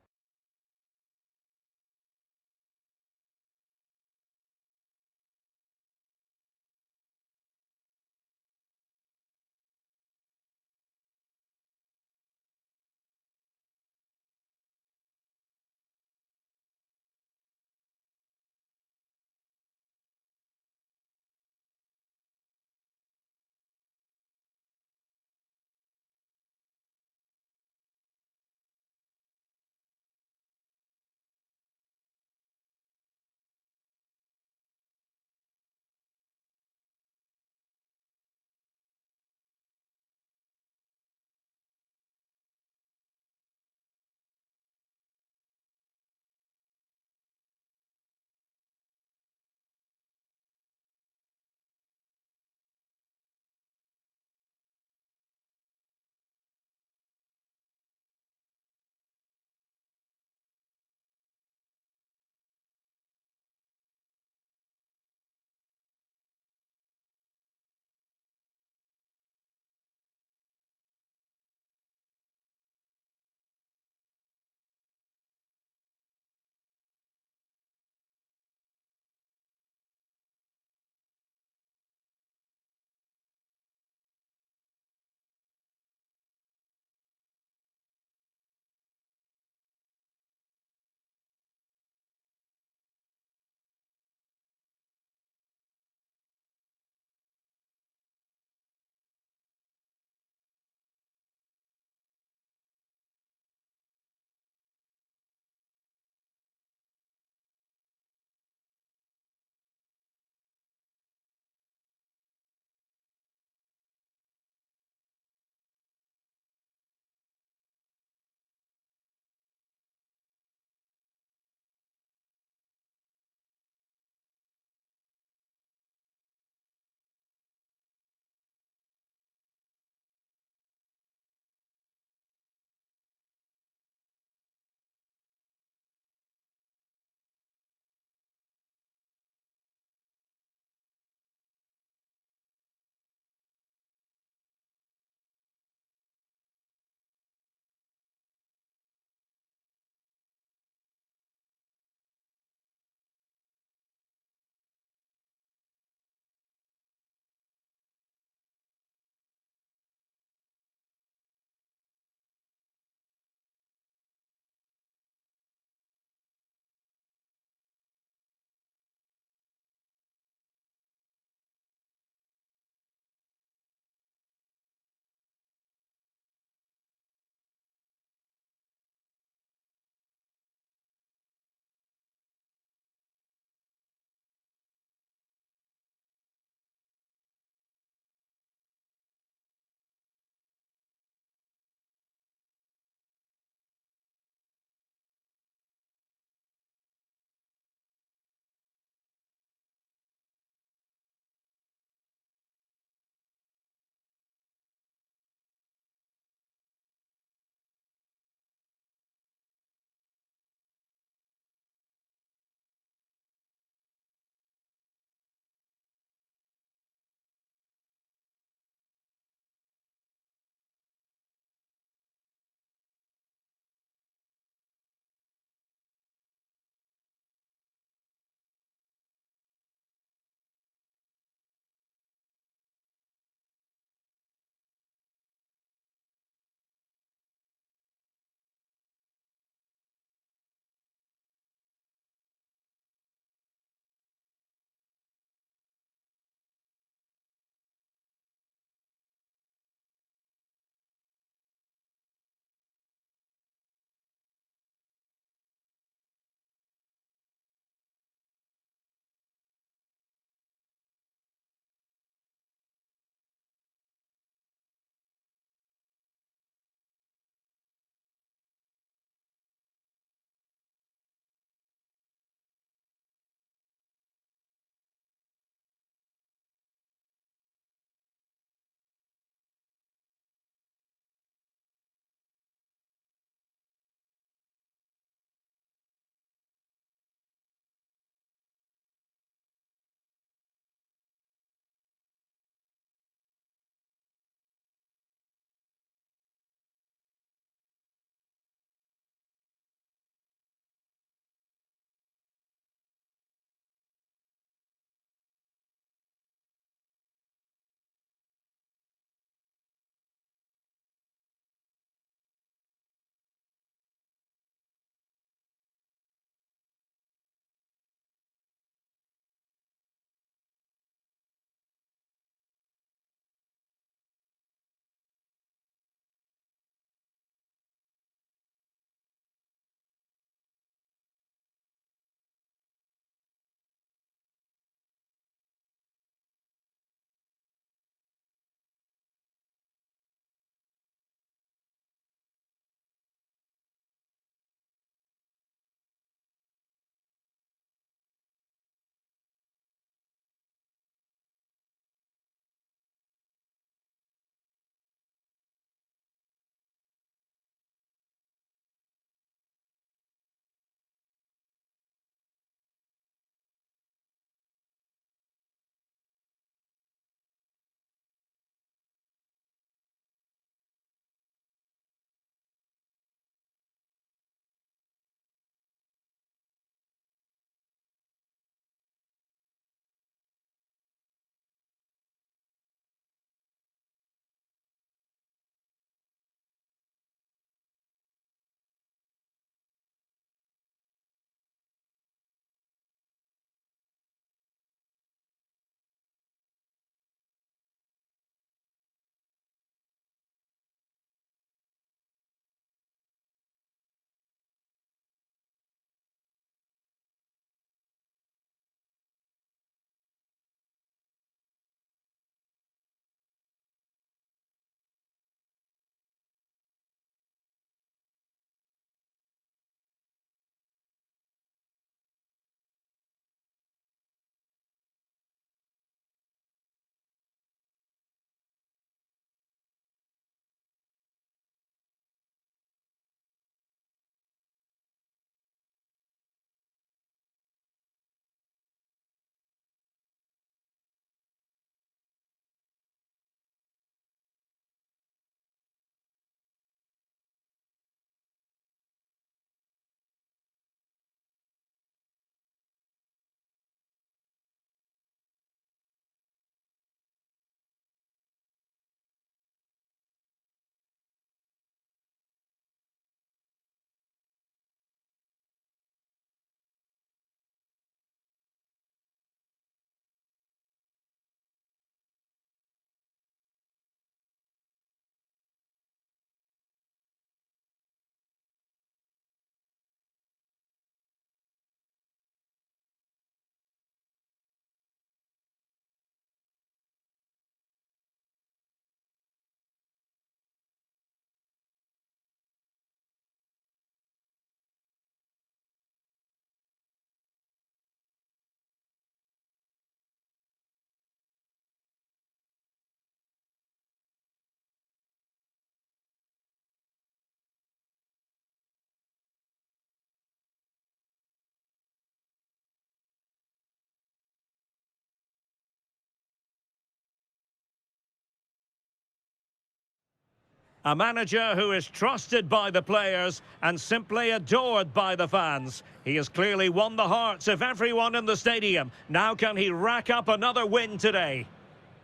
A manager who is trusted by the players and simply adored by the fans. He has clearly won the hearts of everyone in the stadium. Now can he rack up another win today?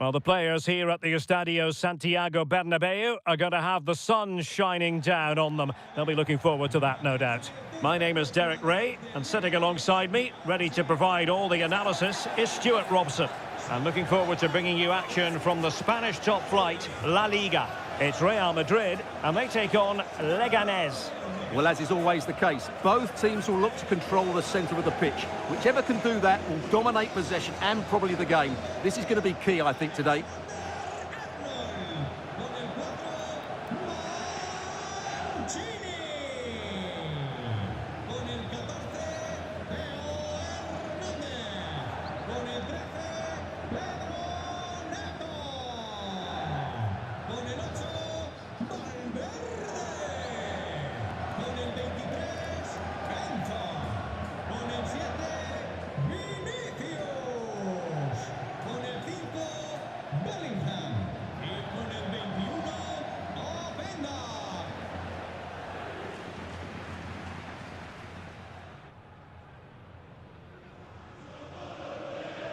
Well, the players here at the Estadio Santiago Bernabeu are going to have the sun shining down on them. They'll be looking forward to that, no doubt. My name is Derek Ray, and sitting alongside me, ready to provide all the analysis, is Stuart Robson. And looking forward to bringing you action from the Spanish top flight, La Liga. It's Real Madrid, and they take on Leganés. Well, as is always the case, both teams will look to control the centre of the pitch. Whichever can do that will dominate possession and probably the game. This is going to be key, I think, today.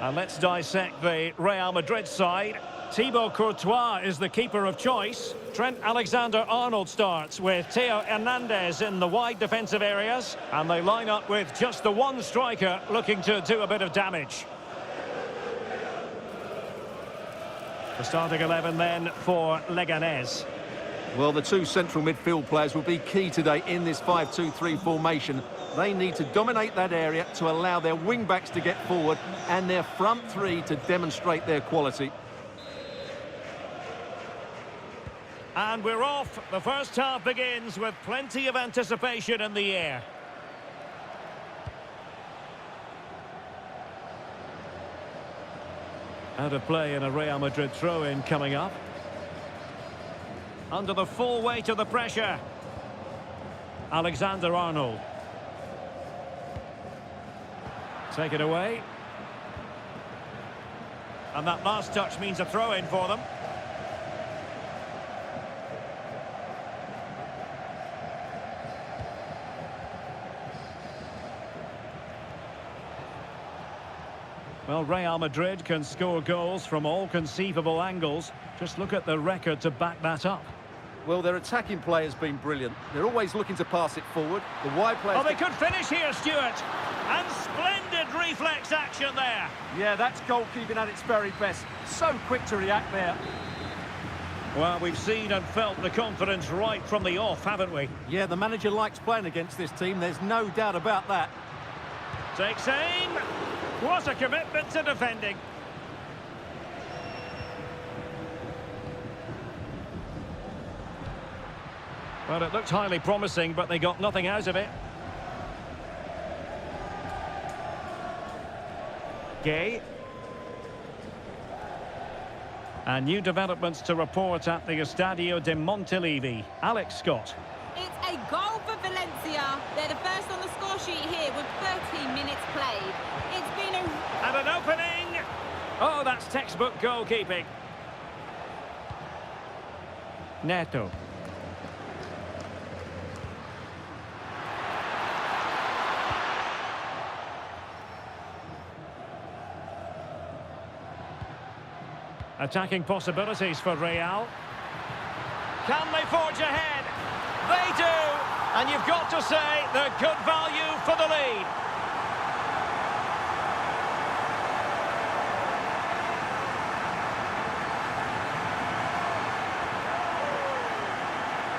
And let's dissect the Real Madrid side. Thibaut Courtois is the keeper of choice. Trent Alexander-Arnold starts with Theo Hernandez in the wide defensive areas. And they line up with just the one striker looking to do a bit of damage. The starting 11 then for Leganés. Well, the two central midfield players will be key today in this 5-2-3 formation. They need to dominate that area to allow their wing-backs to get forward and their front three to demonstrate their quality. And we're off. The first half begins with plenty of anticipation in the air. Out of play in a Real Madrid throw-in coming up. Under the full weight of the pressure. Alexander-Arnold. Take it away. And that last touch means a throw-in for them. Well, Real Madrid can score goals from all conceivable angles. Just look at the record to back that up. Well, their attacking play has been brilliant. They're always looking to pass it forward. The wide players... Oh, they could finish here, Stuart. And splendid reflex action there. Yeah, that's goalkeeping at its very best. So quick to react there. Well, we've seen and felt the confidence right from the off, haven't we? Yeah, the manager likes playing against this team. There's no doubt about that. Takes aim. What a commitment to defending. Well, it looked highly promising, but they got nothing out of it. Gay. And new developments to report at the Estadio de Montilivi. Alex Scott. It's a goal for Valencia. They're the first on the score sheet here with 13 minutes played. It's been a... And an opening. Oh, that's textbook goalkeeping. Neto. Attacking possibilities for Real. Can they forge ahead? They do! And you've got to say, they're good value for the lead.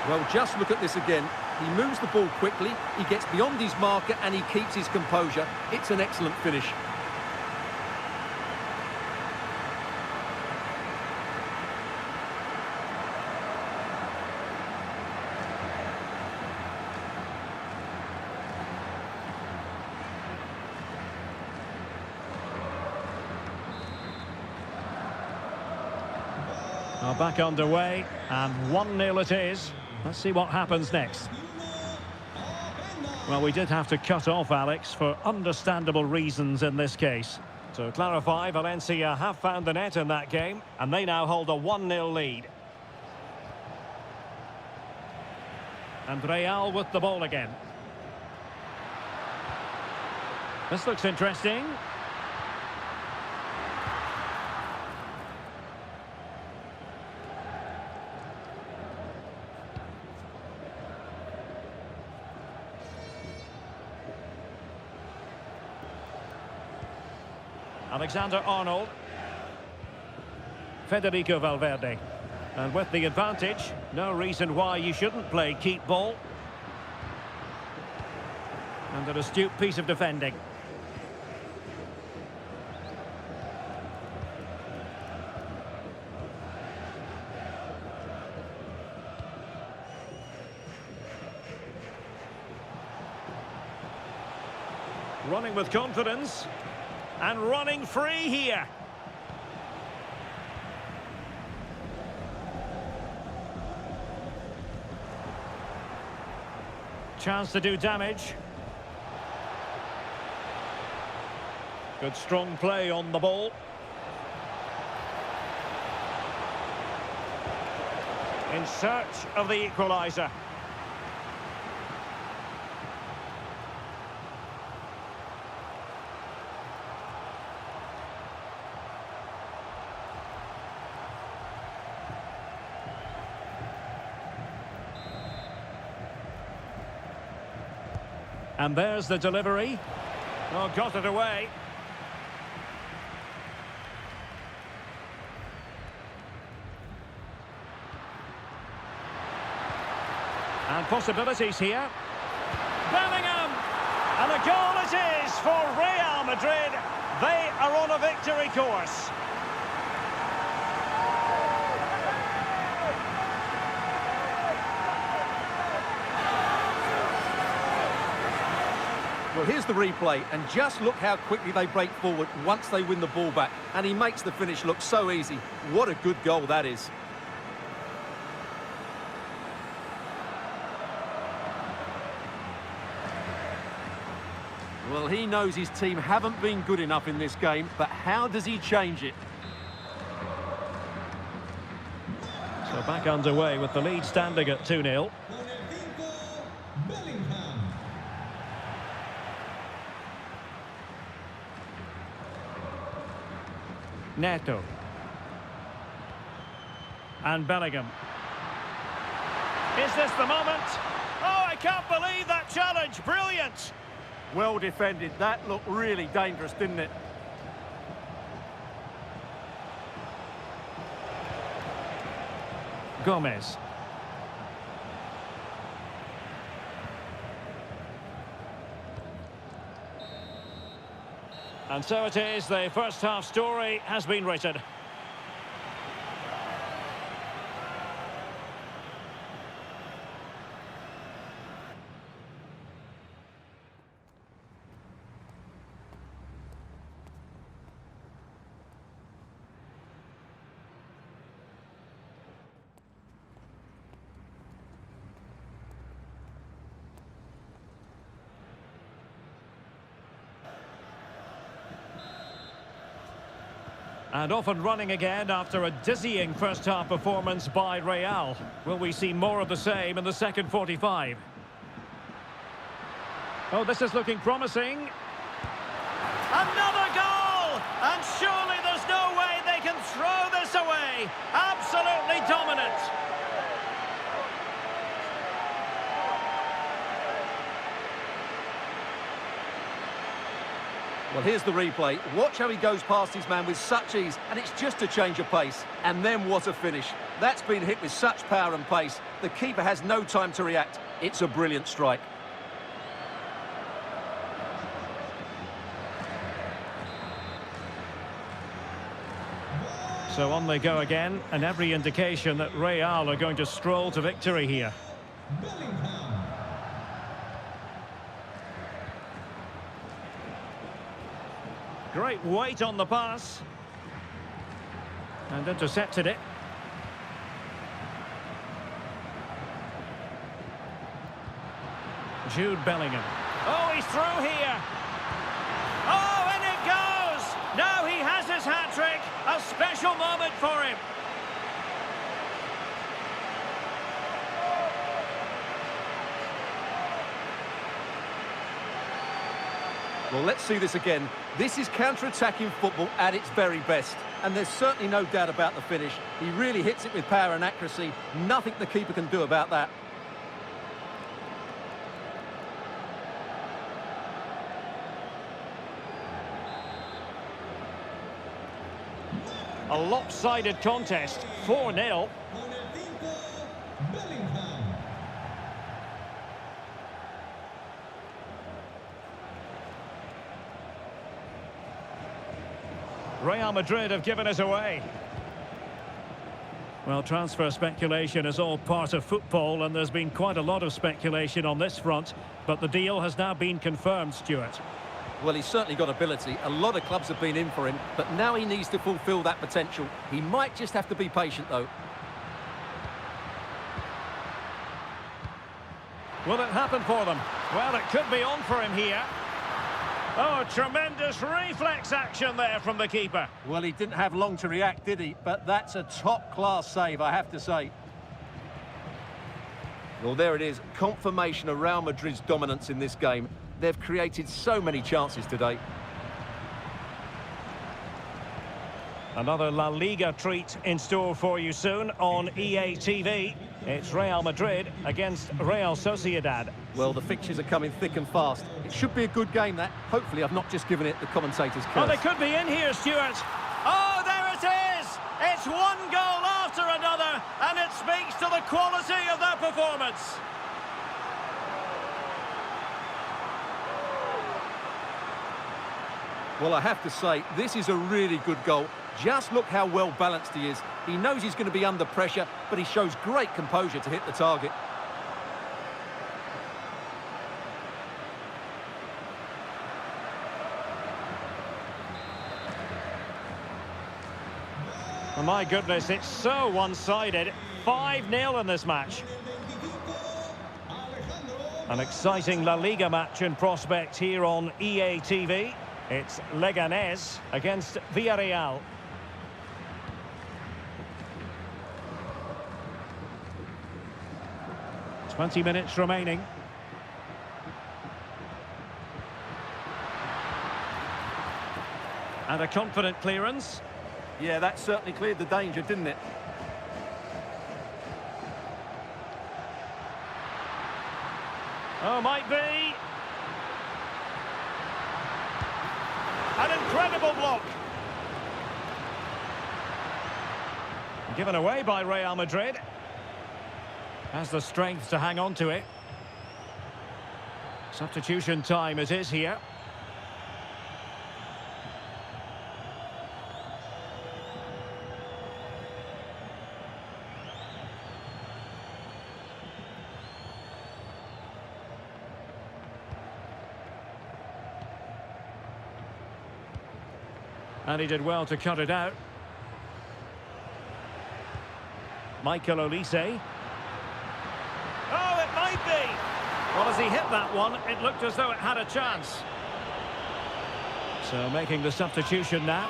Well, just look at this again. He moves the ball quickly, he gets beyond his marker and he keeps his composure. It's an excellent finish. Now back underway, and 1-0 it is. Let's see what happens next. Well, we did have to cut off Alex for understandable reasons in this case. To clarify, Valencia have found the net in that game, and they now hold a 1-0 lead. And Real with the ball again. This looks interesting. Alexander-Arnold. Federico Valverde. And with the advantage, no reason why you shouldn't play keep ball. And an astute piece of defending. Running with confidence. And running free here. Chance to do damage. Good strong play on the ball. In search of the equaliser. And there's the delivery. Oh, got it away. And possibilities here. Bellingham! And a goal it is for Real Madrid. They are on a victory course. Well, here's the replay, and just look how quickly they break forward once they win the ball back. And he makes the finish look so easy. What a good goal that is. Well, he knows his team haven't been good enough in this game, but how does he change it? So back underway with the lead standing at 2-0. Neto. And Bellingham. Is this the moment? Oh, I can't believe that challenge. Brilliant. Well defended. That looked really dangerous, didn't it? Gomez. And so it is, the first half story has been written. And off and running again after a dizzying first-half performance by Real. Will we see more of the same in the second 45? Oh, this is looking promising. Another goal! And surely there's no way they can throw this away. Absolutely dominant. Well, here's the replay. Watch how he goes past his man with such ease, and it's just a change of pace. And then what a finish. That's been hit with such power and pace. The keeper has no time to react. It's a brilliant strike. So on they go again, and every indication that Real are going to stroll to victory here. Great weight on the pass. And intercepted it. Jude Bellingham. Oh, he's through here. Oh, and it goes! Now he has his hat-trick. A special moment for him. Well, let's see this again. This is counter-attacking football at its very best. And there's certainly no doubt about the finish. He really hits it with power and accuracy. Nothing the keeper can do about that. A lopsided contest, 4-0. Real Madrid have given us away. Well, transfer speculation is all part of football, and there's been quite a lot of speculation on this front, but the deal has now been confirmed, Stuart. Well, he's certainly got ability. A lot of clubs have been in for him, but now he needs to fulfil that potential. He might just have to be patient, though. Will it happen for them? Well, it could be on for him here. Oh, tremendous reflex action there from the keeper. Well, he didn't have long to react, did he? But that's a top-class save, I have to say. Well, there it is. Confirmation of Real Madrid's dominance in this game. They've created so many chances today. Another La Liga treat in store for you soon on EA TV. It's Real Madrid against Real Sociedad. Well, the fixtures are coming thick and fast. It should be a good game, that. Hopefully, I've not just given it the commentator's curse. Oh, they could be in here, Stuart. Oh, there it is! It's one goal after another, and it speaks to the quality of their performance. Well, I have to say, this is a really good goal. Just look how well balanced he is. He knows he's going to be under pressure, but he shows great composure to hit the target. Oh, my goodness, it's so one-sided. 5-0 in this match. An exciting La Liga match in prospect here on EA TV. It's Leganés against Villarreal. "20 minutes remaining. And a confident clearance. Yeah, that certainly cleared the danger, didn't it? Oh, might be. An incredible block. Given away by Real Madrid. Has the strength to hang on to it. Substitution time it is here. And he did well to cut it out. Michael Olise. Oh, it might be. Well, as he hit that one, it looked as though it had a chance. So making the substitution now.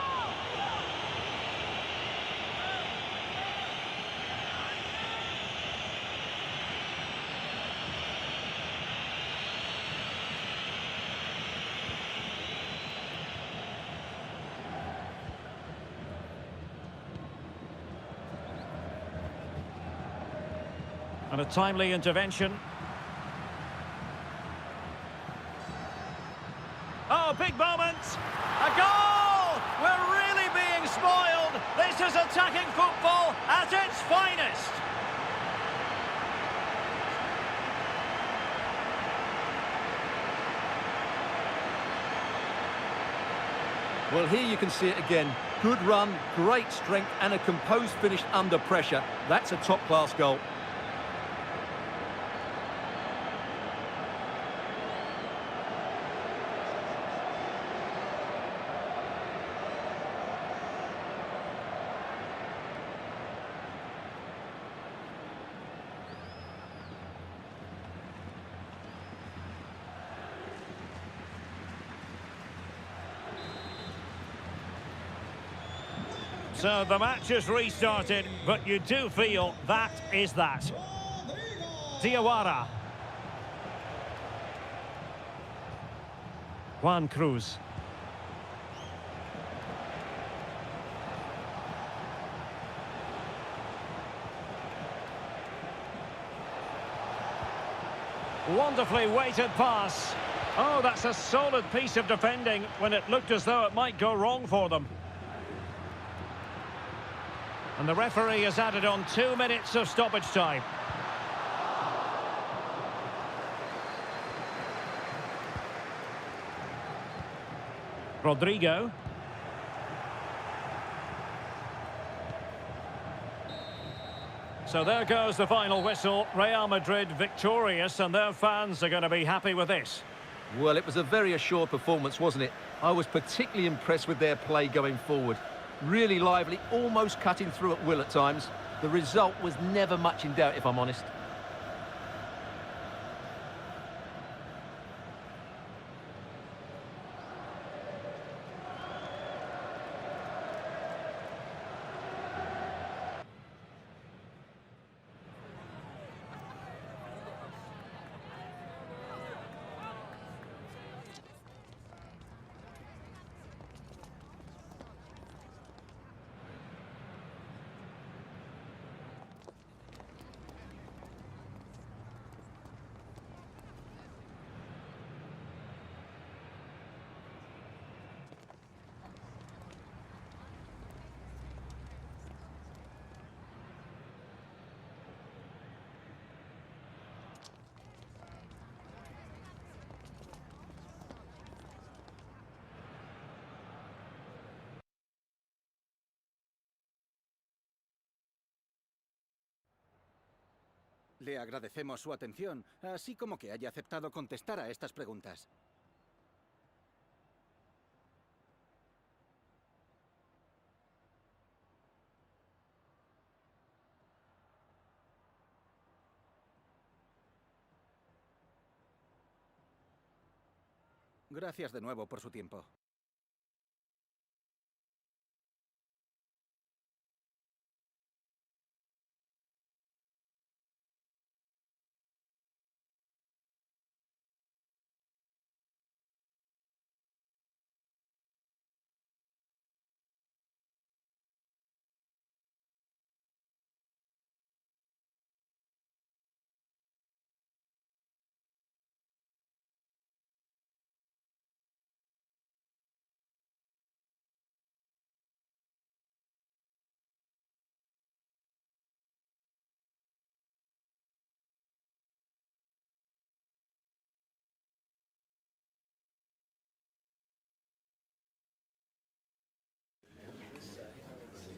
And a timely intervention. Oh, big moment! A goal! We're really being spoiled! This is attacking football at its finest! Well, here you can see it again. Good run, great strength, and a composed finish under pressure. That's a top-class goal. So the match has restarted, but you do feel that is that. Diawara. Juan Cruz. Wonderfully weighted pass. Oh, that's a solid piece of defending when it looked as though it might go wrong for them. And the referee has added on 2 minutes of stoppage time. Rodrigo. So there goes the final whistle. Real Madrid victorious, and their fans are going to be happy with this. Well, it was a very assured performance, wasn't it? I was particularly impressed with their play going forward. Really lively, almost cutting through at will at times. The result was never much in doubt, if I'm honest. Le agradecemos su atención, así como que haya aceptado contestar a estas preguntas. Gracias de nuevo por su tiempo.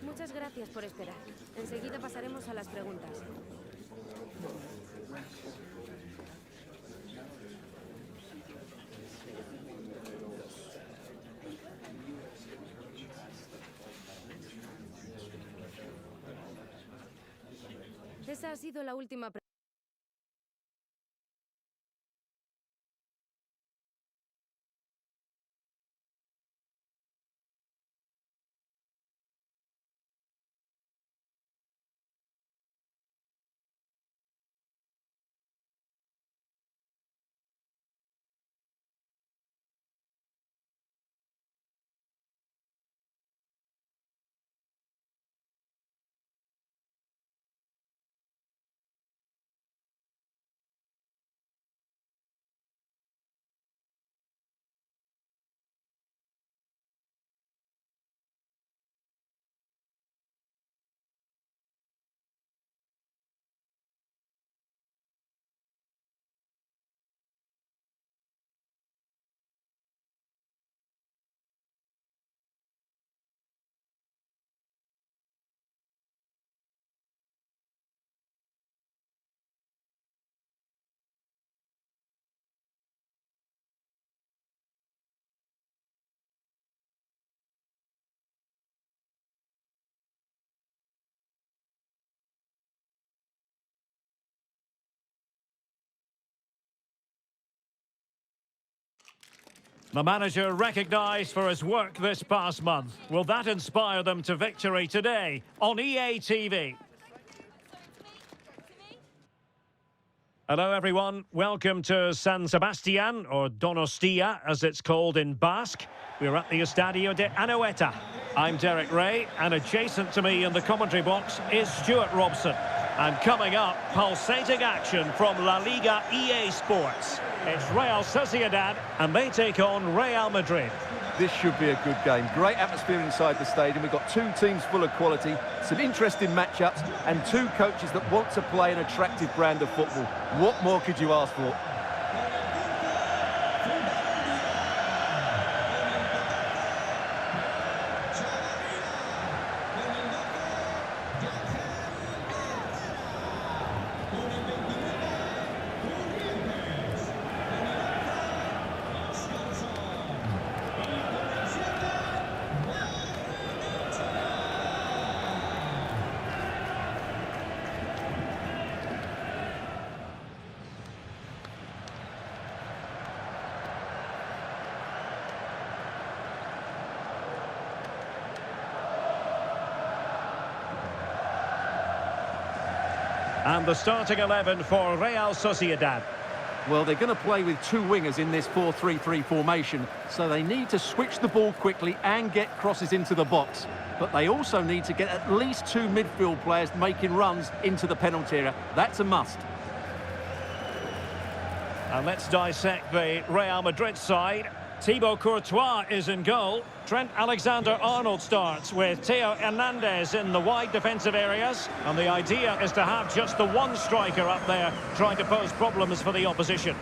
Muchas gracias por esperar. Enseguida pasaremos a las preguntas. Esa ha sido la última pregunta. The manager recognised for his work this past month. Will that inspire them to victory today on EA TV? Hello everyone, welcome to San Sebastian, or Donostia as it's called in Basque. We're at the Estadio de Anoeta. I'm Derek Ray, and adjacent to me in the commentary box is Stuart Robson. And coming up, pulsating action from La Liga EA Sports. It's Real Sociedad, and they take on Real Madrid. This should be a good game. Great atmosphere inside the stadium. We've got two teams full of quality, some interesting matchups, and two coaches that want to play an attractive brand of football. What more could you ask for? And the starting 11 for Real Sociedad. Well, they're going to play with two wingers in this 4-3-3 formation, so they need to switch the ball quickly and get crosses into the box. But they also need to get at least two midfield players making runs into the penalty area. That's a must. And let's dissect the Real Madrid side. Thibaut Courtois is in goal. Trent Alexander-Arnold starts with Theo Hernandez in the wide defensive areas. And the idea is to have just the one striker up there trying to pose problems for the opposition.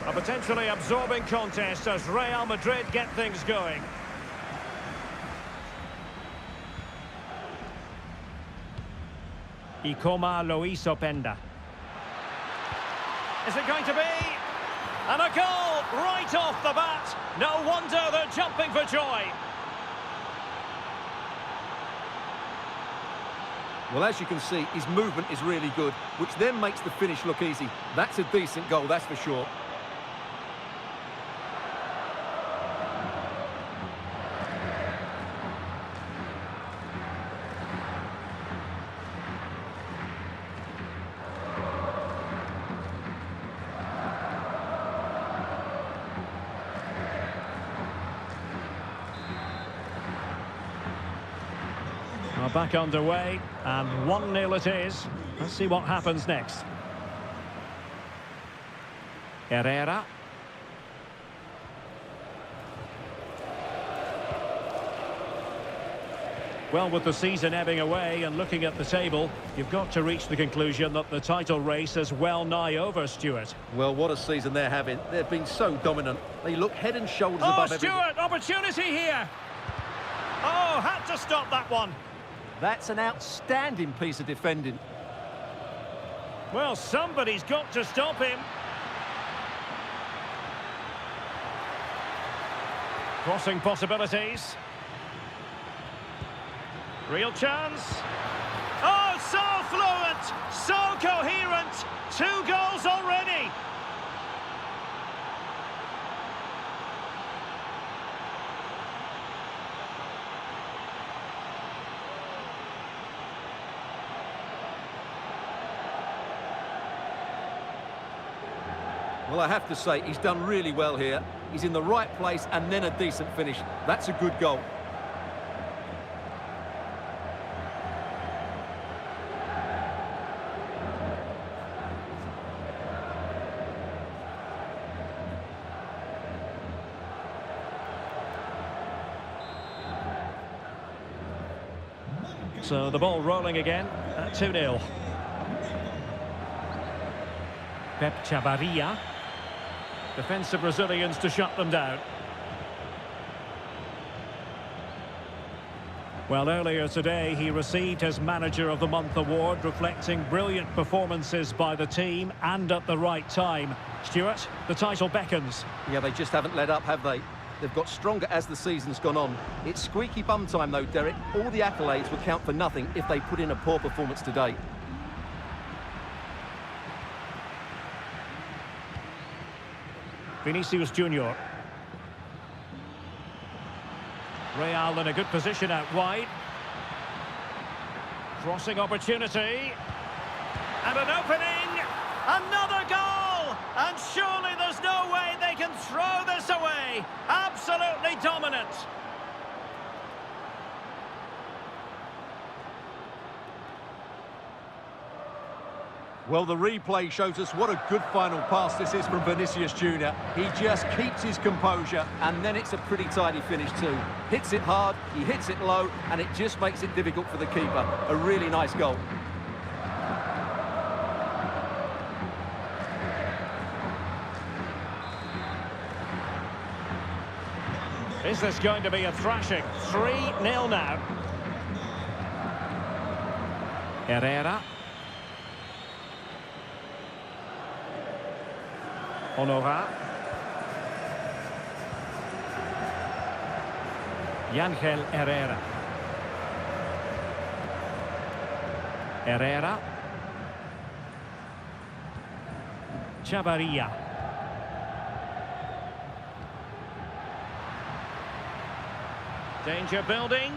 A potentially absorbing contest as Real Madrid get things going. Ikoma Lois Openda. Is it going to be? And a goal right off the bat. No wonder they're jumping for joy. Well, as you can see, his movement is really good, which then makes the finish look easy. That's a decent goal, that's for sure. Back underway, and 1-0 it is. Let's see what happens next. Herrera. Well, with the season ebbing away and looking at the table, you've got to reach the conclusion that the title race is well nigh over, Stuart. Well, what a season they're having. They've been so dominant. They look head and shoulders above everything. Oh, Stuart, opportunity here. Oh, had to stop that one. That's an outstanding piece of defending. Well, somebody's got to stop him. Crossing possibilities. Real chance. Oh, so fluent, so coherent. 2 goals already. Well, I have to say, he's done really well here. He's in the right place and then a decent finish. That's a good goal. So the ball rolling again at 2-0. Pep Chavarria. Defensive Brazilians to shut them down. Well, earlier today he received his Manager of the Month award, reflecting brilliant performances by the team and at the right time. Stuart, the title beckons. Yeah, they just haven't let up, have they? They've got stronger as the season's gone on. It's squeaky bum time though, Derek. All the accolades will count for nothing if they put in a poor performance today. Vinicius Junior. Real in a good position out wide. Crossing opportunity. And an opening! Another goal! And surely there's no way they can throw this away! Absolutely dominant! Well, the replay shows us what a good final pass this is from Vinicius Jr. He just keeps his composure, and then it's a pretty tidy finish too. Hits it hard, he hits it low, and it just makes it difficult for the keeper. A really nice goal. Is this going to be a thrashing? 3-0 now. Herrera. Honora. Yangel Herrera. Herrera. Chavarria. Danger building.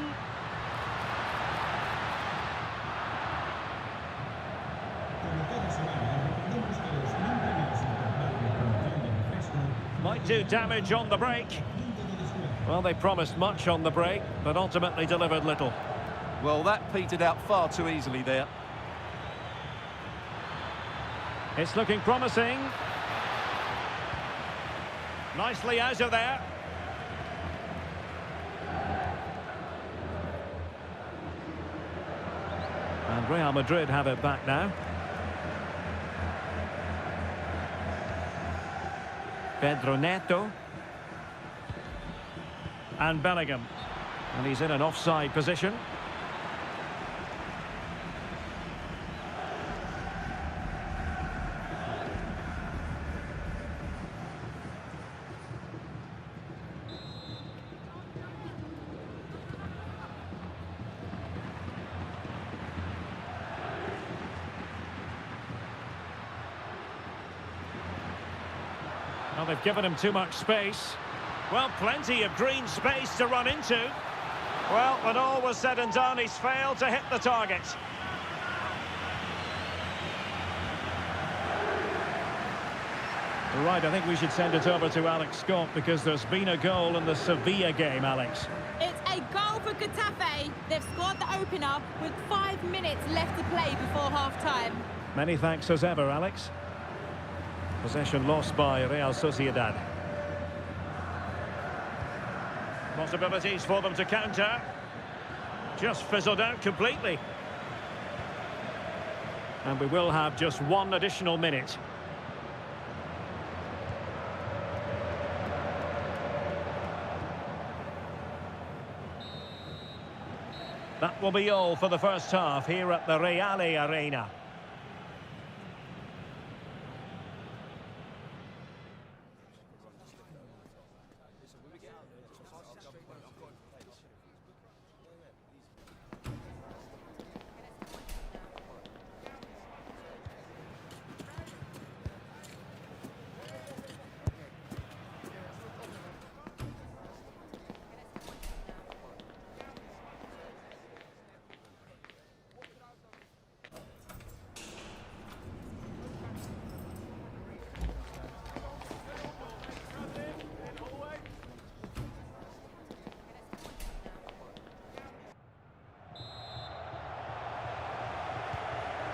Might do damage on the break. Well, they promised much on the break, but ultimately delivered little. Well, that petered out far too easily there. It's looking promising. Nicely out of there. And Real Madrid have it back now. Pedro Neto. And Bellingham. And he's in an offside position. Well, they've given him too much space. Well, plenty of green space to run into. Well, when all was said and done, he's failed to hit the target. Right, I think we should send it over to Alex Scott because there's been a goal in the Sevilla game, Alex. It's a goal for Getafe. They've scored the opener with 5 minutes left to play before half-time. Many thanks as ever, Alex. Possession lost by Real Sociedad. Possibilities for them to counter. Just fizzled out completely. And we will have just one additional minute. That will be all for the first half here at the Reale Arena.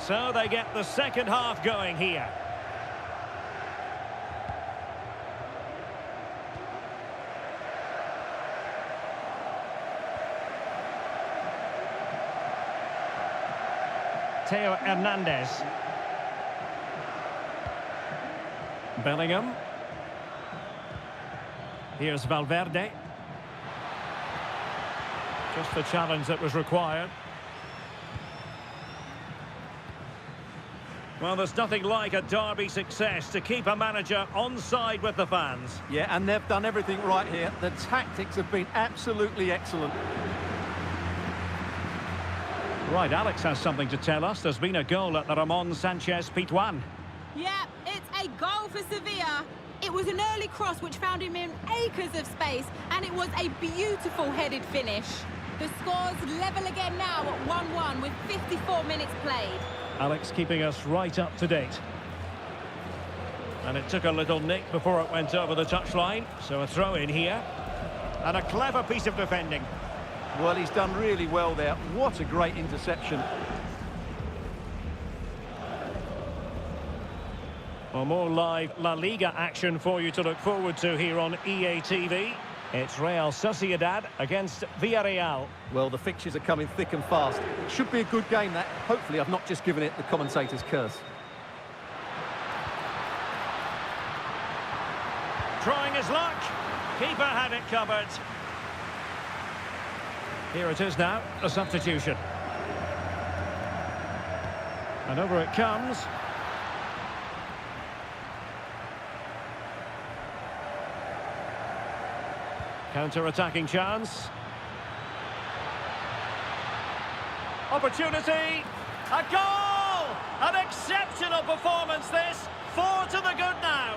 So they get the second half going here. Theo Hernandez. Bellingham. Here's Valverde. Just the challenge that was required. Well, there's nothing like a derby success to keep a manager on side with the fans. Yeah, and they've done everything right here. The tactics have been absolutely excellent. Right, Alex has something to tell us. There's been a goal at the Ramon Sanchez Pizjuan. Yeah, it's a goal for Sevilla. It was an early cross which found him in acres of space, and it was a beautiful headed finish. The score's level again now at 1-1 with 54 minutes played. Alex keeping us right up to date. And it took a little nick before it went over the touchline, so a throw in here. And a clever piece of defending. Well, he's done really well there. What a great interception. Well, more live La Liga action for you to look forward to here on EA TV. It's Real Sociedad against Villarreal. Well, the fixtures are coming thick and fast. It should be a good game, that. Hopefully I've not just given it the commentator's curse. Trying his luck. Keeper had it covered. Here it is now, a substitution. And over it comes. Counter-attacking chance. Opportunity. A goal! An exceptional performance this. 4 to the good now.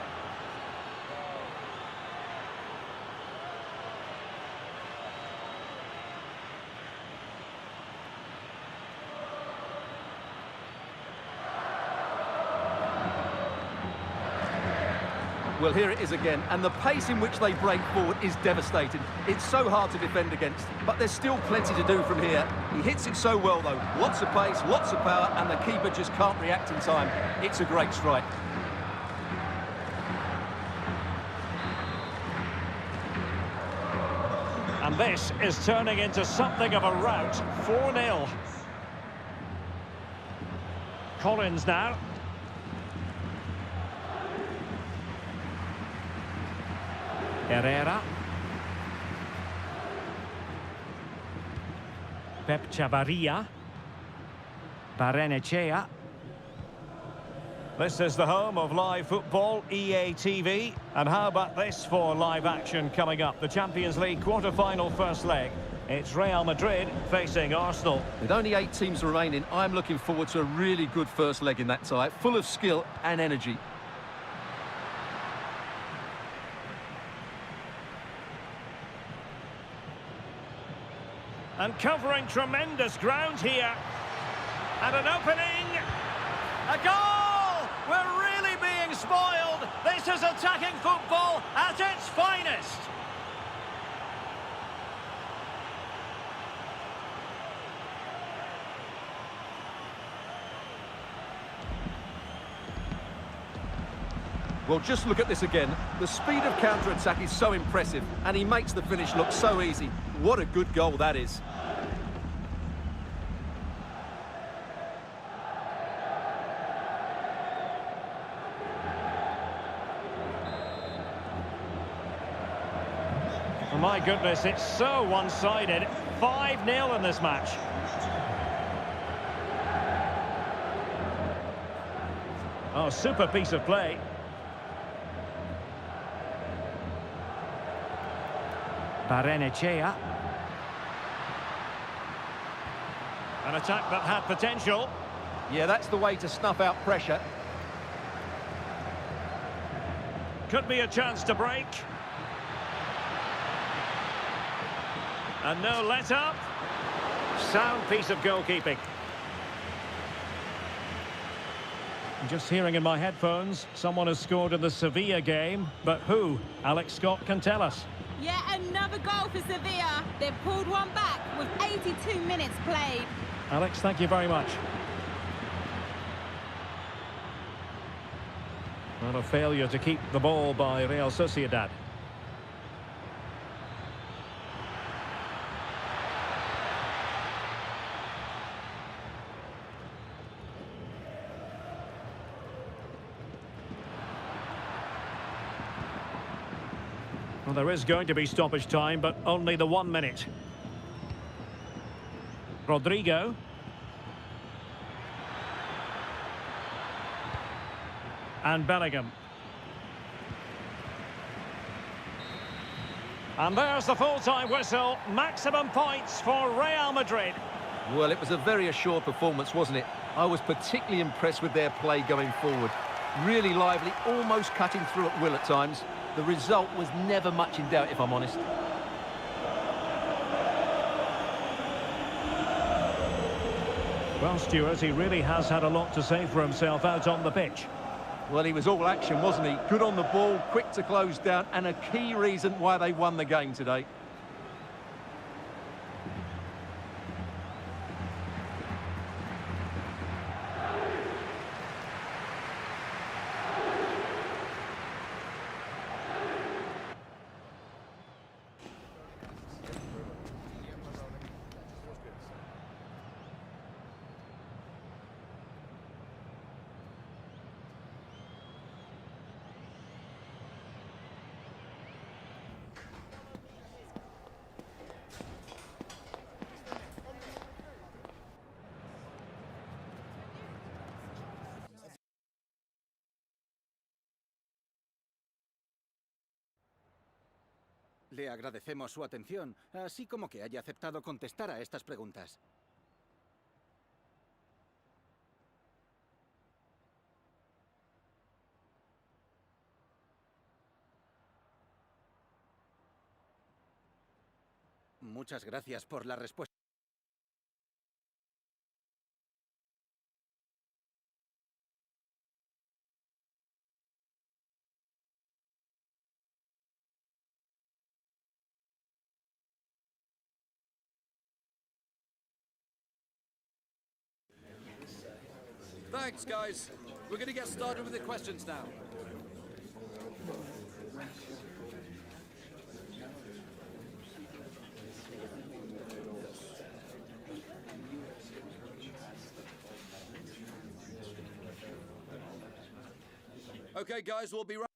Well, here it is again, and the pace in which they break forward is devastating. It's so hard to defend against, but there's still plenty to do from here. He hits it so well, though. Lots of pace, lots of power, and the keeper just can't react in time. It's a great strike. And this is turning into something of a rout. 4-0. Collins now. Herrera. Pep Chavarria. Barrenechea. This is the home of live football, EA TV. And how about this for live action coming up? The Champions League quarter-final first leg. It's Real Madrid facing Arsenal. With only 8 teams remaining, I'm looking forward to a really good first leg in that tie, full of skill and energy. And covering tremendous ground here. And an opening. A goal! We're really being spoiled. This is attacking football at its finest. Well, just look at this again. The speed of counter-attack is so impressive, and he makes the finish look so easy. What a good goal that is. Oh my goodness, it's so one-sided. 5-0 in this match. Oh, super piece of play. Barrenechea. An attack that had potential. Yeah, that's the way to snuff out pressure. Could be a chance to break. And no let-up. Sound piece of goalkeeping. Just hearing in my headphones, someone has scored in the Sevilla game, but who? Alex Scott can tell us. Yet another goal for Sevilla. They've pulled one back with 82 minutes played. Alex, thank you very much. Not a failure to keep the ball by Real Sociedad. Well, there is going to be stoppage time, but only the 1 minute. Rodrigo. And Bellingham. And there's the full-time whistle. Maximum points for Real Madrid. Well, it was a very assured performance, wasn't it? I was particularly impressed with their play going forward. Really lively, almost cutting through at will at times. The result was never much in doubt, if I'm honest. Well, Stuart, he really has had a lot to say for himself out on the pitch. Well, he was all action, wasn't he? Good on the ball, quick to close down, and a key reason why they won the game today. Le agradecemos su atención, así como que haya aceptado contestar a estas preguntas. Muchas gracias por la respuesta. Thanks, guys. We're going to get started with the questions now. Okay, guys, we'll be right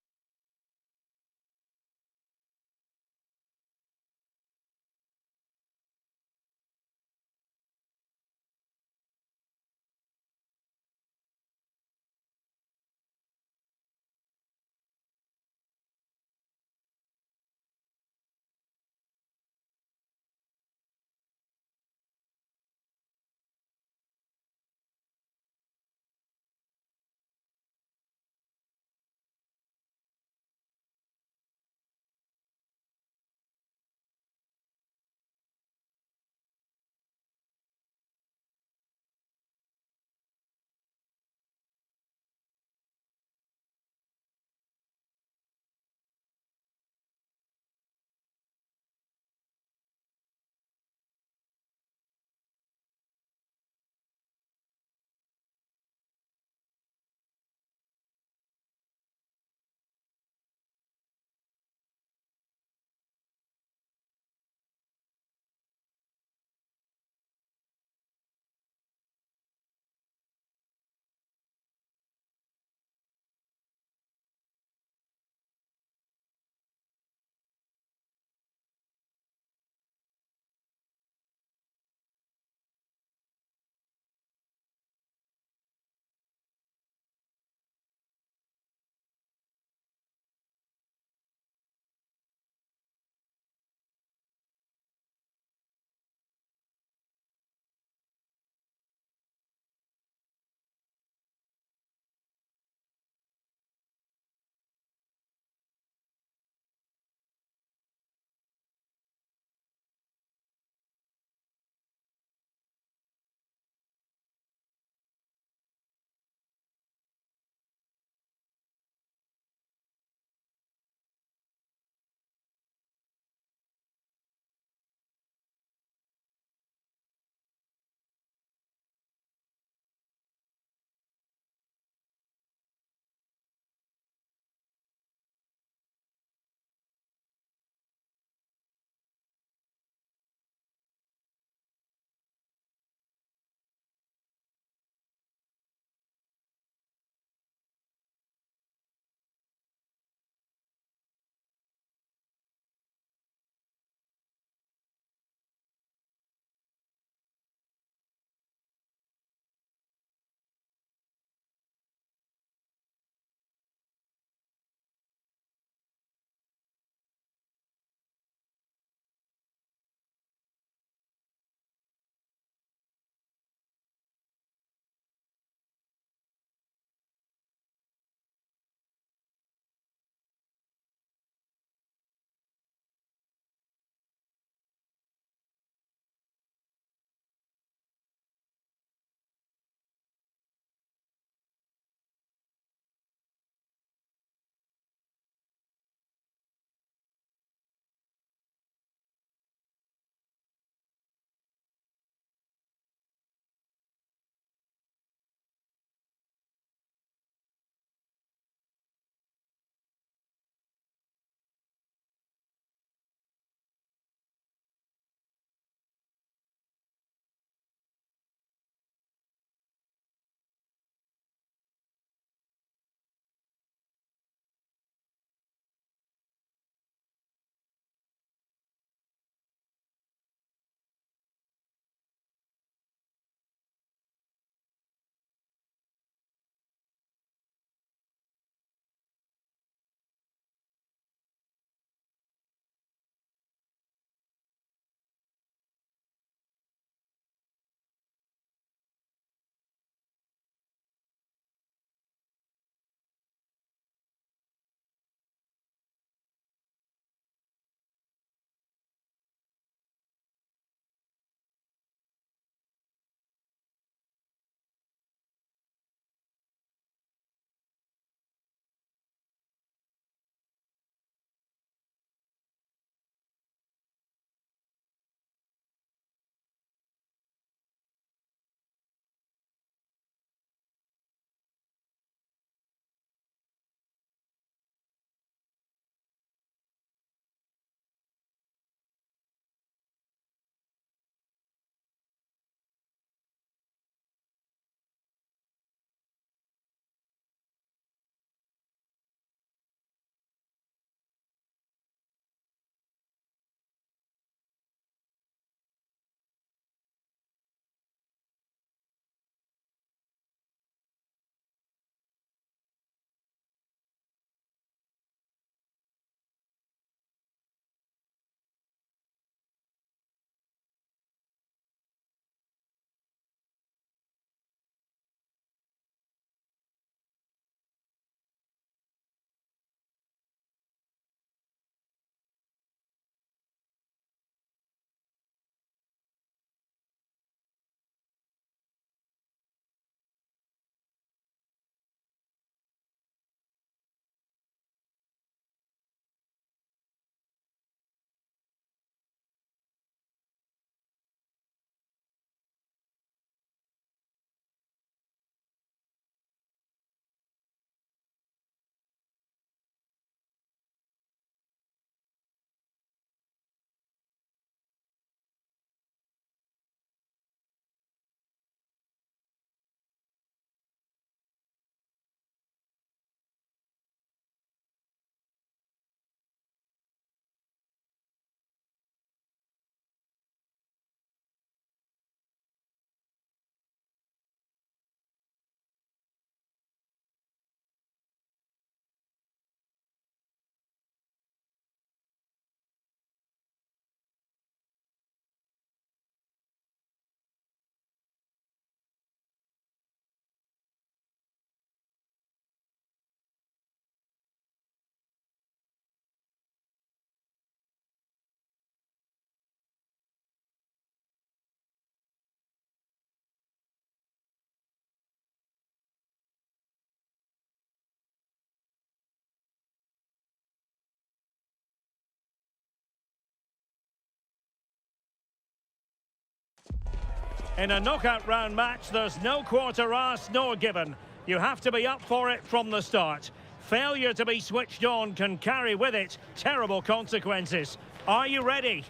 In a knockout round match, there's no quarter asked nor given. You have to be up for it from the start. Failure to be switched on can carry with it terrible consequences. Are you ready?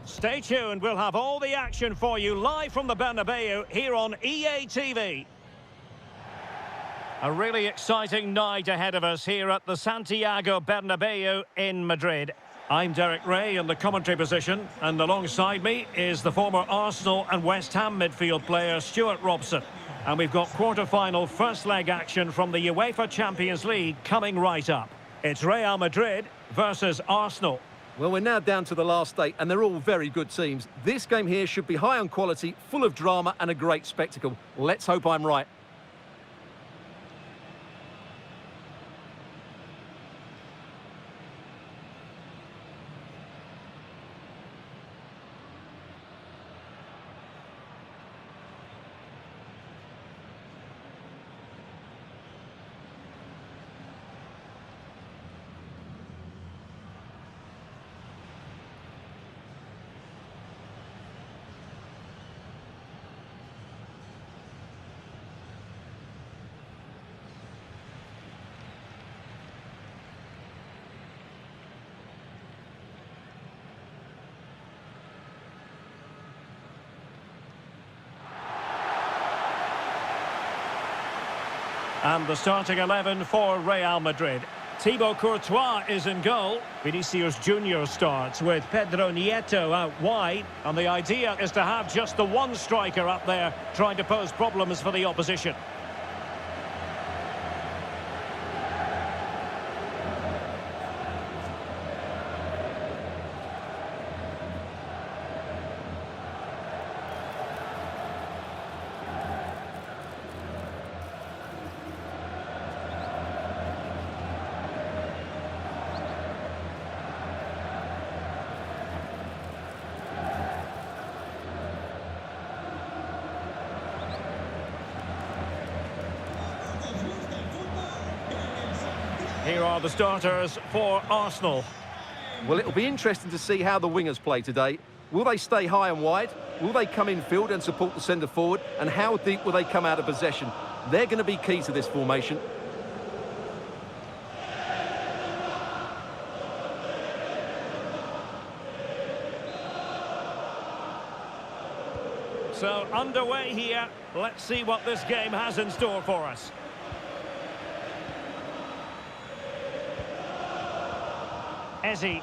Stay tuned, we'll have all the action for you live from the Bernabeu here on EA TV. A really exciting night ahead of us here at the Santiago Bernabeu in Madrid. I'm Derek Ray in the commentary position, and alongside me is the former Arsenal and West Ham midfield player Stuart Robson. And we've got quarter-final first leg action from the UEFA Champions League coming right up. It's Real Madrid versus Arsenal. Well, we're now down to the last 8, and they're all very good teams. This game here should be high on quality, full of drama and a great spectacle. Let's hope I'm right. And the starting 11 for Real Madrid. Thibaut Courtois is in goal. Vinicius Junior starts with Pedro Nieto out wide. And the idea is to have just the one striker up there trying to pose problems for the opposition. Here are the starters for Arsenal. Well, it'll be interesting to see how the wingers play today. Will they stay high and wide? Will they come in field and support the centre forward? And how deep will they come out of possession? They're going to be key to this formation. So underway here. Let's see what this game has in store for us. Eze.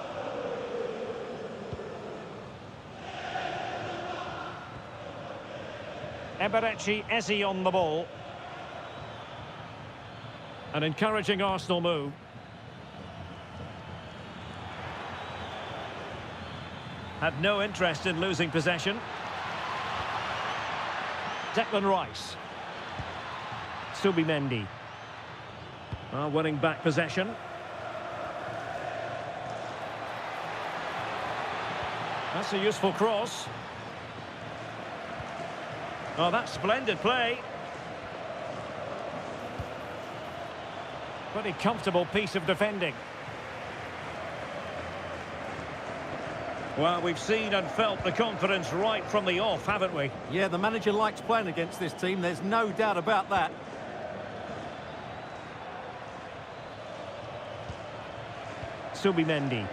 Eberechi Eze on the ball. An encouraging Arsenal move. Had no interest in losing possession. Declan Rice. Subimendi. Winning back possession. That's a useful cross. Oh, that's splendid play. Pretty comfortable piece of defending. Well, we've seen and felt the confidence right from the off, haven't we? Yeah, the manager likes playing against this team. There's no doubt about that. Subimendi.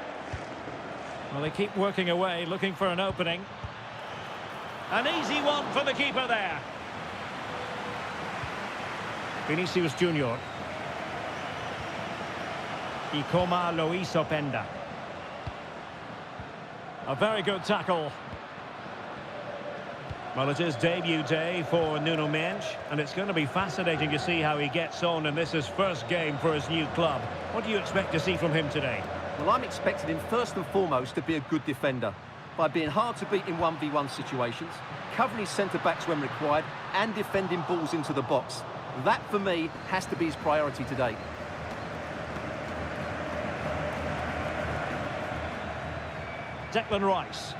Well, they keep working away, looking for an opening. An easy one for the keeper there. Vinicius Junior. Y como lo hizo Penda. A very good tackle. Well, it is debut day for Nuno Mendes, and it's going to be fascinating to see how he gets on in this his first game for his new club. What do you expect to see from him today? Well, I'm expecting him first and foremost to be a good defender by being hard to beat in 1v1 situations, covering his centre-backs when required, and defending balls into the box. That, for me, has to be his priority today. Declan Rice.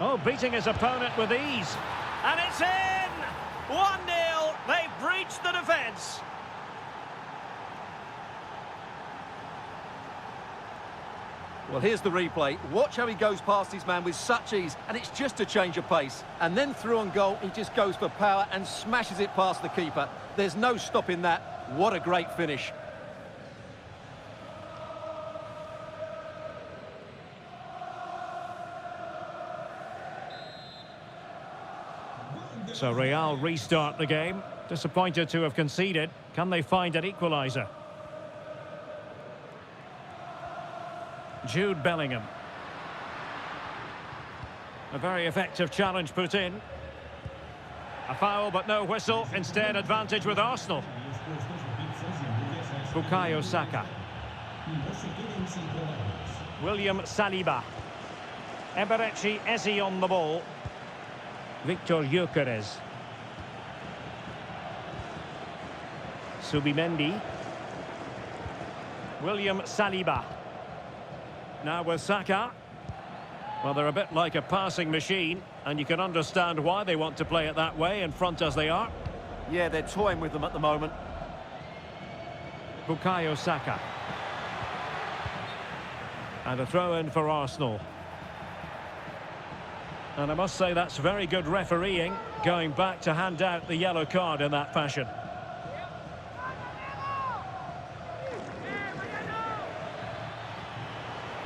Oh, beating his opponent with ease. And it's in! 1-0. They've breached the defence. Well, here's the replay. Watch how he goes past his man with such ease, and it's just a change of pace. And then through on goal, he just goes for power and smashes it past the keeper. There's no stopping that. What a great finish. So Real restart the game. Disappointed to have conceded. Can they find an equaliser? Jude Bellingham. A very effective challenge put in. A foul but no whistle. Instead advantage with Arsenal. Bukayo Saka. William Saliba. Eberechi Eze on the ball. Victor Gyökeres. Subimendi. William Saliba. Now with Saka. Well, they're a bit like a passing machine, and you can understand why they want to play it that way, in front as they are. Yeah, they're toying with them at the moment. Bukayo Saka. And a throw-in for Arsenal. And I must say that's very good refereeing, going back to hand out the yellow card in that fashion.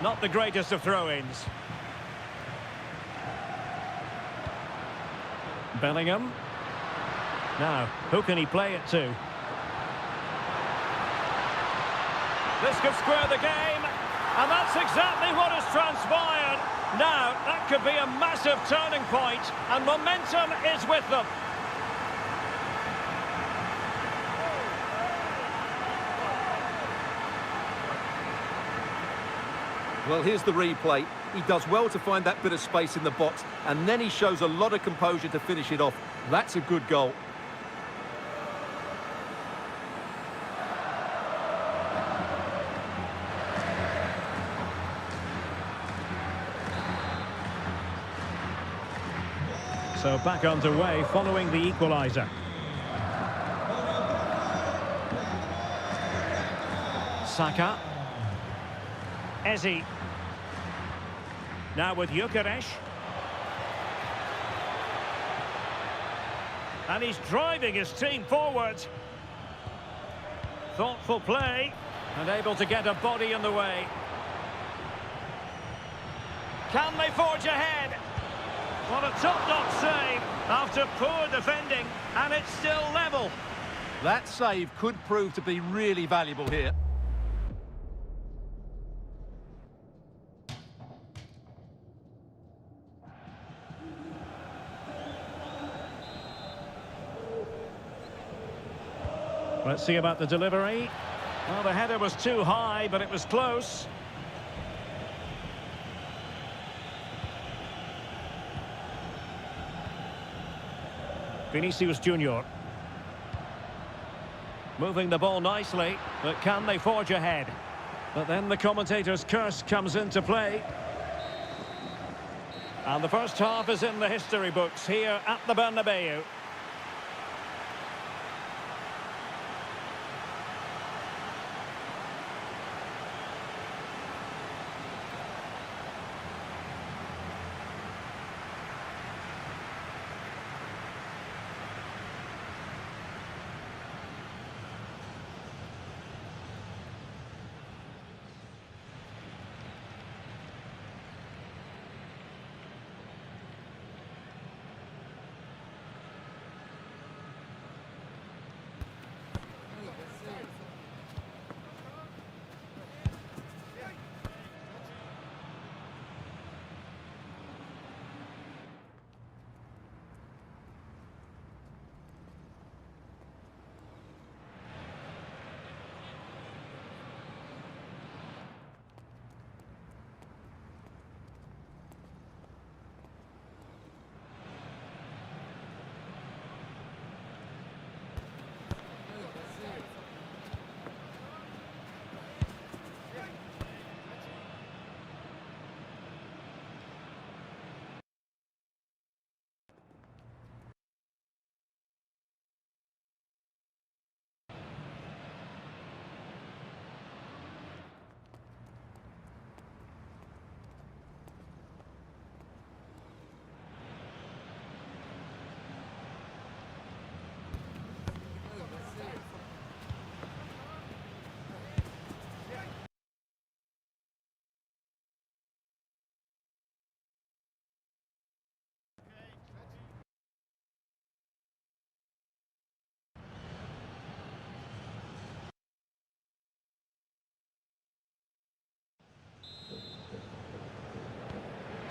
Not the greatest of throw-ins. Bellingham. Now, who can he play it to? This could square the game, and that's exactly what has transpired. Now, that could be a massive turning point, and momentum is with them. Well, here's the replay. He does well to find that bit of space in the box, and then he shows a lot of composure to finish it off. That's a good goal. So back underway following the equaliser. Saka. Eze. Now with Gyökeres. And he's driving his team forward. Thoughtful play. And able to get a body in the way. Can they forge ahead? What a top-notch save after poor defending, and it's still level. That save could prove to be really valuable here. Let's see about the delivery. Well, the header was too high, but it was close. Vinicius Junior. Moving the ball nicely, but can they forge ahead? But then the commentator's curse comes into play. And the first half is in the history books here at the Bernabeu.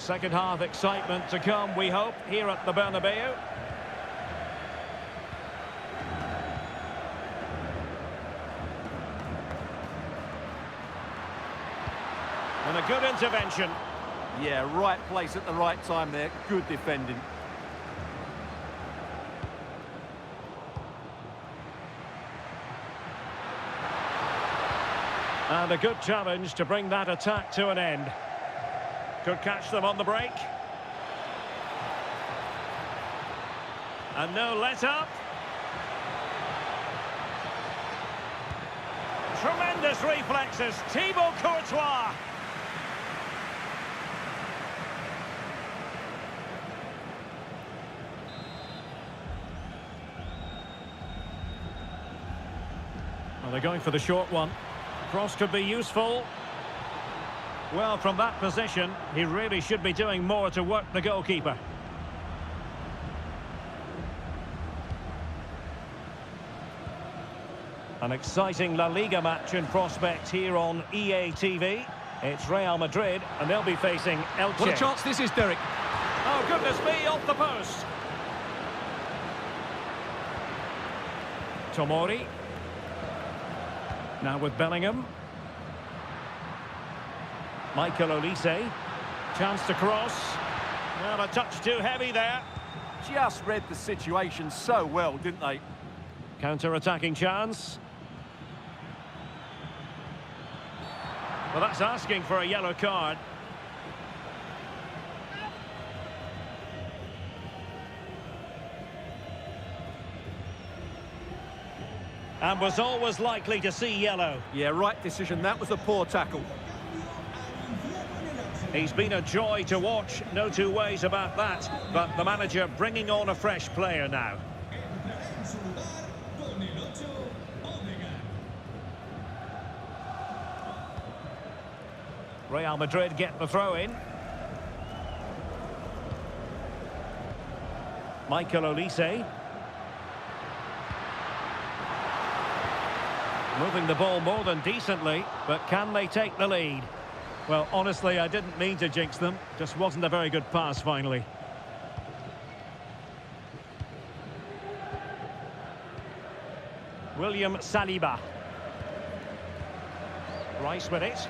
Second half excitement to come, we hope, here at the Bernabeu. And a good intervention. Yeah, right place at the right time there. Good defending. And a good challenge to bring that attack to an end. Could catch them on the break. And no let-up. Tremendous reflexes. Thibaut Courtois. Well, they're going for the short one. Cross could be useful. Well, from that position, he really should be doing more to work the goalkeeper. An exciting La Liga match in prospect here on EA TV. It's Real Madrid, and they'll be facing Elche. What a chance this is, Derek. Oh, goodness me, off the post. Tomori. Now with Bellingham. Michael Olise. Chance to cross. Well, a touch too heavy there. Just read the situation so well, didn't they? Counter-attacking chance. Well, that's asking for a yellow card. And was always likely to see yellow. Yeah, right decision. That was a poor tackle. He's been a joy to watch, no two ways about that. But the manager bringing on a fresh player now. Real Madrid get the throw in. Michael Olise. Moving the ball more than decently, but can they take the lead? Well, honestly, I didn't mean to jinx them. Just wasn't a very good pass, finally. William Saliba. Rice with it.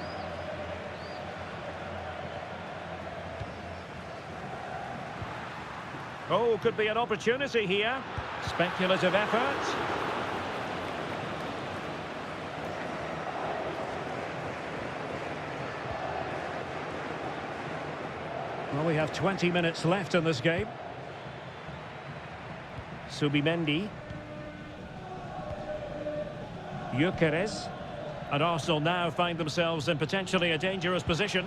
Oh, could be an opportunity here. Speculative effort. Well, we have 20 minutes left in this game. Subimendi. Gyökeres. And Arsenal now find themselves in potentially a dangerous position.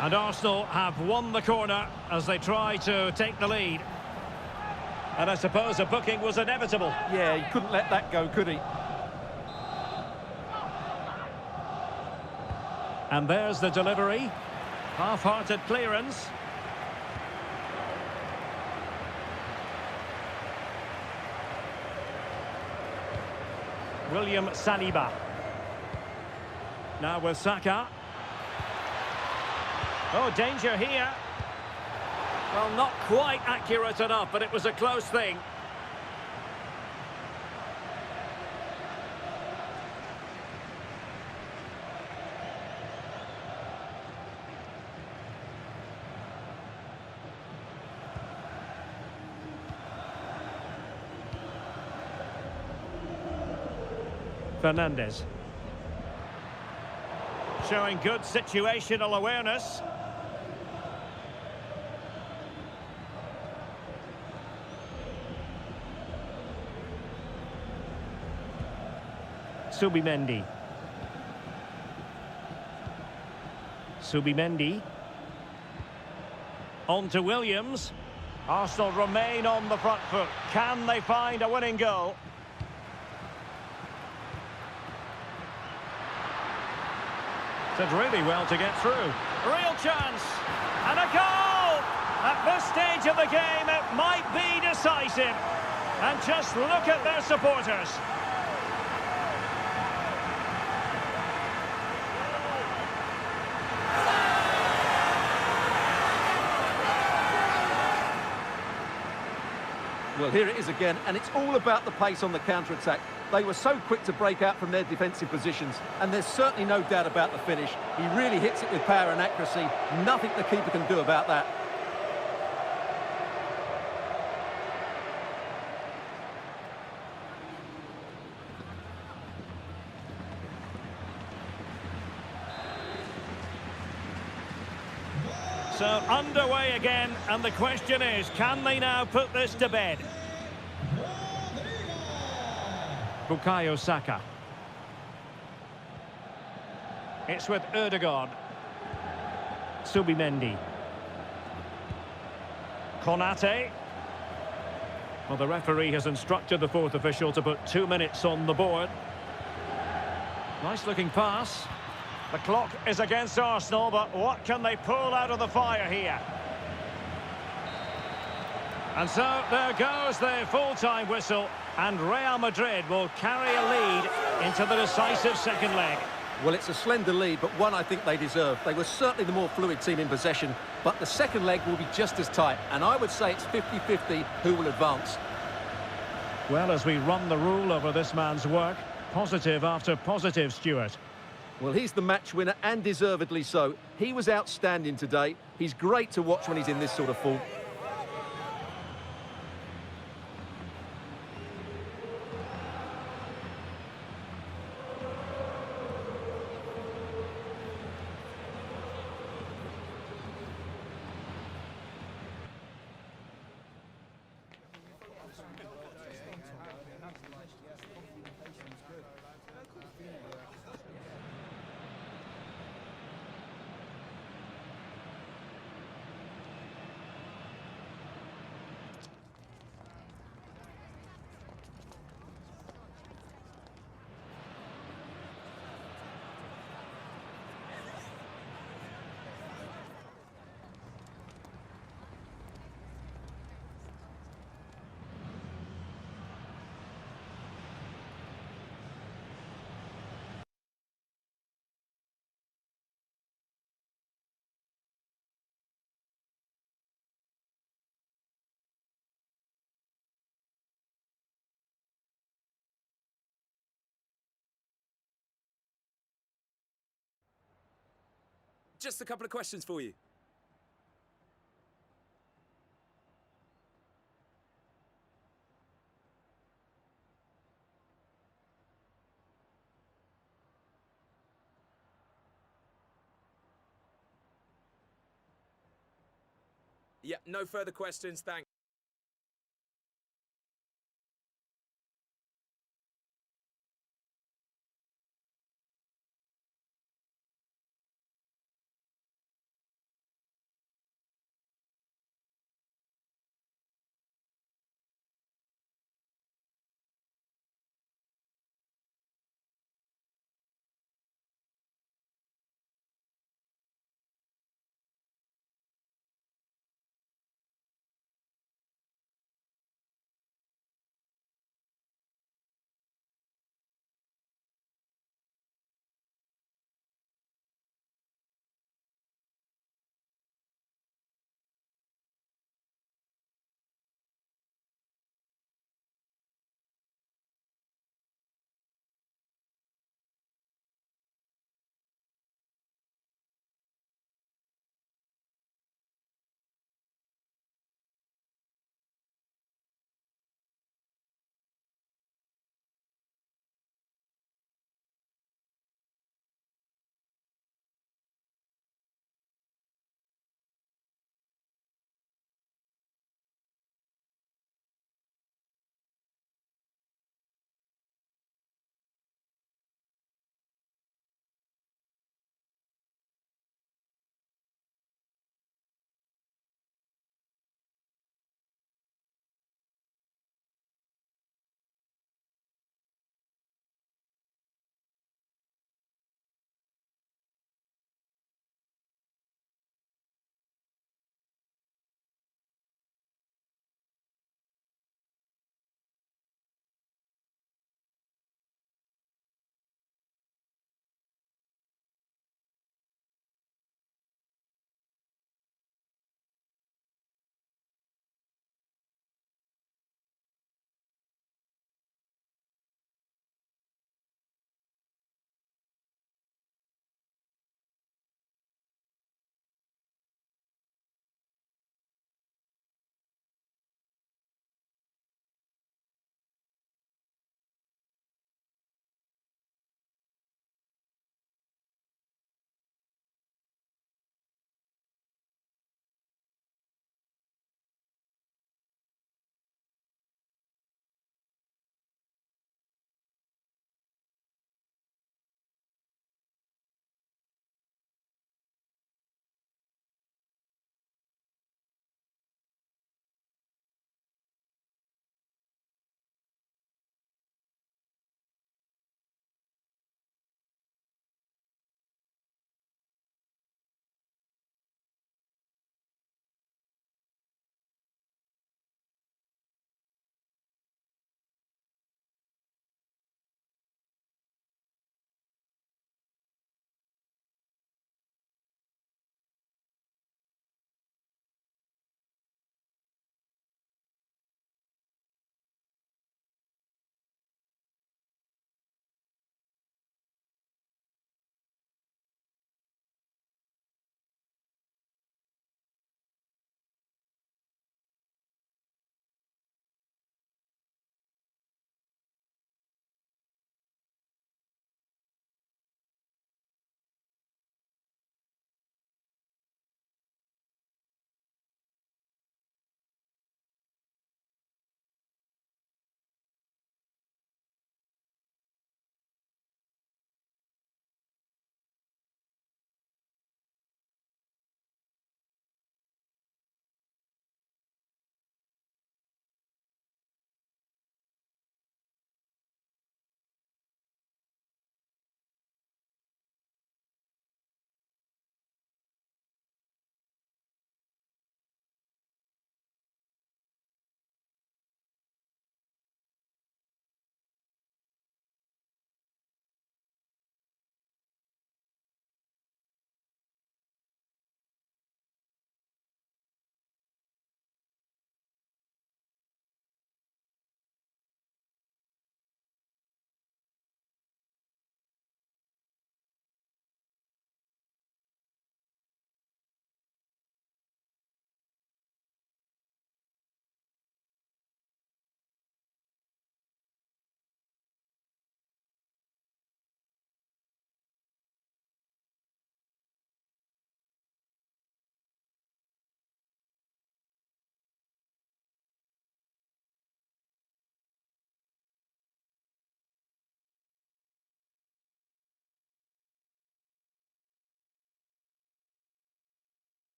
And Arsenal have won the corner as they try to take the lead. And I suppose a booking was inevitable. Yeah, he couldn't let that go, could he? And there's the delivery. Half-hearted clearance. William Saliba. Now with Saka. Oh, danger here. Well, not quite accurate enough, but it was a close thing. Fernandes. Showing good situational awareness. Subimendi. Subimendi. On to Williams. Arsenal remain on the front foot. Can they find a winning goal? Did really well to get through. Real chance. And a goal! At this stage of the game, it might be decisive. And just look at their supporters. Well, here it is again, and it's all about the pace on the counter-attack. They were so quick to break out from their defensive positions, and there's certainly no doubt about the finish. He really hits it with power and accuracy. Nothing the keeper can do about that. So underway again, and the question is, can they now put this to bed? Bukayo Saka. It's with Ødegaard. Subimendi. Konate. Well, the referee has instructed the fourth official to put 2 minutes on the board. Nice looking pass. The clock is against Arsenal, but what can they pull out of the fire here? And so there goes the full-time whistle, and Real Madrid will carry a lead into the decisive second leg. Well, it's a slender lead, but one I think they deserve. They were certainly the more fluid team in possession, but the second leg will be just as tight, and I would say it's 50-50 who will advance. Well, as we run the rule over this man's work, positive after positive, Stuart. Well, he's the match winner, and deservedly so. He was outstanding today. He's great to watch when he's in this sort of form. Just a couple of questions for you. Yeah, no further questions, thanks.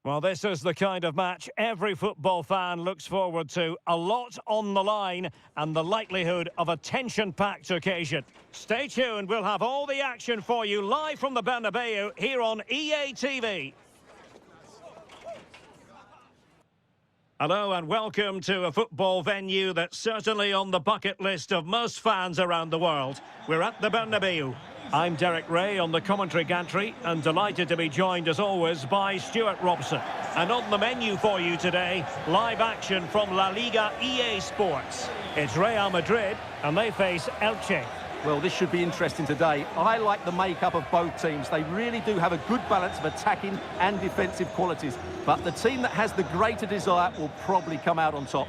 Well, this is the kind of match every football fan looks forward to. A lot on the line and the likelihood of a tension-packed occasion. Stay tuned, we'll have all the action for you live from the Bernabeu here on EA TV. Hello and welcome to a football venue that's certainly on the bucket list of most fans around the world. We're at the Bernabeu. I'm Derek Ray on the commentary gantry and delighted to be joined as always by Stuart Robson. And on the menu for you today, live action from La Liga EA Sports. It's Real Madrid and they face Elche. Well, this should be interesting today. I like the makeup of both teams. They really do have a good balance of attacking and defensive qualities. But the team that has the greater desire will probably come out on top.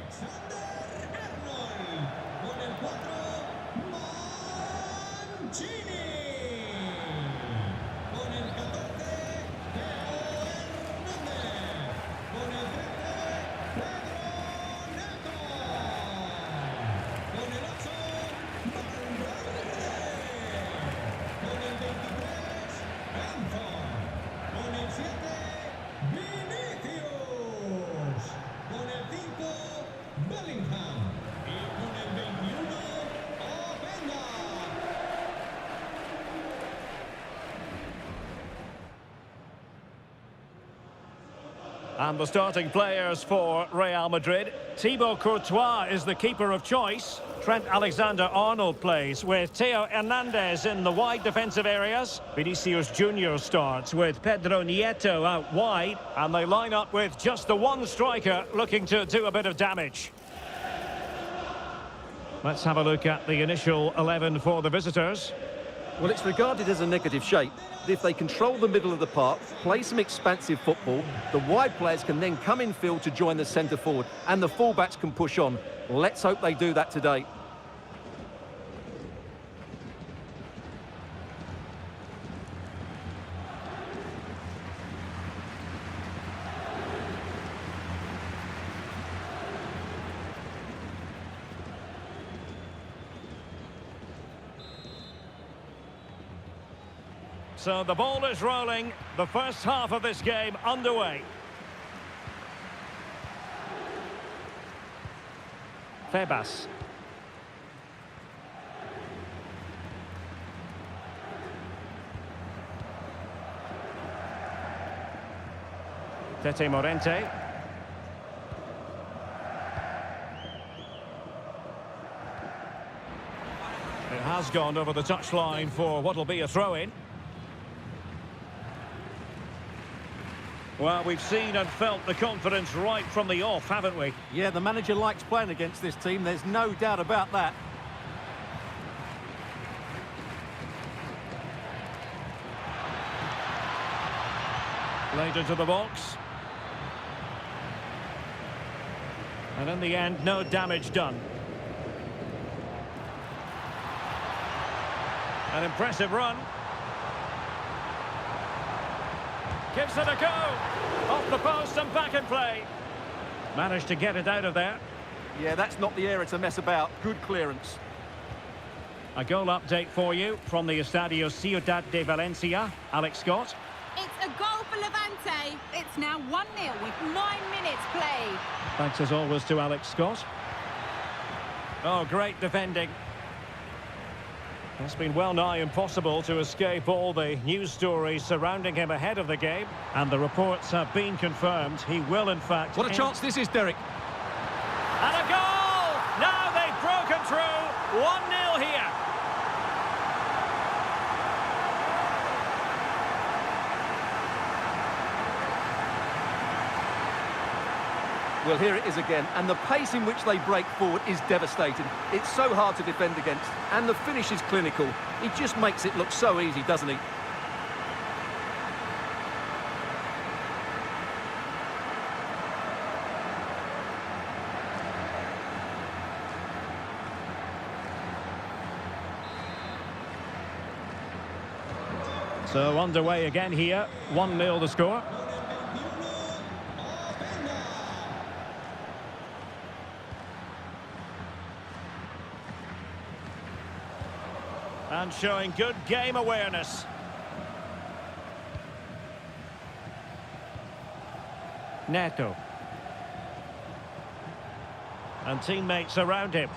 And the starting players for Real Madrid. Thibaut Courtois is the keeper of choice. Trent Alexander-Arnold plays with Theo Hernandez in the wide defensive areas. Vinicius Junior starts with Pedro Nieto out wide. And they line up with just the one striker looking to do a bit of damage. Let's have a look at the initial 11 for the visitors. Well, it's regarded as a negative shape. If they control the middle of the park, play some expansive football, the wide players can then come in field to join the centre forward, and the fullbacks can push on. Let's hope they do that today. So the ball is rolling, the first half of this game underway. Febas. Tete Morente. It has gone over the touchline for what will be a throw-in. Well, we've seen and felt the confidence right from the off, haven't we? Yeah, the manager likes playing against this team, there's no doubt about that. Played into the box. And in the end, no damage done. An impressive run. Gives it a go. Off the post and back in play. Managed to get it out of there. Yeah, that's not the area to mess about. Good clearance. A goal update for you from the Estadio Ciudad de Valencia. Alex Scott. It's a goal for Levante. It's now 1-0 with 9 minutes played. Thanks as always to Alex Scott. Oh, great defending. It's been well nigh impossible to escape all the news stories surrounding him ahead of the game. And the reports have been confirmed. He will, in fact... What a chance this is, Derek. And a goal! Now they've broken through. 1-0 here. Well, here it is again, and the pace in which they break forward is devastating. It's so hard to defend against, and the finish is clinical. He just makes it look so easy, doesn't he? So underway again here, 1-0 the score. And showing good game awareness. Neto. And teammates around him.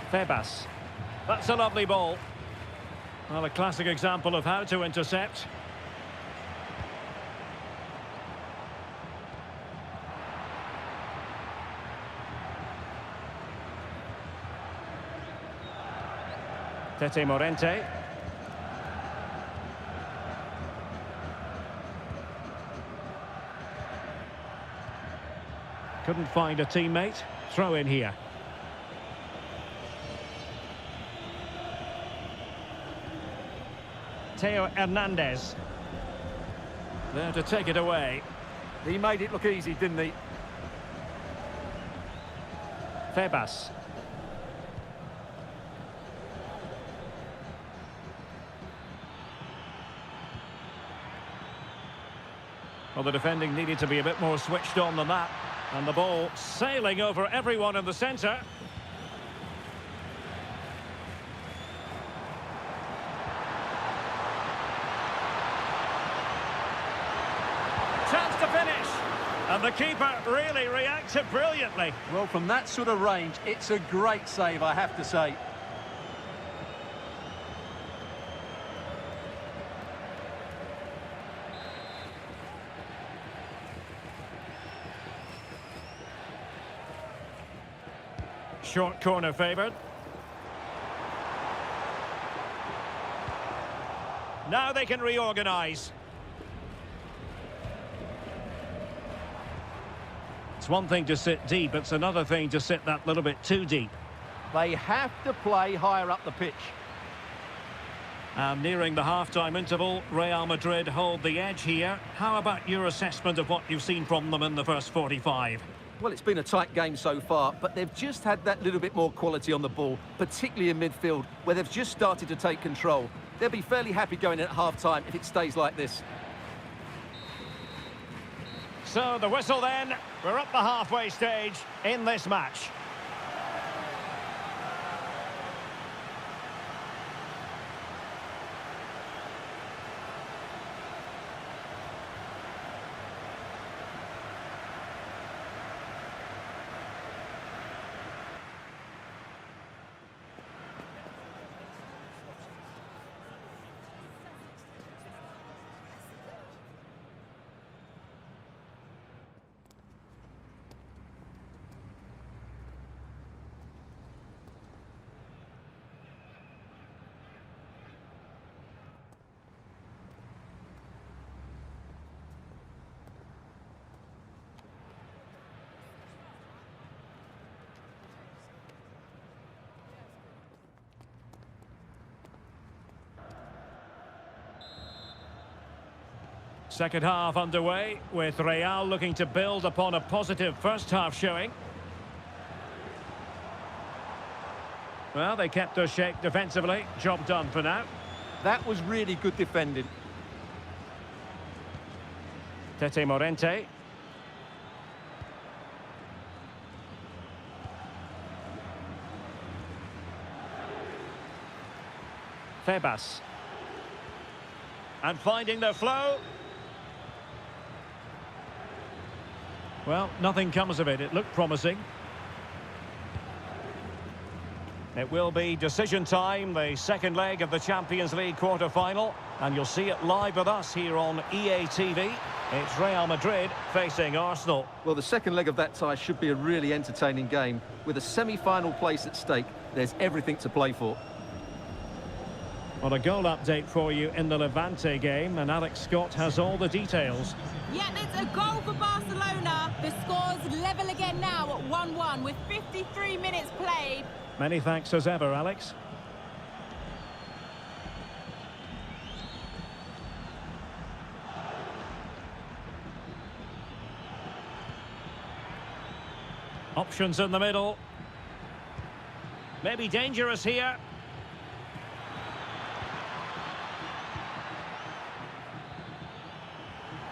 Febas. That's a lovely ball. Well, a classic example of how to intercept. Tete Morente. Couldn't find a teammate. Throw in here. Theo Hernandez. There to take it away. He made it look easy, didn't he? Febas. Well, the defending needed to be a bit more switched on than that. And the ball sailing over everyone in the centre. Chance to finish. And the keeper really reacted brilliantly. Well, from that sort of range, it's a great save, I have to say. Short corner favoured. Now they can reorganise. It's one thing to sit deep, it's another thing to sit that little bit too deep. They have to play higher up the pitch. And nearing the half-time interval, Real Madrid hold the edge here. How about your assessment of what you've seen from them in the first 45? Well, it's been a tight game so far, but they've just had that little bit more quality on the ball, particularly in midfield, where they've just started to take control. They'll be fairly happy going in at half-time if it stays like this. So the whistle then, we're up the halfway stage in this match. Second half underway, with Real looking to build upon a positive first half showing. Well, they kept their shape defensively. Job done for now. That was really good defending. Tete Morente. Febas. And finding the flow. Well, nothing comes of it. It looked promising. It will be decision time, the second leg of the Champions League quarter-final. And you'll see it live with us here on EA TV. It's Real Madrid facing Arsenal. Well, the second leg of that tie should be a really entertaining game. With a semi-final place at stake, there's everything to play for. Well, a goal update for you in the Levante game, and Alex Scott has all the details. Yeah, it's a goal for Barcelona. The score's level again now at 1-1 with 53 minutes played. Many thanks as ever, Alex. Options in the middle. Maybe dangerous here.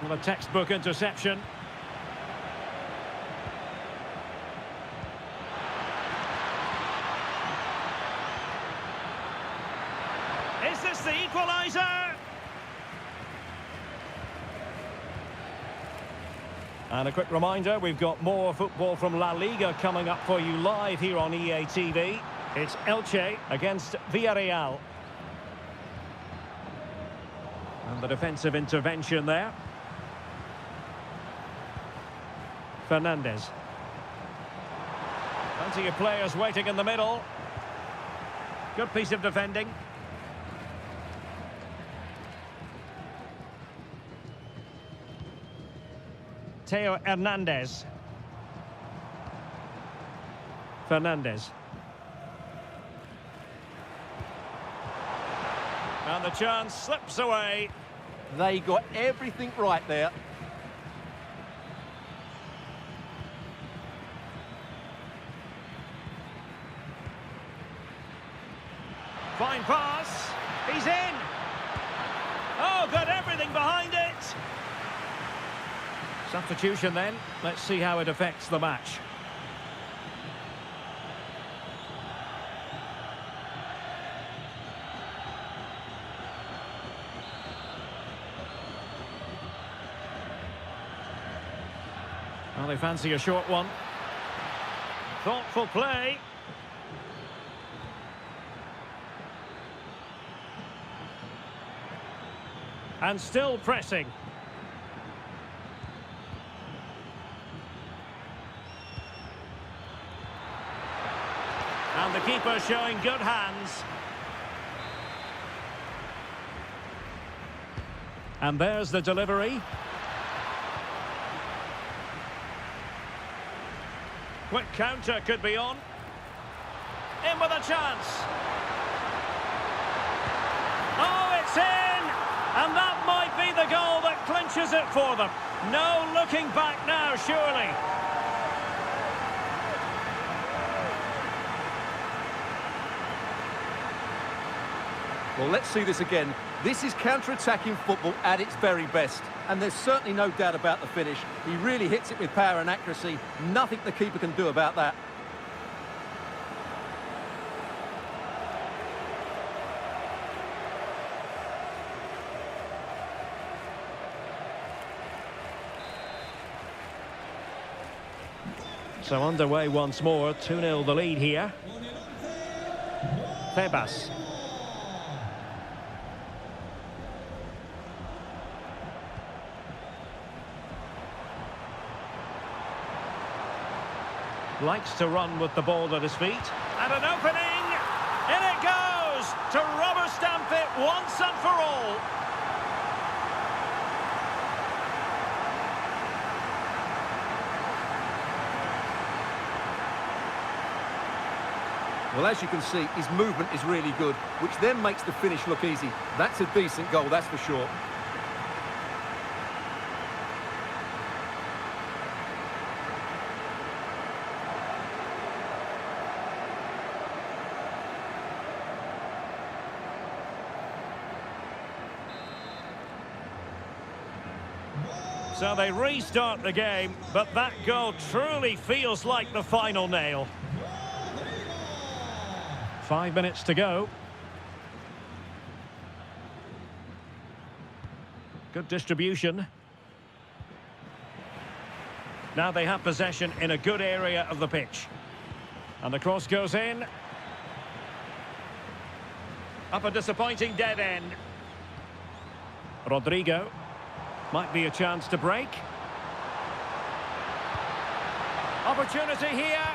Well, a textbook interception. Is this the equaliser? And a quick reminder, we've got more football from La Liga coming up for you live here on EA TV. It's Elche against Villarreal. And the defensive intervention there. Fernandez. Plenty of players waiting in the middle. Good piece of defending. Theo Hernandez. Fernandez. And the chance slips away. They got everything right there. Fine pass. He's in. Oh, got everything behind it. Substitution then. Let's see how it affects the match. Well, they fancy a short one. Thoughtful play. And still pressing. And the keeper showing good hands. And there's the delivery. Quick counter could be on. In with a chance. Oh, it's in! And that might be the goal that clinches it for them. No looking back now, surely. Well, let's see this again. This is counter-attacking football at its very best. And there's certainly no doubt about the finish. He really hits it with power and accuracy. Nothing the keeper can do about that. So underway once more, 2-0 the lead here. Tebas. Likes to run with the ball at his feet. And an opening! In it goes! To rubber stamp it once and for all. Well, as you can see, his movement is really good, which then makes the finish look easy. That's a decent goal, that's for sure. So they restart the game, but that goal truly feels like the final nail. 5 minutes to go. Good distribution. Now they have possession in a good area of the pitch. And the cross goes in. Up a disappointing dead end. Rodrigo. Might be a chance to break. Opportunity here.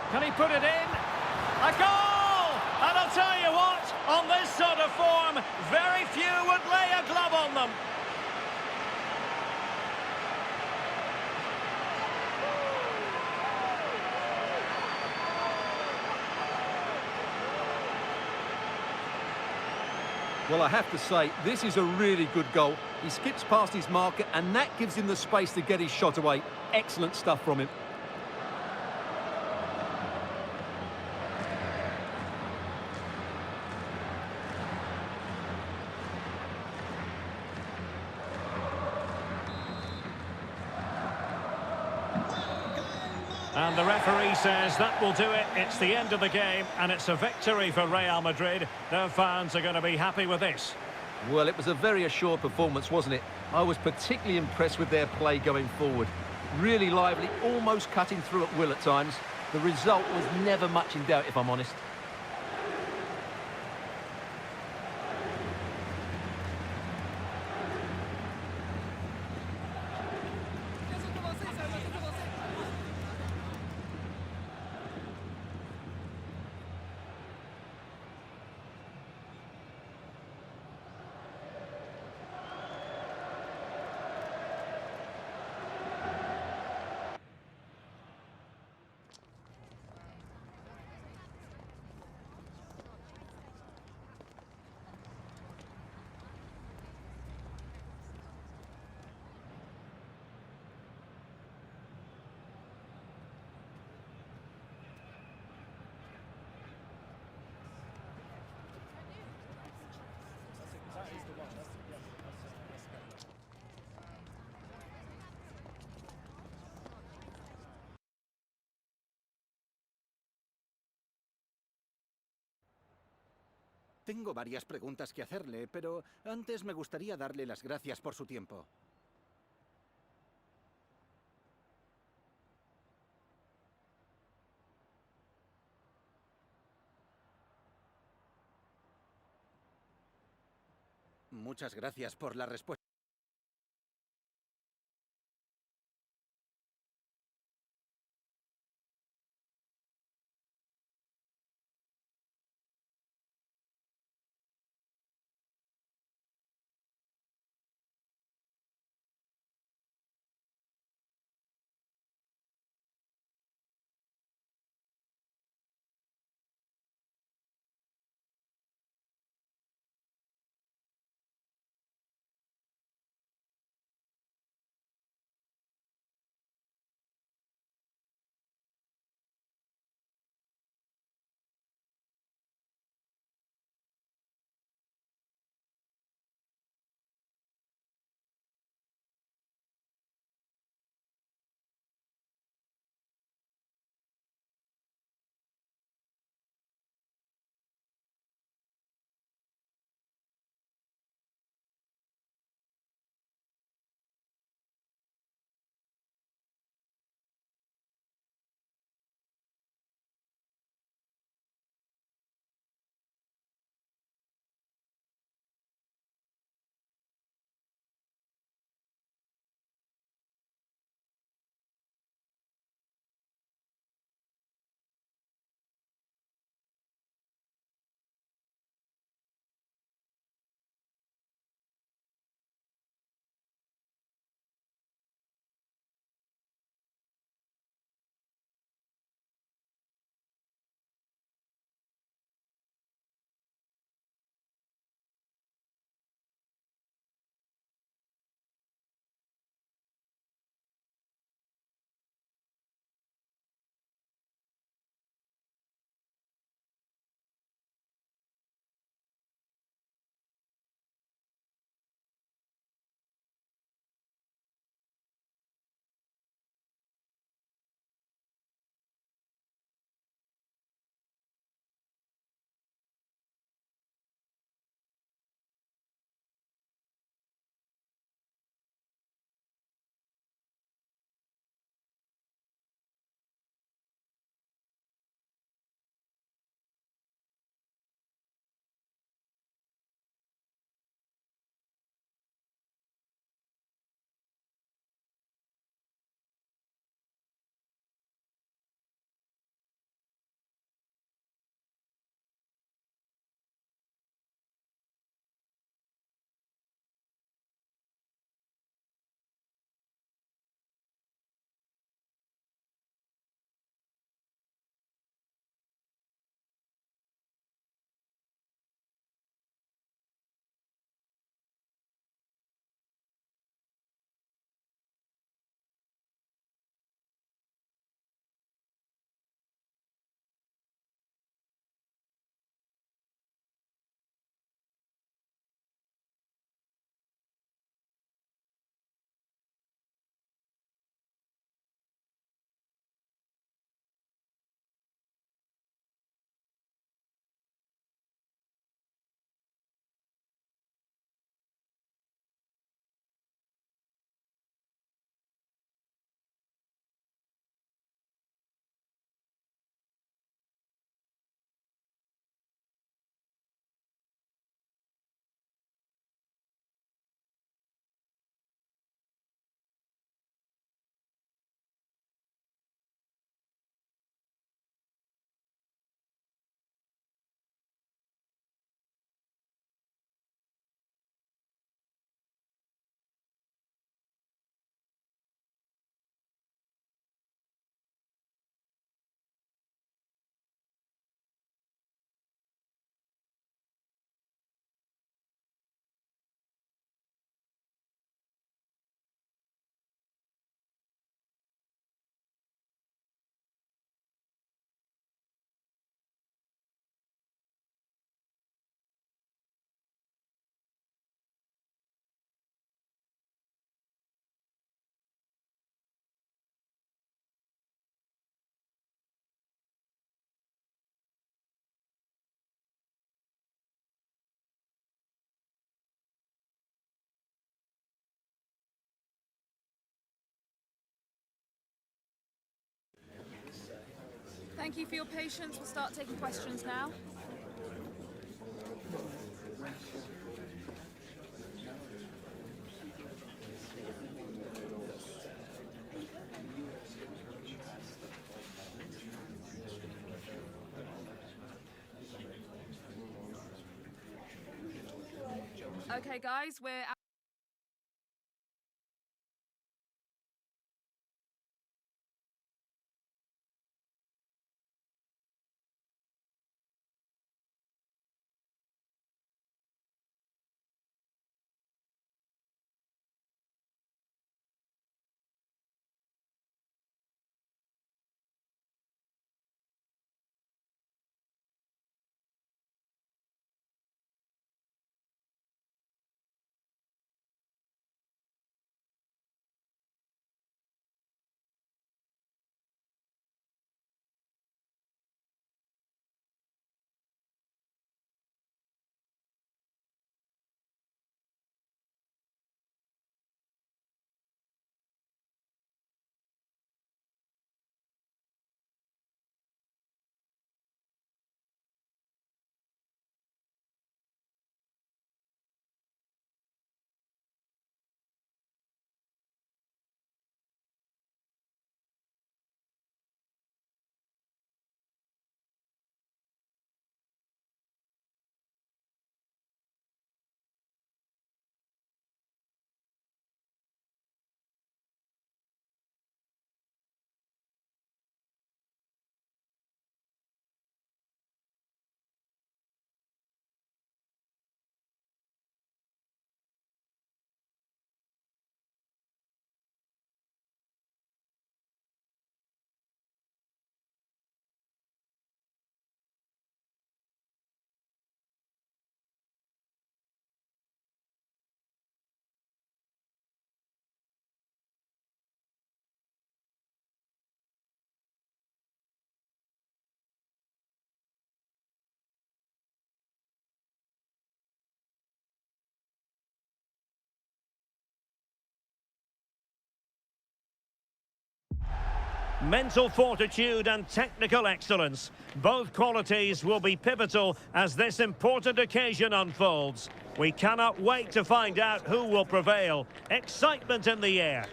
Can he put it in? A goal! And I'll tell you what, on this sort of form, very few would lay a glove on them. Well, I have to say, this is a really good goal. He skips past his marker, and that gives him the space to get his shot away. Excellent stuff from him. And the referee says that will do it. It's the end of the game, and it's a victory for Real Madrid. Their fans are going to be happy with this. Well, it was a very assured performance, wasn't it? I was particularly impressed with their play going forward. Really lively, almost cutting through at will at times. The result was never much in doubt, if I'm honest. Tengo varias preguntas que hacerle, pero antes me gustaría darle las gracias por su tiempo. Muchas gracias por la respuesta. Thank you for your patience. We'll start taking questions now. Okay, guys, we're out. Mental fortitude and technical excellence. Both qualities will be pivotal as this important occasion unfolds. We cannot wait to find out who will prevail. Excitement in the air.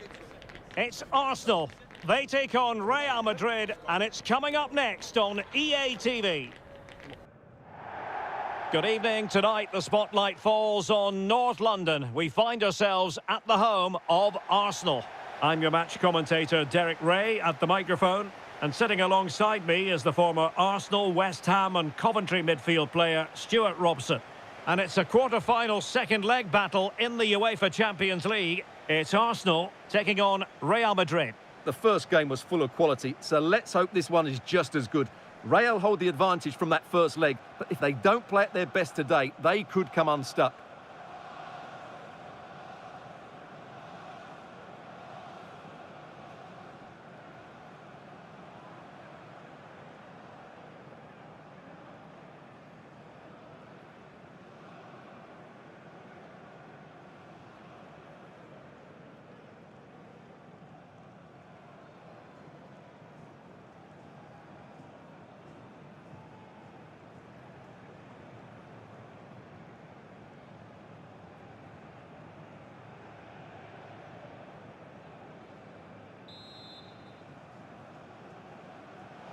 It's Arsenal. They take on Real Madrid, and it's coming up next on EA TV. Good evening. Tonight the spotlight falls on North London. We find ourselves at the home of Arsenal. I'm your match commentator, Derek Ray, at the microphone. And sitting alongside me is the former Arsenal, West Ham and Coventry midfield player, Stuart Robson. And it's a quarter-final second leg battle in the UEFA Champions League. It's Arsenal taking on Real Madrid. The first game was full of quality, so let's hope this one is just as good. Real hold the advantage from that first leg, but if they don't play at their best today, they could come unstuck.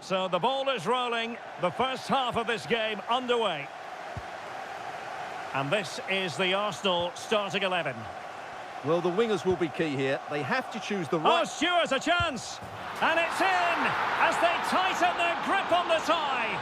So the ball is rolling, the first half of this game underway. And this is the Arsenal starting 11. Well, the wingers will be key here. They have to choose the right... Oh, Stuart, a chance! And it's in as they tighten their grip on the tie.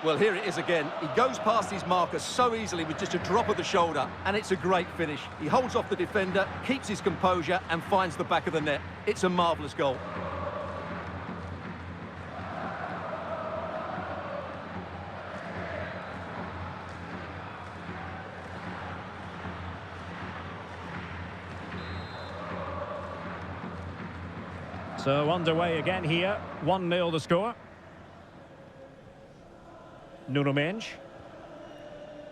Well, here it is again. He goes past his marker so easily with just a drop of the shoulder, and it's a great finish. He holds off the defender, keeps his composure, and finds the back of the net. It's a marvellous goal. So underway again here, 1-0 the score. Nuno Mendes.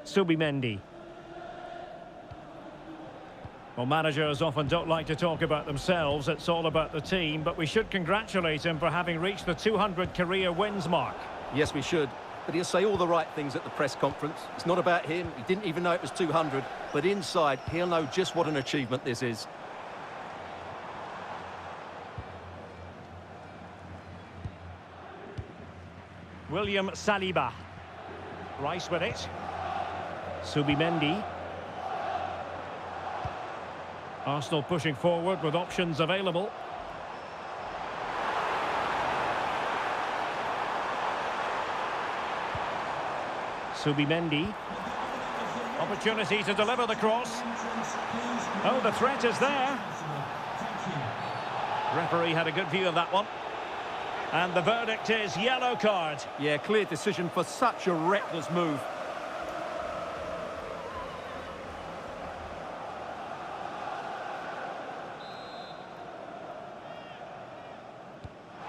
Subimendi. Well, managers often don't like to talk about themselves. It's all about the team, but we should congratulate him for having reached the 200 career wins mark. Yes, we should. But he'll say all the right things at the press conference. It's not about him. He didn't even know it was 200. But inside, he'll know just what an achievement this is. William Saliba. Rice with it. Subimendi. Arsenal pushing forward with options available. Subimendi. Opportunity to deliver the cross. Oh, the threat is there. Referee had a good view of that one. And the verdict is yellow card. Yeah, clear decision for such a reckless move.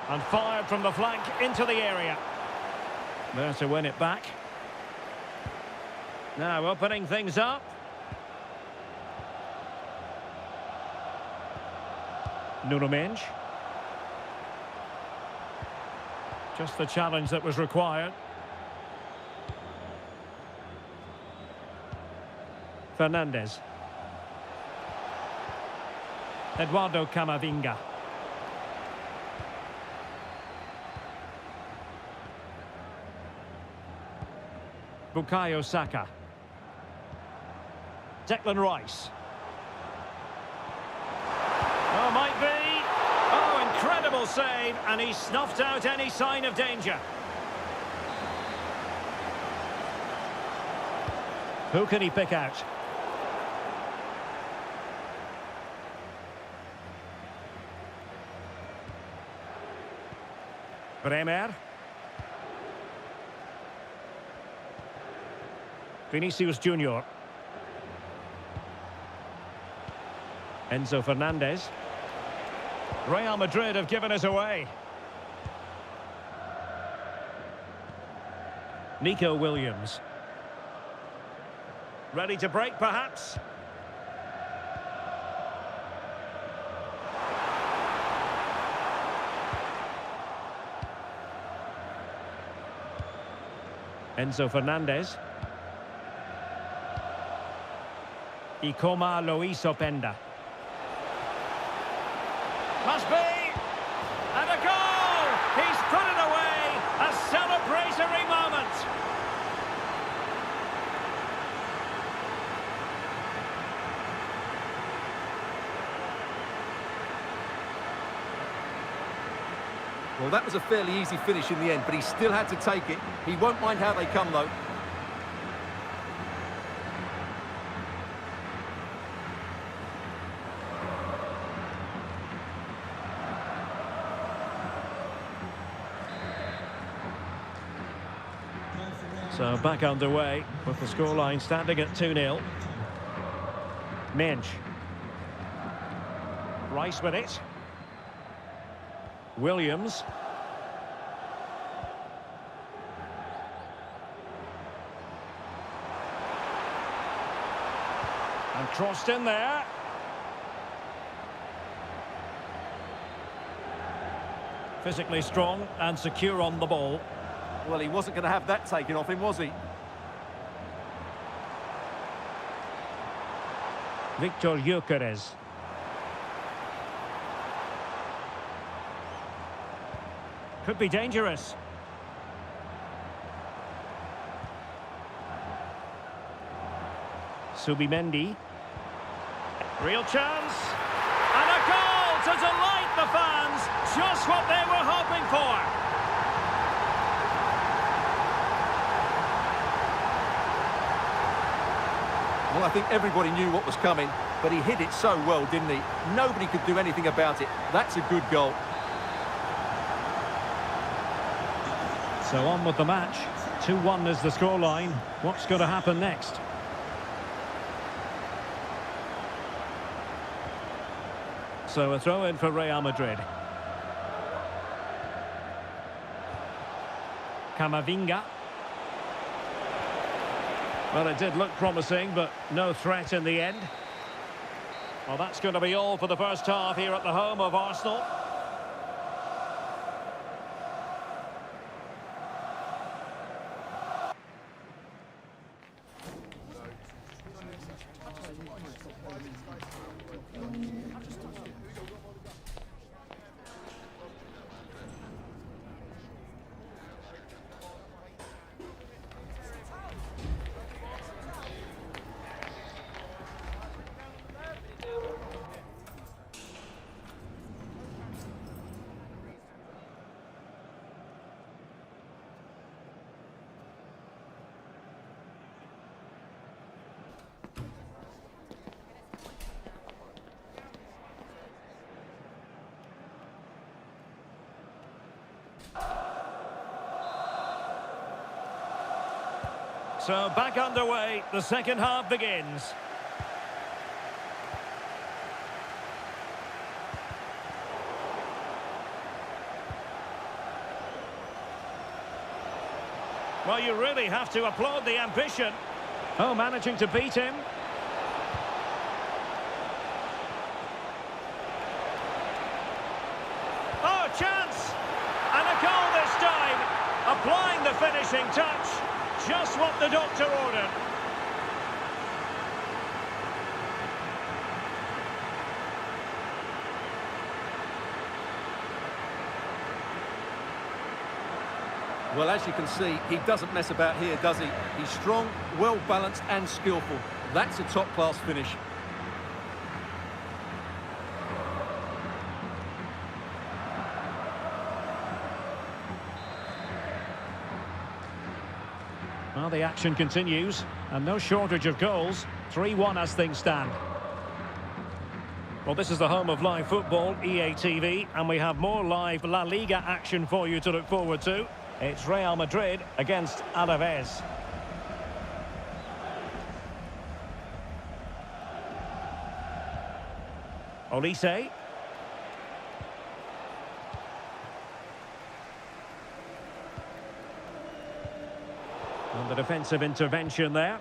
And fired from the flank into the area. There to win it back. Now opening things up. Nuno Mendes. Just the challenge that was required. Fernandes. Eduardo Camavinga. Bukayo Saka. Declan Rice. Oh, might be. Oh, incredible save, and he snuffed out any sign of danger. Who can he pick out? Bremer. Vinicius Junior. Enzo Fernandez. Real Madrid have given us away. Nico Williams. Ready to break, perhaps? Enzo Fernandez. Ikoma Loiso Penda. Must be! And a goal! He's put it away! A celebratory moment! Well, that was a fairly easy finish in the end, but he still had to take it. He won't mind how they come, though. So back underway with the scoreline standing at 2-0. Mendes. Rice with it. Williams. And crossed in there. Physically strong and secure on the ball. Well, he wasn't going to have that taken off him, was he? Victor Gyökeres. Could be dangerous. Subimendi. Real chance. And a goal to delight the fans. Just what they were hoping for. Well, I think everybody knew what was coming, but he hit it so well, didn't he? Nobody could do anything about it. That's a good goal. So on with the match. 2-1 is the scoreline. What's going to happen next? So a throw in for Real Madrid. Camavinga. Well, it did look promising, but no threat in the end. Well, that's going to be all for the first half here at the home of Arsenal. So back underway, the second half begins. Well, you really have to applaud the ambition. Oh, managing to beat him. Oh, chance! And a goal this time. Applying the finishing touch. Just what the doctor ordered. Well, as you can see, he doesn't mess about here, does he? He's strong, well-balanced and skillful. That's a top-class finish. Well, the action continues, and no shortage of goals. 3-1 as things stand. Well, this is the home of live football, EA TV, and we have more live La Liga action for you to look forward to. It's Real Madrid against Alaves. Olise. And the defensive intervention there.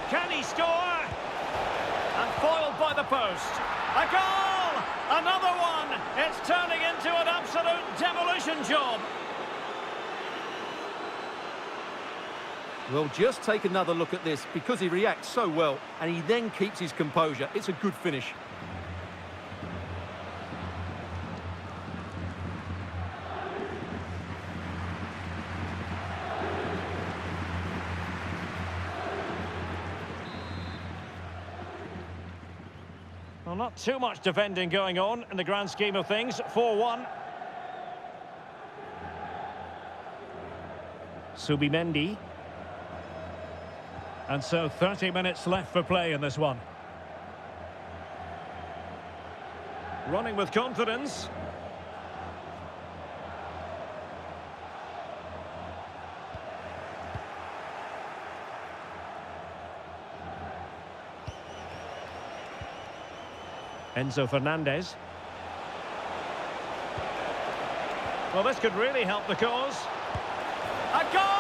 Can he score? And foiled by the post. A goal! Another one! It's turning into an absolute demolition job. Well, just take another look at this, because he reacts so well and he then keeps his composure. It's a good finish. Well, not too much defending going on in the grand scheme of things. 4-1. Subimendi. And so 30 minutes left for play in this one. Running with confidence. Enzo Fernandez. Well, this could really help the cause. A goal!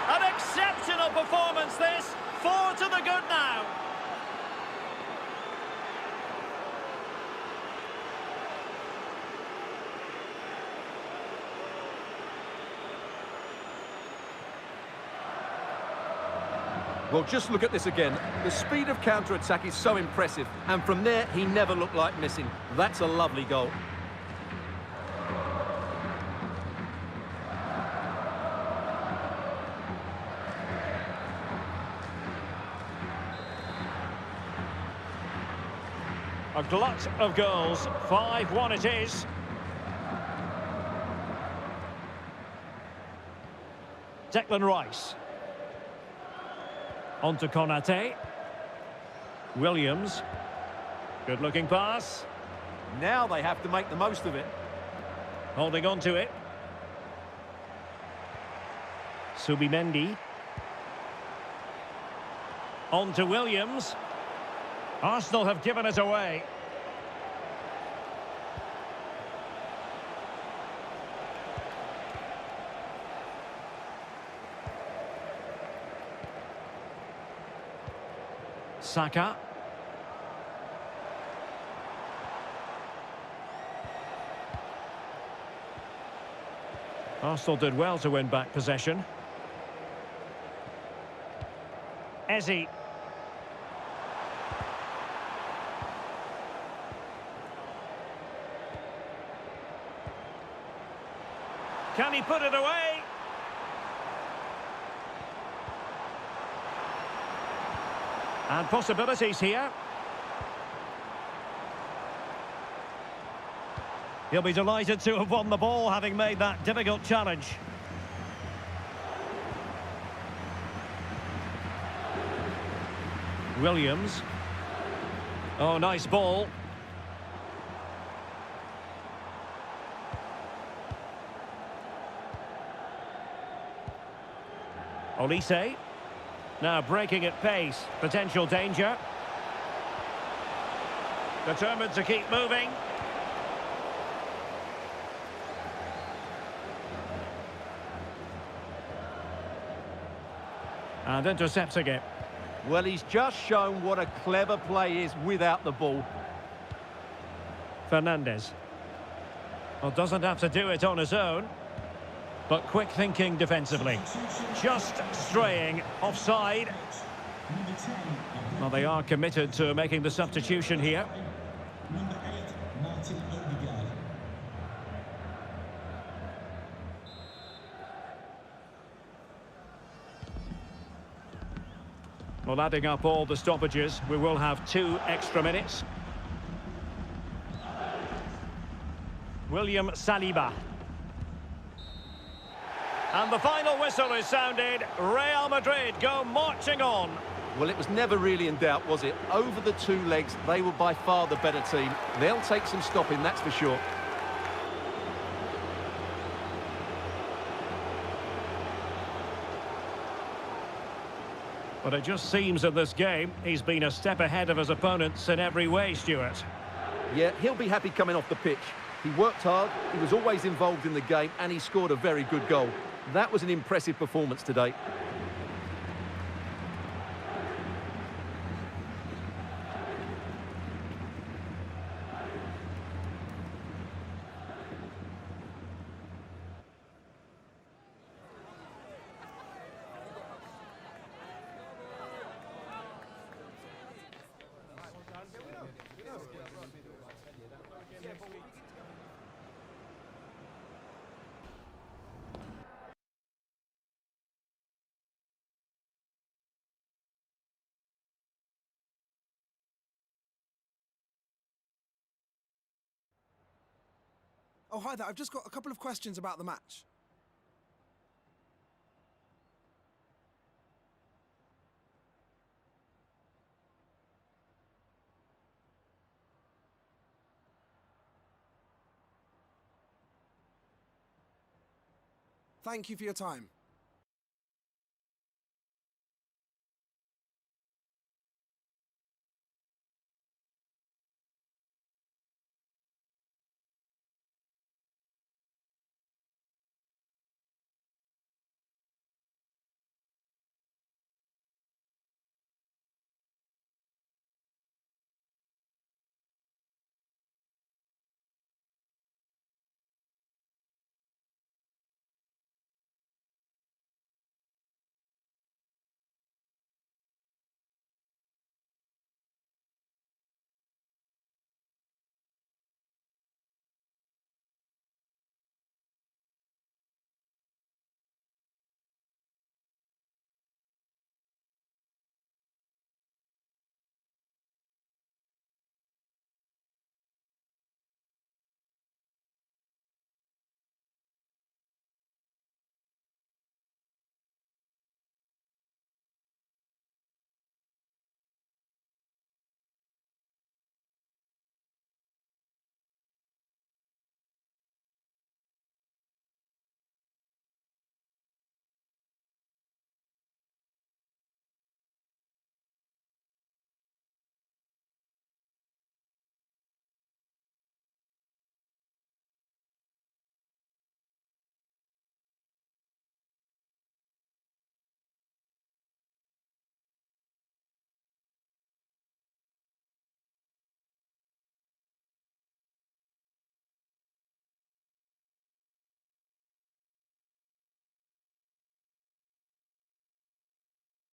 An exceptional performance, this. 4 to the good now. Well, just look at this again. The speed of counter-attack is so impressive, and from there, he never looked like missing. That's a lovely goal. A glut of goals. 5-1 it is. Declan Rice. On to Konate. Williams. Good-looking pass. Now they have to make the most of it. Holding on to it. Subimendi. On to Williams. Arsenal have given it away. Saka. Arsenal did well to win back possession. Eze. Can he put it away? And possibilities here. He'll be delighted to have won the ball, having made that difficult challenge. Williams. Oh, nice ball. Olise. Now breaking at pace. Potential danger. Determined to keep moving. And intercepting it. Well, he's just shown what a clever play is without the ball. Fernandez. Well, doesn't have to do it on his own. But quick thinking defensively. Just straying offside. Well, they are committed to making the substitution here. Number 8, Martin Odegaard. Well, adding up all the stoppages, we will have 2 extra minutes. William Saliba. And the final whistle is sounded. Real Madrid go marching on. Well, it was never really in doubt, was it? Over the 2 legs, they were by far the better team. They'll take some stopping, that's for sure. But it just seems in this game, he's been a step ahead of his opponents in every way, Stuart. Yeah, he'll be happy coming off the pitch. He worked hard, he was always involved in the game, and he scored a very good goal. That was an impressive performance today. Oh, hi there. I've just got a couple of questions about the match. Thank you for your time.